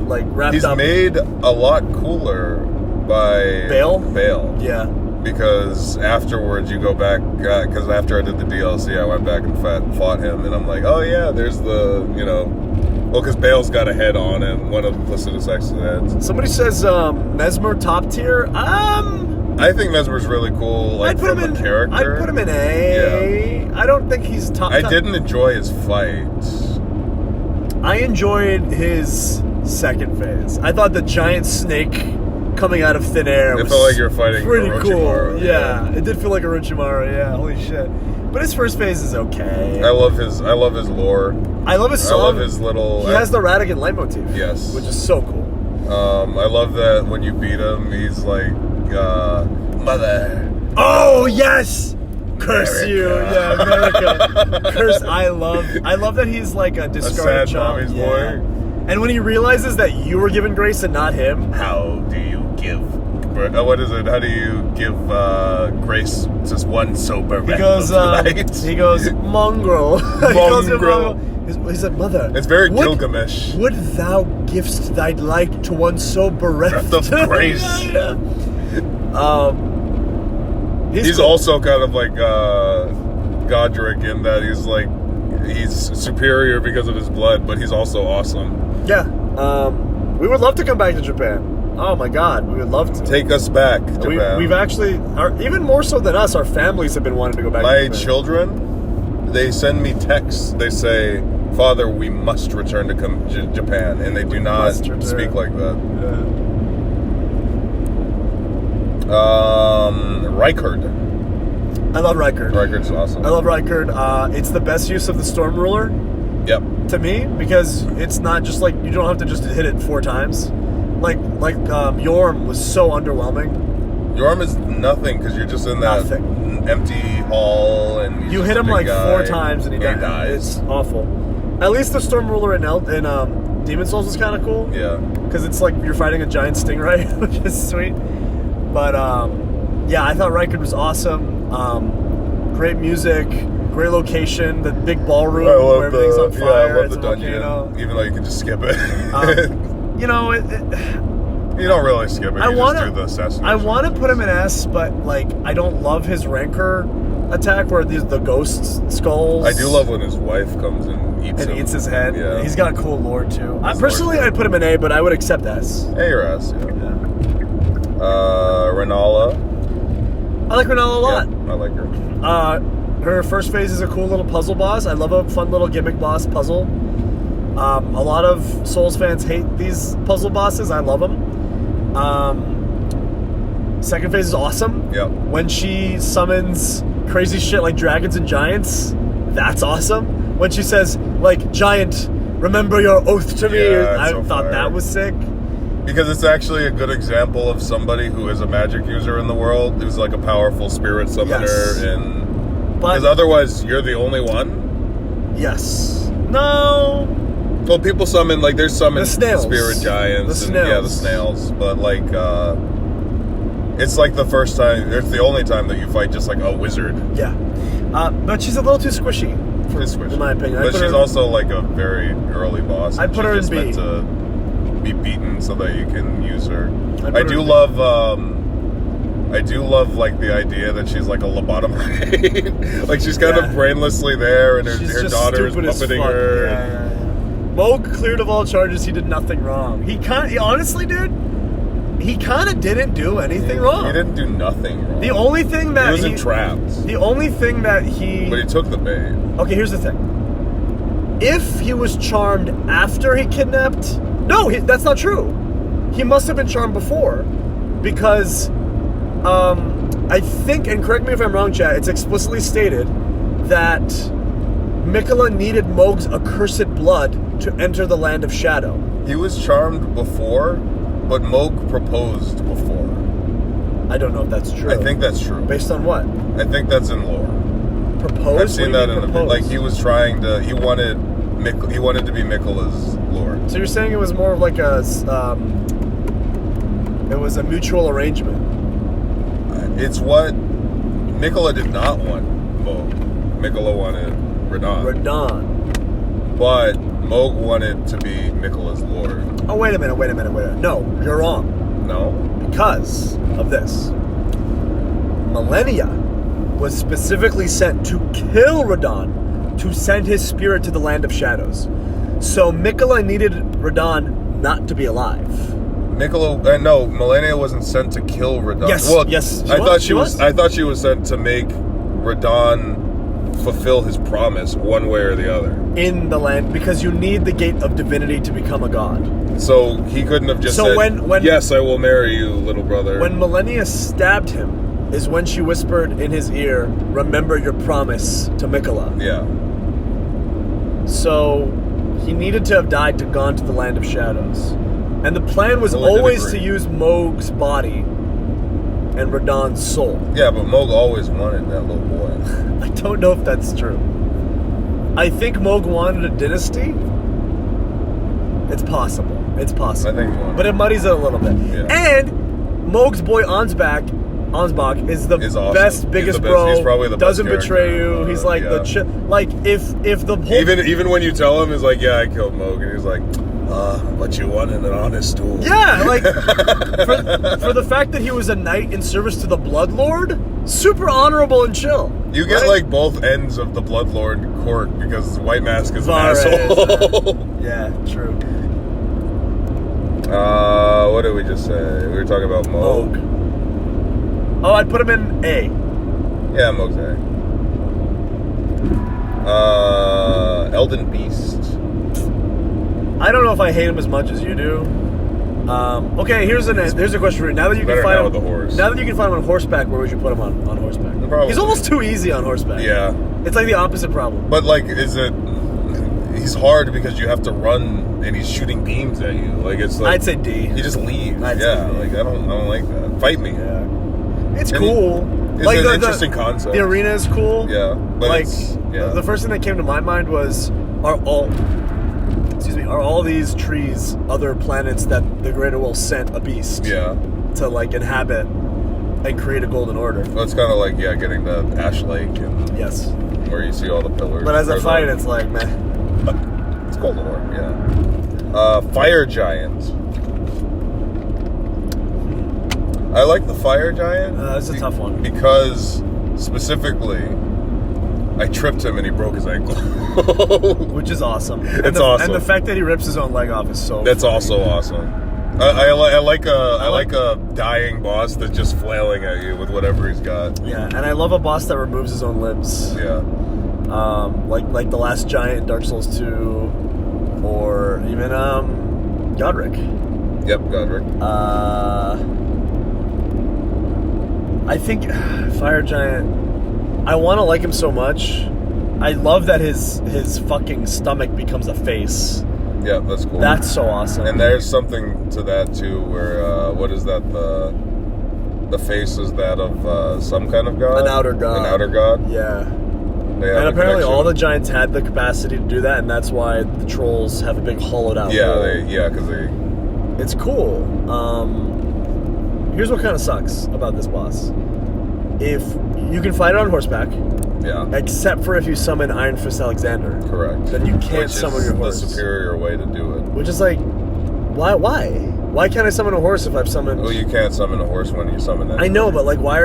like wrapped up. He's made a lot cooler by Bale? Yeah. Because afterwards you go back, because after I did the DLC, I went back and fought him, and I'm like, oh yeah, there's the, well, because Bale's got a head on him, one of Placidus X's heads. Somebody says Mesmer top tier. I think Mesmer's really cool, like, I'd put from him a in, character. I'd put him in A. Yeah. I don't think he's top. I didn't enjoy his fights. I enjoyed his second phase. I thought the giant snake coming out of thin air was felt like you were fighting pretty Orochimaru, cool. Yeah, it did feel like Orochimaru. Yeah, holy shit. But his first phase is okay. I love his lore. I love his song. I love his little. He has the Radigan leitmotif. Yes, which is so cool. I love that when you beat him, he's like, "Mother." Oh yes. Curse America. you, yeah, America. Curse. I love that he's like a discarded sad child. mommy's Yeah. boy. And when he realizes that you were given grace and not him, How do you give? What is it? How do you give grace to one sober he goes, mongrel. He calls him Mongrel. He said, mother. It's very Gilgamesh. Would thou givest thy light to one so bereft Breath of grace. Yeah. He's cool. also kind of like Godric in that he's superior because of his blood, but he's also awesome. Yeah. We would love to come back to Japan. Oh my God, we would love to. Take us back, Japan. We've actually, even more so than us, our families have been wanting to go back to My Japan. children, they send me texts. They say, Father, we must return to Japan. And they do not speak like that. Yeah. Rykard. I love Rykard. Rykard's awesome. I love Rykard. It's the best use of the Storm Ruler. Yep. To me, because it's not just like, you don't have to just hit it 4 times. Like Yorm was so underwhelming. Yorm is nothing because you're just in that empty hall and you hit him like 4 times and he dies. It's awful. At least the Storm Ruler in Demon Souls is kind of cool. Yeah. Because it's like you're fighting a giant stingray, which is sweet. But yeah, I thought Rykard was awesome. Great music, great location, the big ballroom where everything's on fire. Yeah, I love it's the a dungeon, volcano. even though you can just skip it. You know, you don't really skip it. You just do the assassination. I want to put him in S, but like I don't love his Rancor attack where the ghost skulls. I do love when his wife comes and eats his head. Yeah. He's got a cool lore too. Personally, I'd put him in A, but I would accept S. A or S, yeah. Renala. I like Renala a lot. Yeah, I like her. Her first phase is a cool little puzzle boss. I love a fun little gimmick boss puzzle. A lot of Souls fans hate these puzzle bosses. I love them. Second phase is awesome. Yep. When she summons crazy shit like dragons and giants, that's awesome. When she says, like, giant, remember your oath to me, I thought that was sick. Because it's actually a good example of somebody who is a magic user in the world, who's like a powerful spirit summoner, because otherwise you're the only one. Yes. No. Well, people summon, like, there's summoned spirit giants. The snails. But, like, it's like the first time, it's the only time that you fight just like a wizard. Yeah. But she's a little too squishy. In my opinion. But she's also like a very early boss. I'd put her in B. Meant to be beaten so that you can use her. I do love like the idea that she's like a lobotomite. Like she's kind of brainlessly there, and her daughter is puppeting her. Yeah. Moog cleared of all charges. He did nothing wrong. Honestly, dude, he kind of didn't do anything wrong. He didn't do nothing wrong. The only thing that he was entrapped. The only thing that he... But he took the bait. Okay, here's the thing. If he was charmed after he kidnapped... No, that's not true. He must have been charmed before. Because, I think, and correct me if I'm wrong, chat, it's explicitly stated that Miquella needed Moog's accursed blood to enter the land of shadow. He was charmed before, but Moog proposed before. I don't know if that's true. I think that's true. Based on what? I think that's in lore. Proposed? I've seen that in the... Like, he was trying to... He wanted to be Miquella's lord. So you're saying it was more of like a... it was a mutual arrangement. It's what... Miquella did not want Moog. Miquella wanted Radahn. But Moog wanted to be Miquella's lord. Oh, wait a minute. No, you're wrong. No. Because of this. Millennia was specifically sent to kill Radon to send his spirit to the land of shadows. So Mikola needed Radon not to be alive. No, Millennia wasn't sent to kill Radon. Yes, well, yes, I thought she was. I thought she was sent to make Radon fulfill his promise, one way or the other. In the land, because you need the gate of divinity to become a god. So he couldn't have just said, when "Yes, I will marry you, little brother." When Millennia stabbed him, is when she whispered in his ear, "Remember your promise to Mikola." Yeah. So he needed to have died to gone to the land of shadows. And the plan was Well, always to use Moog's body and Radon's soul. Yeah, but Moog always wanted that little boy. I don't know if that's true. I think Moog wanted a dynasty. It's possible. It's possible. I think he wanted. But it muddies it a little bit. Yeah. And Moog's boy Ansbach is the awesome. best, biggest He's the best. bro. He's probably the best doesn't betray character. you. He's like Yeah. the like if the whole Even when you tell him, he's like, "Yeah, I killed Moog," and he's like, "But you wanted an honest tool." Yeah, like for the fact that he was a knight in service to the Bloodlord, super honorable and chill. You get right? like both ends of the Bloodlord court because White Mask is an Varys, asshole. yeah, true. What did we just say? We were talking about Moog. Oh, I'd put him in A. Yeah, Moog's A. Elden Beast. I don't know if I hate him as much as you do. Okay, here's a question for you. Now that you Better can find now him, with the horse. now that you can find him on horseback, where would you put him on horseback? Probably. He's almost too easy on horseback. Yeah. It's like the opposite problem. But like, he's hard because you have to run and he's shooting beams at you. Like it's like I'd say D. He just leaves. I'd say Yeah, D. like I don't like that. Fight me. Yeah. It's And cool. It's like an the interesting concept. The arena is cool. Yeah, but like yeah. the first thing that came to my mind was are all these trees other planets that the Greater Will sent a beast Yeah. to like inhabit and create a golden order. Well, it's kind of like getting the Ash Lake and Yes. where you see all the pillars. But as a Or fight, the- it's like meh. it's Golden Order. Yeah. Fire Giant. I like the Fire Giant. It's a tough one. Because specifically, I tripped him and he broke his ankle. Which is awesome. It's awesome. And the fact that he rips his own leg off is so That's funny. also awesome. I like a dying boss that's just flailing at you with whatever he's got. Yeah, and I love a boss that removes his own limbs. Yeah. Like the last giant in Dark Souls 2, or even Godric. Yep, Godric. I think Fire Giant. I want to like him so much. I love that his fucking stomach becomes a face. Yeah, that's cool. That's so awesome. And there's something to that too, where what is that? The face is that of some kind of god. An outer god. An outer god. Yeah. They have And a apparently connection. all the giants had the capacity to do that, and that's why the trolls have a big hollowed out hole. because they. It's cool. Here's what kind of sucks about this boss. If you can fight it on horseback, Yeah. except for if you summon Iron Fist Alexander, Correct. then you can't Which summon is your horse. the superior way to do it. Which is like, why? Why can't I summon a horse if I've summoned? Well, you can't summon a horse when you summon that. I know, but like, why?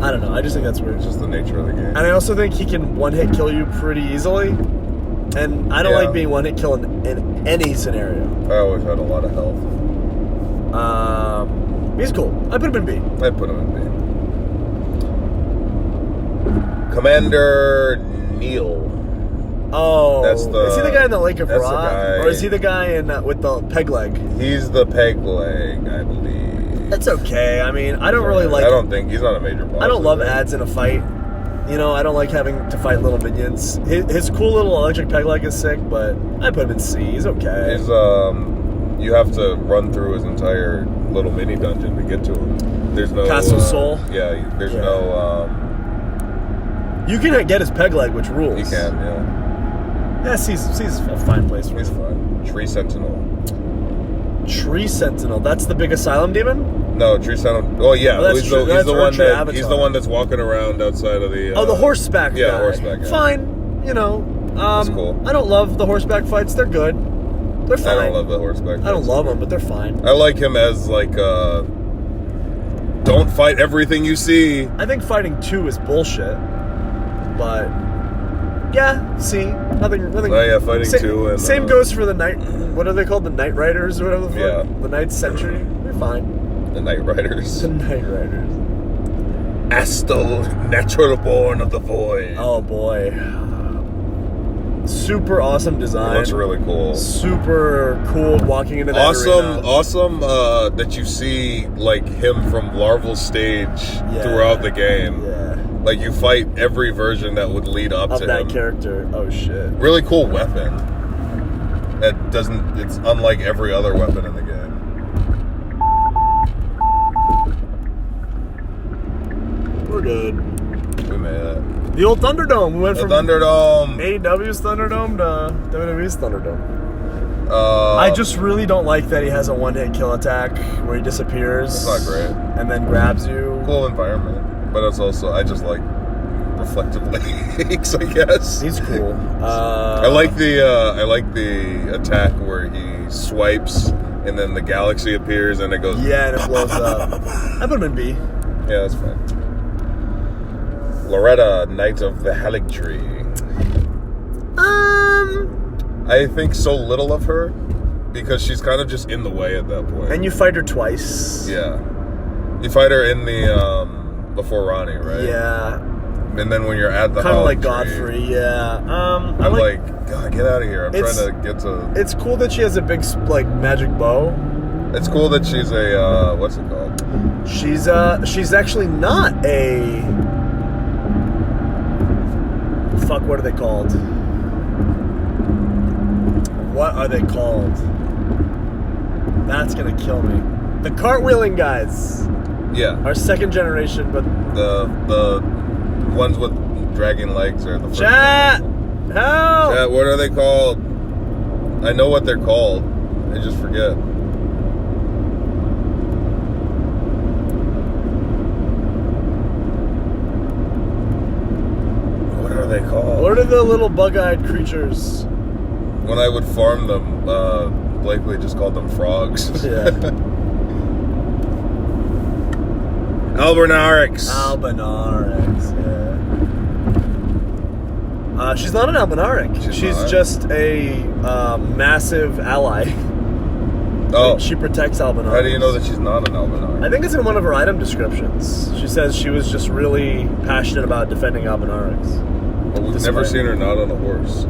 I don't know. I just think that's weird. It's just the nature of the game. And I also think he can one-hit kill you pretty easily. And I don't Yeah. like being one-hit kill in any scenario. I always had a lot of health. He's cool. I put him in B. I put him in B. Commander Neil. Oh, That's the- is he the guy in the Lake of that's the Ra? guy- Or is he the guy in with the peg leg? He's the peg leg, I believe. That's okay. I mean, I don't really like. I don't think he's not a major boss. I don't love is he? ads in a fight. You know, I don't like having to fight little minions. His cool little electric peg leg is sick, but I put him in C. He's okay. He's you have to run through his entire little mini dungeon to get to him. There's no Castle Soul? Yeah, there's Yeah. no. You can get his peg leg, which rules. You can, yeah. Yeah, C's a fine place for He's him. fine. Tree Sentinel. Tree Sentinel. That's the big asylum demon. No, Tree Sentinel. Oh yeah, Oh, that's he's true. the That's one Archer that Avatar. he's the one that's walking around outside of the. The horseback yeah, guy. horseback guy. Fine. You know. That's cool. I don't love the horseback fights. They're good. They're fine. I don't love the horseback. I don't love them, but they're fine. I like him as like don't fight everything you see. I think fighting 2 is bullshit, but yeah, see, nothing. Oh yeah, fighting 2 and same goes for the night. What are they called? The Night Riders or whatever the fuck? Yeah. The Night Sentry. They're fine. The Night Riders. The Night Riders. Astal, natural born of the void. Oh boy. Super awesome design. It looks really cool. Super cool walking into that arena. Awesome that you see like him from larval stage throughout the game. Yeah. Like you fight every version that would lead up to that him. character. Oh shit. Really cool weapon. It's unlike every other weapon in the game. We're good. We made it. The old Thunderdome. We went from Thunderdome. AEW's Thunderdome to WWE's Thunderdome. I I just really don't like that he has a one-hit kill attack where he disappears. That's not great. And then grabs you. Cool environment, but it's also I just like reflective legs. I guess He's cool. I like the attack where he swipes and then the galaxy appears and it goes. Yeah, and it blows up. I put him in B. Yeah, that's fine. Loretta, Knight of the Haligtree. I think so little of her because she's kind of just in the way at that point. And you fight her twice. Yeah. You fight her in the before Ronnie, right? Yeah. And then when you're at the Kind of like Haligtree, Godfrey, yeah. I'm like, God, get out of here. I'm trying to get to... It's cool that she has a big, like, magic bow. It's cool that she's a, what's it called? She's actually not a... Fuck, what are they called? What are they called? That's gonna kill me. The cartwheeling guys. Yeah. Our second generation, but... The ones with dragging legs are the first Chat! Help! Chat, what are they called? I know what they're called. I just forget. What are they called? What are the little bug-eyed creatures? When I would farm them, Blakely just called them frogs. Yeah. Albinaurix. Albinaurix, yeah. She's not an Albinauric. She's not? just a massive ally. Oh. She protects Albinaurix. How do you know that she's not an Albinauric? I think it's in one of her item descriptions. She says she was just really passionate about defending Albinaurix. Well, we've never seen her not on a horse.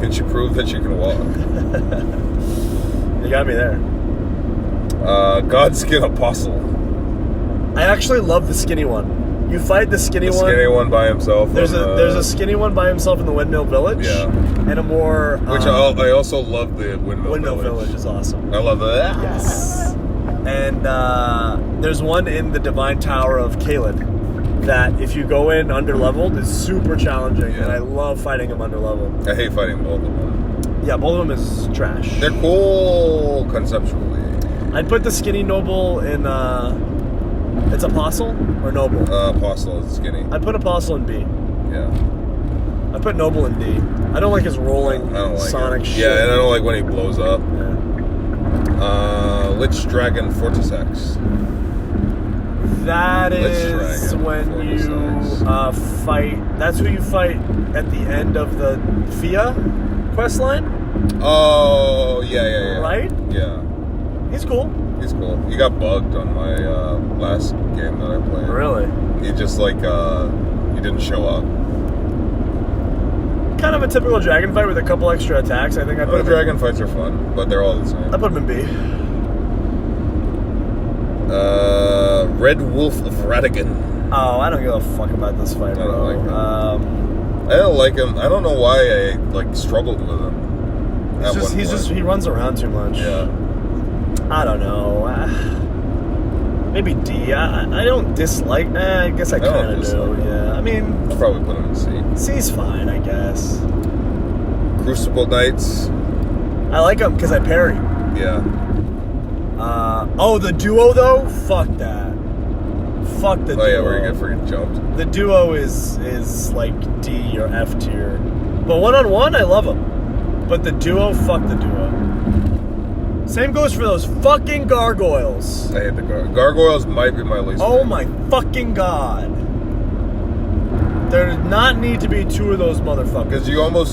Can she prove that she can walk? You got me there. Godskin Apostle. I actually love the skinny one. You fight the skinny one. The skinny one by himself. There's a skinny one by himself in the Windmill Village. Yeah. And a more... Which I also love the Windmill Village is awesome. I love that. Yes. And there's one in the Divine Tower of Caelid that if you go in under-leveled is super challenging. Yeah. And I love fighting them under-leveled. I hate fighting both of them. Yeah, both of them is trash. They're cool conceptually. I'd put the skinny noble in... it's Apostle or Noble? Apostle is skinny. I'd put Apostle in B. Yeah. I put Noble in D. I don't like his rolling I don't like sonic it. shit. Yeah, and I don't like when he blows up. Yeah. Lich Dragon Fortisex. That Lich is Dragon when you Fortisex. fight. That's who you fight at the end of the Fia quest line. Oh, yeah. Right? Yeah. He's cool. He's cool. He got bugged on my last game that I played. Really? He just he didn't show up. Kind of a typical dragon fight with a couple extra attacks. I think I put The him dragon fights are fun, but they're all the same. I put him in B. Red Wolf of Radigan. Oh, I don't give a fuck about this fight, I don't bro. like him. I don't like him. I don't know why I struggled with him. He runs around too much. Yeah. I don't know. Maybe D. I don't dislike. I guess I kind of do. Yeah. I mean, I'll probably put him in C. C's fine, I guess. Crucible Knights. I like him because I parry. Yeah. The duo though. Fuck that. Fuck the duo. Oh yeah, where you get freaking jumped. The duo is like D or F tier. But one-on-one, I love him. But the duo, fuck the duo. Same goes for those fucking gargoyles. I hate the gargoyles. Might be my least. Oh my fucking god. There does not need to be two of those motherfuckers. Because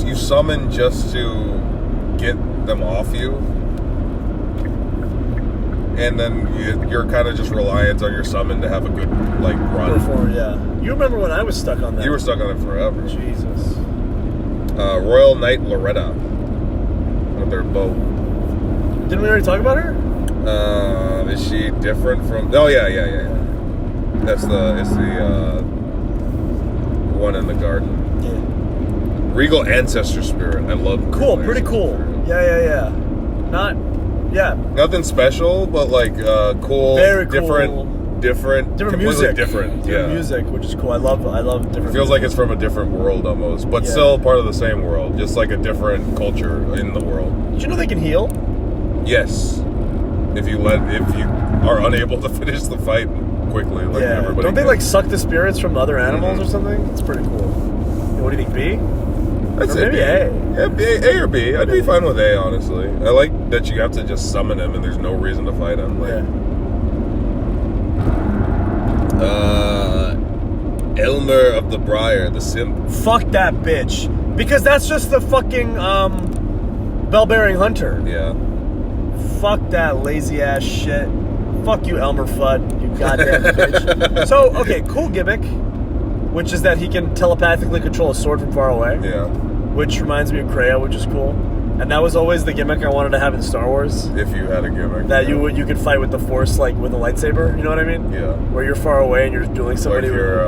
you summon just to get them off you. And then you're kind of just reliant on your summon to have a good, like, run. Perform, yeah. You remember when I was stuck on that? You were stuck on it forever. Jesus. Royal Knight Loretta. With their bow. Didn't we already talk about her? Is she different from... Oh, yeah. It's the one in the garden. Yeah. Regal Ancestor Spirit. I love Cool, Regal pretty Ancestor cool. Spirit. Yeah. Yeah. Nothing special, but like cool, Very different, cool. completely music. different. Different Yeah, music, which is cool. I love different. it feels music. like it's from a different world almost, but Yeah. still part of the same world, just like a different culture in the world. Did you know they can heal? Yes, if you are unable to finish the fight quickly, like Yeah. everybody. Don't they can. like suck the spirits from other animals Mhm. or something? It's pretty cool. What do you think, B? I'd or say maybe B. A. Yeah, A or B. I'd be fine with A, honestly. I like that you have to just summon him and there's no reason to fight him. Like, Elmer of the Briar, the simp. Fuck that bitch. Because that's just the fucking bell-bearing hunter. Yeah. Fuck that lazy ass shit. Fuck you, Elmer Fudd, you goddamn bitch. So, okay, cool gimmick, which is that he can telepathically control a sword from far away. Yeah. Which reminds me of Kreia, which is cool. And that was always the gimmick I wanted to have in Star Wars. If you had a gimmick. That you could fight with the Force, like with a lightsaber. You know what I mean? Yeah. Where you're far away and you're just dueling somebody. Like you're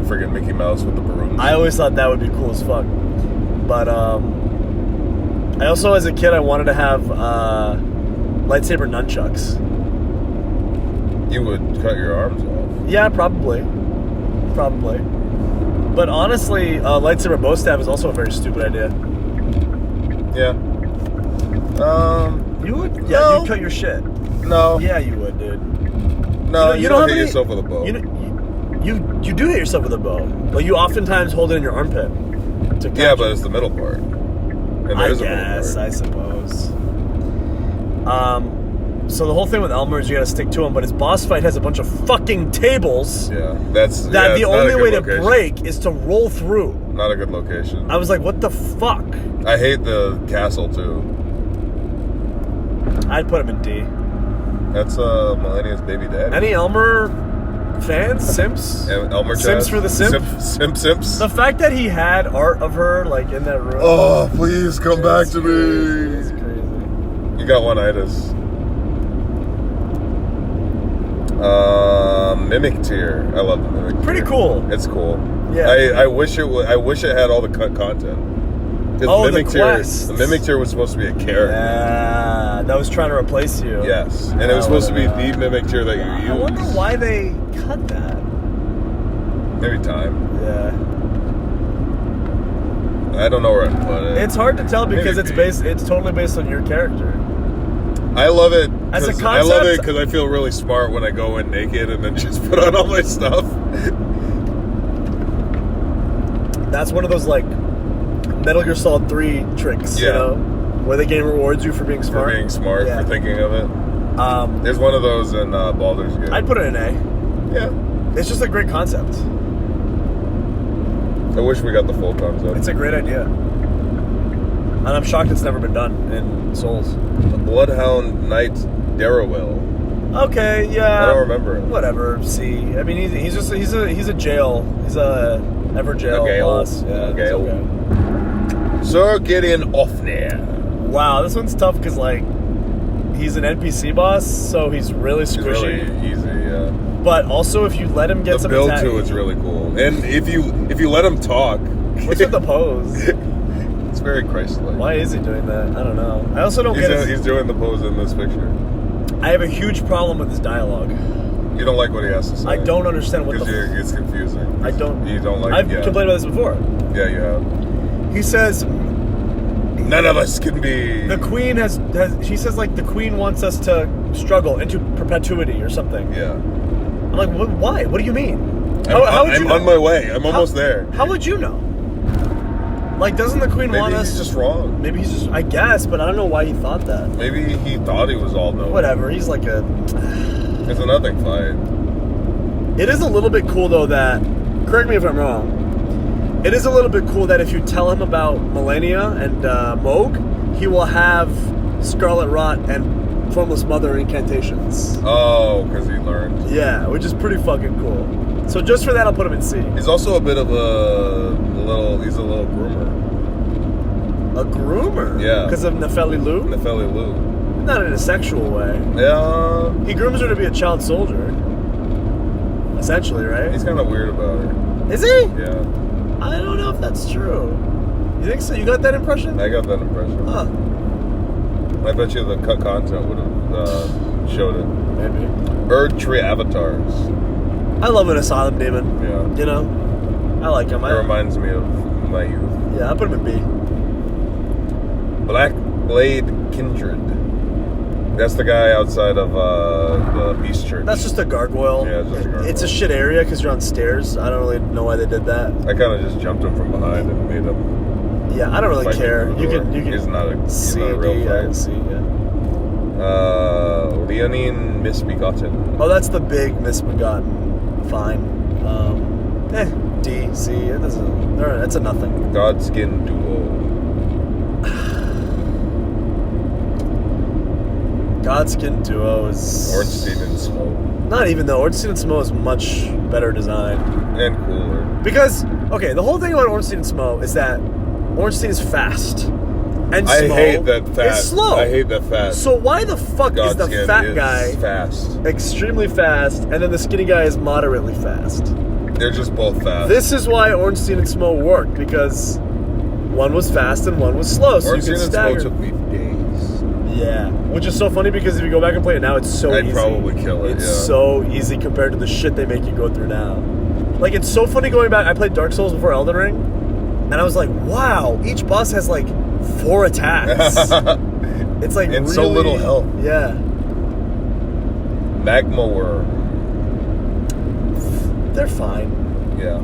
friggin' Mickey Mouse with the balloons. I always thought that would be cool as fuck. But I also, as a kid, I wanted to have lightsaber nunchucks. You would cut your arms off. Yeah, probably. But honestly, lightsaber bow staff is also a very stupid idea. Yeah. You would? Yeah, No. you'd cut your shit. No. Yeah, you would, dude. No, you don't hit have yourself with a bow. You do hit yourself with a bow. Like, you oftentimes hold it in your armpit. To catch Yeah, but it. it's the middle part. And there I is a middle guess, part. I suppose. So the whole thing with Elmer is you gotta stick to him, but his boss fight has a bunch of fucking tables Yeah, that it's the not a only good way to location. break is to roll through. Not a good location. I was like, what the fuck? I hate the castle too. I'd put him in D. That's Millennia's baby daddy. Any Elmer fans? Simps? Elmer Sims Chaz? for the simp? Simps. The fact that he had art of her, like, in that room. Oh, please come back to It's me. crazy. You got one-itis. Mimic tier. I love the mimic Pretty tier. cool. It's cool. Yeah. I wish it would. I wish it had all the cut content. Oh, the mimic tier. quests. The mimic tier was supposed to be a character. Yeah, that was trying to replace you. Yes, and it was supposed to be the mimic tier that you use. I wonder why they cut that. Maybe time. Yeah. I don't know where I'd put it. It's hard to tell because Maybe it's totally based on your character. I love it. As a 'cause I love it concept- because I feel really smart when I go in naked and then just put on all my stuff. That's one of those, like, Metal Gear Solid 3 tricks, you Yeah. know? Where the game rewards you for being smart. For being smart, Yeah. for thinking of it. There's one of those in Baldur's Gate. I'd put it in A. Yeah. It's just a great concept. I wish we got the full concept. It's a great idea. And I'm shocked it's never been done in Souls. The Bloodhound Knight Darrowell. Okay, yeah. I don't remember him. Whatever. C. I mean, he's a jail. He's a ever jail A Gale. boss. Yeah. A it's Gale. okay. Sir Gideon Ofnir. Wow, this one's tough because, like, he's an NPC boss, so he's really He's squishy. really easy, yeah. But also, if you let him get The some build attack, too is really cool. And if you let him talk, what's with the pose? it's very Christ-like. Why is he doing that? I don't know. I also don't get his, He's doing the pose in this picture. I have a huge problem with his dialogue. You don't like what he has to say. I don't understand what the. Because it's confusing. I don't. You don't like. I've yeah. complained about this before. Yeah, you have. He says None of us can be. the queen has. She says, like, the queen wants us to struggle into perpetuity or something. Yeah. I'm like, why? What do you mean? I'm on my way. I'm almost there. How would you know? Like, doesn't the Queen want Maybe us? he's just wrong. Maybe he's just. I guess, but I don't know why he thought that. Maybe he thought he was all knowing. Whatever. He's like a. It's a nothing fight. It is a little bit cool though that. Correct me if I'm wrong. It is a little bit cool that if you tell him about Millennia and Moog, he will have Scarlet Rot and Formless Mother incantations. Oh, because he learned. Yeah, which is pretty fucking cool. So just for that, I'll put him in C. He's also a bit of he's a little groomer. A groomer? Yeah. Because of Nefeli Lou? Nefeli Lou. Not in a sexual way. Yeah. He grooms her to be a child soldier. Essentially, right? He's kind of weird about her. Is he? Yeah. I don't know if that's true. You think so? You got that impression? I got that impression. Huh. I bet you the cut content would have showed it. Maybe. Erd Tree Avatars. I love an asylum demon. Yeah. You know? I like him. It reminds me of my youth. Yeah, I'll put him in B. Black Blade Kindred. That's the guy outside of the Beast Church. That's just a gargoyle. Yeah, it's just a gargoyle. It's a shit area because you're on stairs. I don't really know why they did that. I kind of just jumped him from behind and made him. Yeah, I don't really fight care. through the You door. can He's not a C, real D, I fight. can see, yeah. Leonine Misbegotten. Oh, that's the big misbegotten. Fine. D, C. It doesn't. It's a nothing. Godskin Duo. Godskin Duo is. Ornstein and Smoke. Not even though. Ornstein and Smo is much better design. And cooler. Because, okay, the whole thing about Ornstein and Smo is that Ornstein is fast. And I Smo hate that fast. is slow. I hate that fast. So why the fuck is the Godskin fat is guy fast? extremely fast and then the skinny guy is moderately fast? They're just both fast. This is why Ornstein and Smo worked, because one was fast and one was slow, so Ornstein you could and stagger. Smoke took me days. Yeah, which is so funny because if you go back and play it now, it's so I'd easy. probably kill it, It's yeah. so easy compared to the shit they make you go through now. Like, it's so funny going back. I played Dark Souls before Elden Ring, and I was like, wow, each boss has like 4 attacks. It's like And really, so little health. Yeah. Magma Worm. They're fine. Yeah.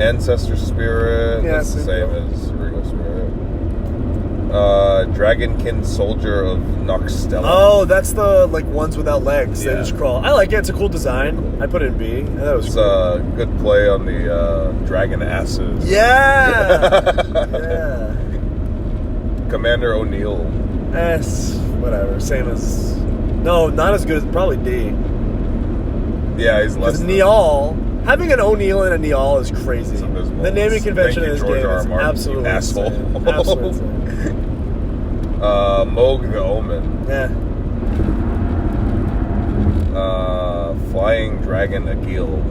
Ancestor Spirit. Yeah, That's the same same as Regal Spirit. Dragonkin Soldier of Noxtella. Oh, that's the like ones without legs. They Yeah. just crawl. I like it. It's a cool design. I put it in B. And that was It's cool. a good play on the Dragon Asses. Yeah. Yeah. Commander O'Neill. Whatever. Same as. No, not as good as probably D. Yeah, he's less Because than- Niall, having an O'Neill and a Niall is crazy. It's abysmal. The naming convention Thank in you, this George game R. R. is Martin, absolutely you asshole. insane. Absolutely insane. Moog the Omen. Yeah. Flying Dragon Agil.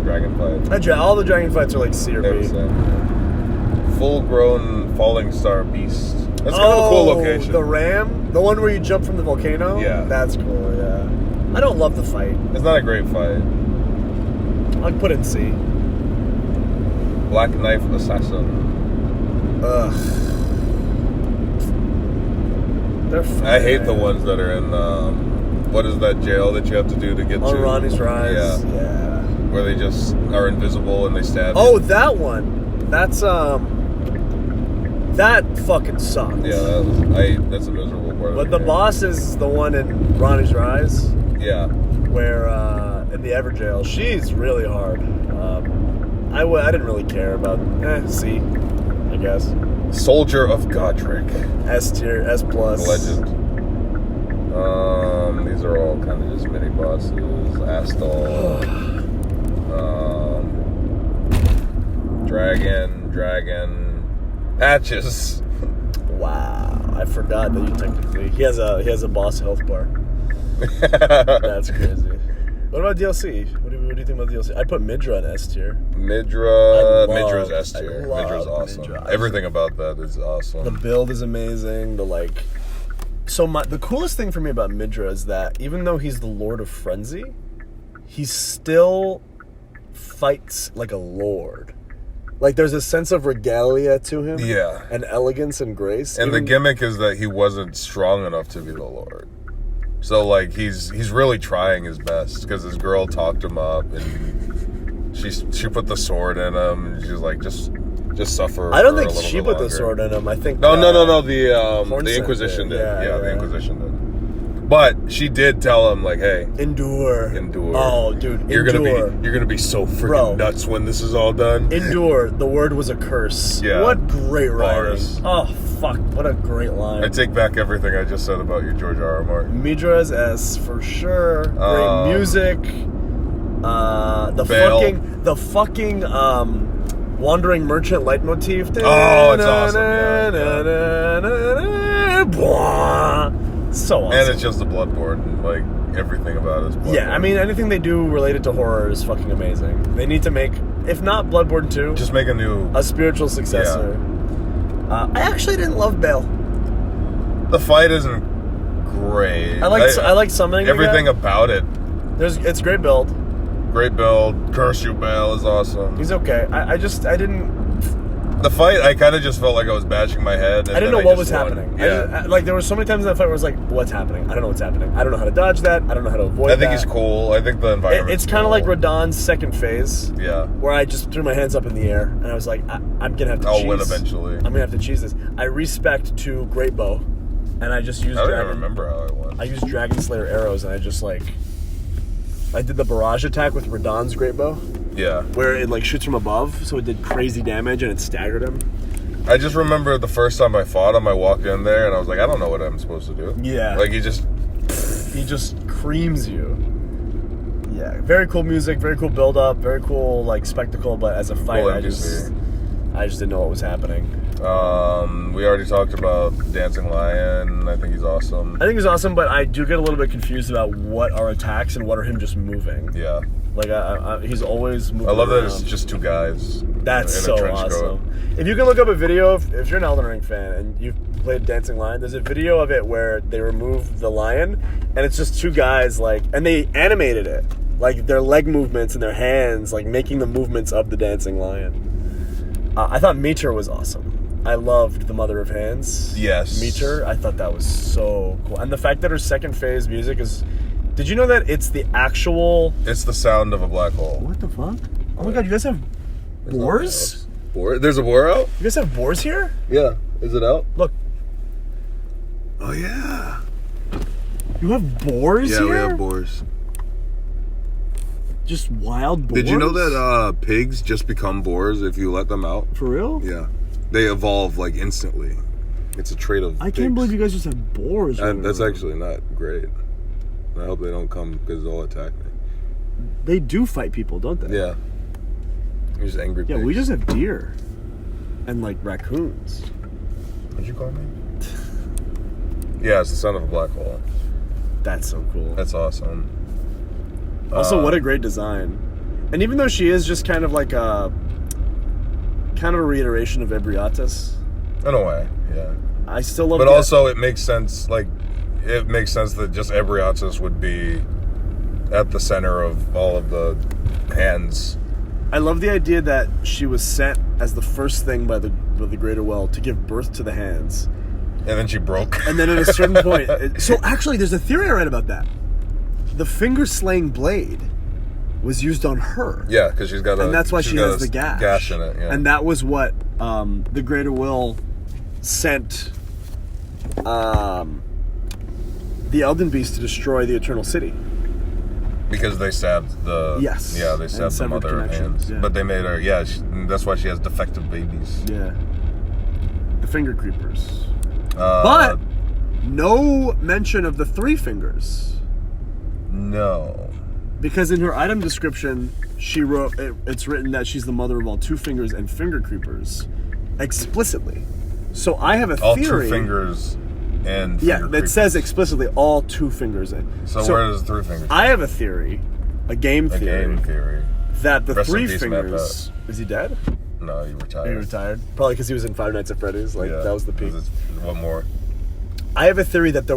Dragon fight. All the dragon fights are like C or They're the B. same. Full-grown Falling Star Beast. That's kind of a cool location. The ram? The one where you jump from the volcano? Yeah. That's cool, yeah. I don't love the fight. It's not a great fight. I'd put it in C. Black Knife Assassin. Ugh. They're fine. I hate the ones that are in, what is that jail that you have to do to get On to? Ronnie's Rise. Yeah. Yeah. Where they just are invisible and they stab Oh, you. that one. That's, that fucking sucks. Yeah, that's a miserable part of But the game. boss is the one in Ronnie's Rise, Yeah. where in the Everjail, she's really hard. I didn't really care about C, I guess. Soldier of Godric. S tier, S plus. Legend. These are all kind of just mini bosses. Astal. Dragon. Patches. Wow, I forgot that you technically he has a boss health bar. That's crazy. What about DLC? What do you think about DLC? I put Midra in S tier. Midra's S tier. I love Midra's awesome. Midra. Everything about that is awesome. The build is amazing. The coolest thing for me about Midra is that even though he's the Lord of Frenzy, he still fights like a lord. Like there's a sense of regalia to him, Yeah. and elegance and grace. And the Even- gimmick is that he wasn't strong enough to be the Lord. So like he's really trying his best because his girl talked him up and she put the sword in him and she's like, just just suffer. I don't for think a little she bit put the longer. sword in him. I think No. The Hornsent Inquisition did. did. Yeah, the Inquisition did. But she did tell him, like, hey, Endure. Oh, dude, you're endure. gonna be so freaking Bro. nuts when this is all done. Endure. The word was a curse. Yeah. What great Bars. writing. Oh, fuck. What a great line. I take back everything I just said about you, George R. R. Martin. Midra's S for sure. Great music. Bale. The fucking Wandering Merchant leitmotif. Oh, it's awesome. So awesome. And it's just the Bloodborne, like everything about it is Bloodborne. Yeah, I mean, anything they do related to horror is fucking amazing. They need to make, if not Bloodborne 2, just make a spiritual successor. I actually didn't love Bale. The fight isn't great. I like summoning everything about it. It's great build. Great build. Curse you, Bale is awesome. He's okay. I didn't. The fight, I kind of just felt like I was bashing my head. And I didn't know what was happening. Yeah. Like, there were so many times in that fight where I was like, what's happening? I don't know what's happening. I don't know how to dodge that. I don't know how to avoid that. I think he's cool. I think the environment. It's kind of like Radahn's second phase. Yeah. Where I just threw my hands up in the air and I was like, I'm going to have to cheese. I'll win eventually. I'm going to have to cheese this. I respect to Great Bow. And I just used I don't even remember how I won. I used Dragon Slayer arrows and I just like... I did the barrage attack with Radahn's Great Bow. Yeah. Where it like shoots from above, so it did crazy damage and it staggered him. I just remember the first time I fought him, I walked in there and I was like, I don't know what I'm supposed to do. Yeah. Like, he just creams you. Yeah. Very cool music, very cool build up, very cool like spectacle, but as a fight, Cool I just didn't know what was happening. We already talked about Dancing Lion. I think he's awesome. I think he's awesome, but I do get a little bit confused about what are attacks and what are him just moving. Yeah. Like, he's always moving I love around. that it's just two guys. That's in a so trench awesome. coat. If you can look up a video, if you're an Elden Ring fan and you've played Dancing Lion, there's a video of it where they remove the lion, and it's just two guys, like, and they animated it. Like, their leg movements and their hands, like, making the movements of the Dancing Lion. I thought Meter was awesome. I loved the Mother of Hands. Yes. Meter. I thought that was so cool. And the fact that her second phase music is... Did you know that it's the actual... It's the sound of a black hole. What the fuck? Oh my god, you guys have boars? Boar? There's a boar out? You guys have boars here? Yeah. Is it out? Look. Oh, yeah. You have boars here? Yeah, we have boars. Just wild boars? Did you know that pigs just become boars if you let them out? For real? Yeah. They evolve, like, instantly. It's a trait of I pigs. can't believe you guys just have boars. And that's actually not great. I hope they don't come because they'll attack me. They do fight people, don't they? Yeah. They're just angry pigs. Yeah, we just have deer. And, like, raccoons. What'd you call me? Yeah, it's the sound of a black hole. That's so cool. That's awesome. Also, what a great design. And even though she is just kind of like a reiteration of Ebriatis, In a way, yeah. I still love But also, it makes sense, like, it makes sense that just Ebriatis would be at the center of all of the hands. I love the idea that she was sent as the first thing by the Greater Well to give birth to the hands. And then she broke. And then at a certain point... So actually, there's a theory I read about that. The finger-slaying blade was used on her. Yeah, because she's got a... And that's why she has the gash. Gash in it, yeah. And that was what the Greater Will sent the Elden Beast to destroy the Eternal City. Because they stabbed the... Yes. Yeah, they stabbed the Mother of Hands. Yeah. But they made her... Yeah, that's why she has defective babies. Yeah. The Finger Creepers. But no mention of the Three Fingers. No. Because in her item description, she wrote... It's written that she's the mother of all Two Fingers and Finger Creepers. Explicitly. So I have a all theory... All 2 fingers and yeah, finger it creepers. says explicitly all 2 fingers in. So where does 3 fingers? I have a theory, a game theory, that the Rest 3 in peace, fingers. Is he dead? No, he retired. He retired. Probably because he was in Five Nights at Freddy's. Like that was the peak. One more. I have a theory that the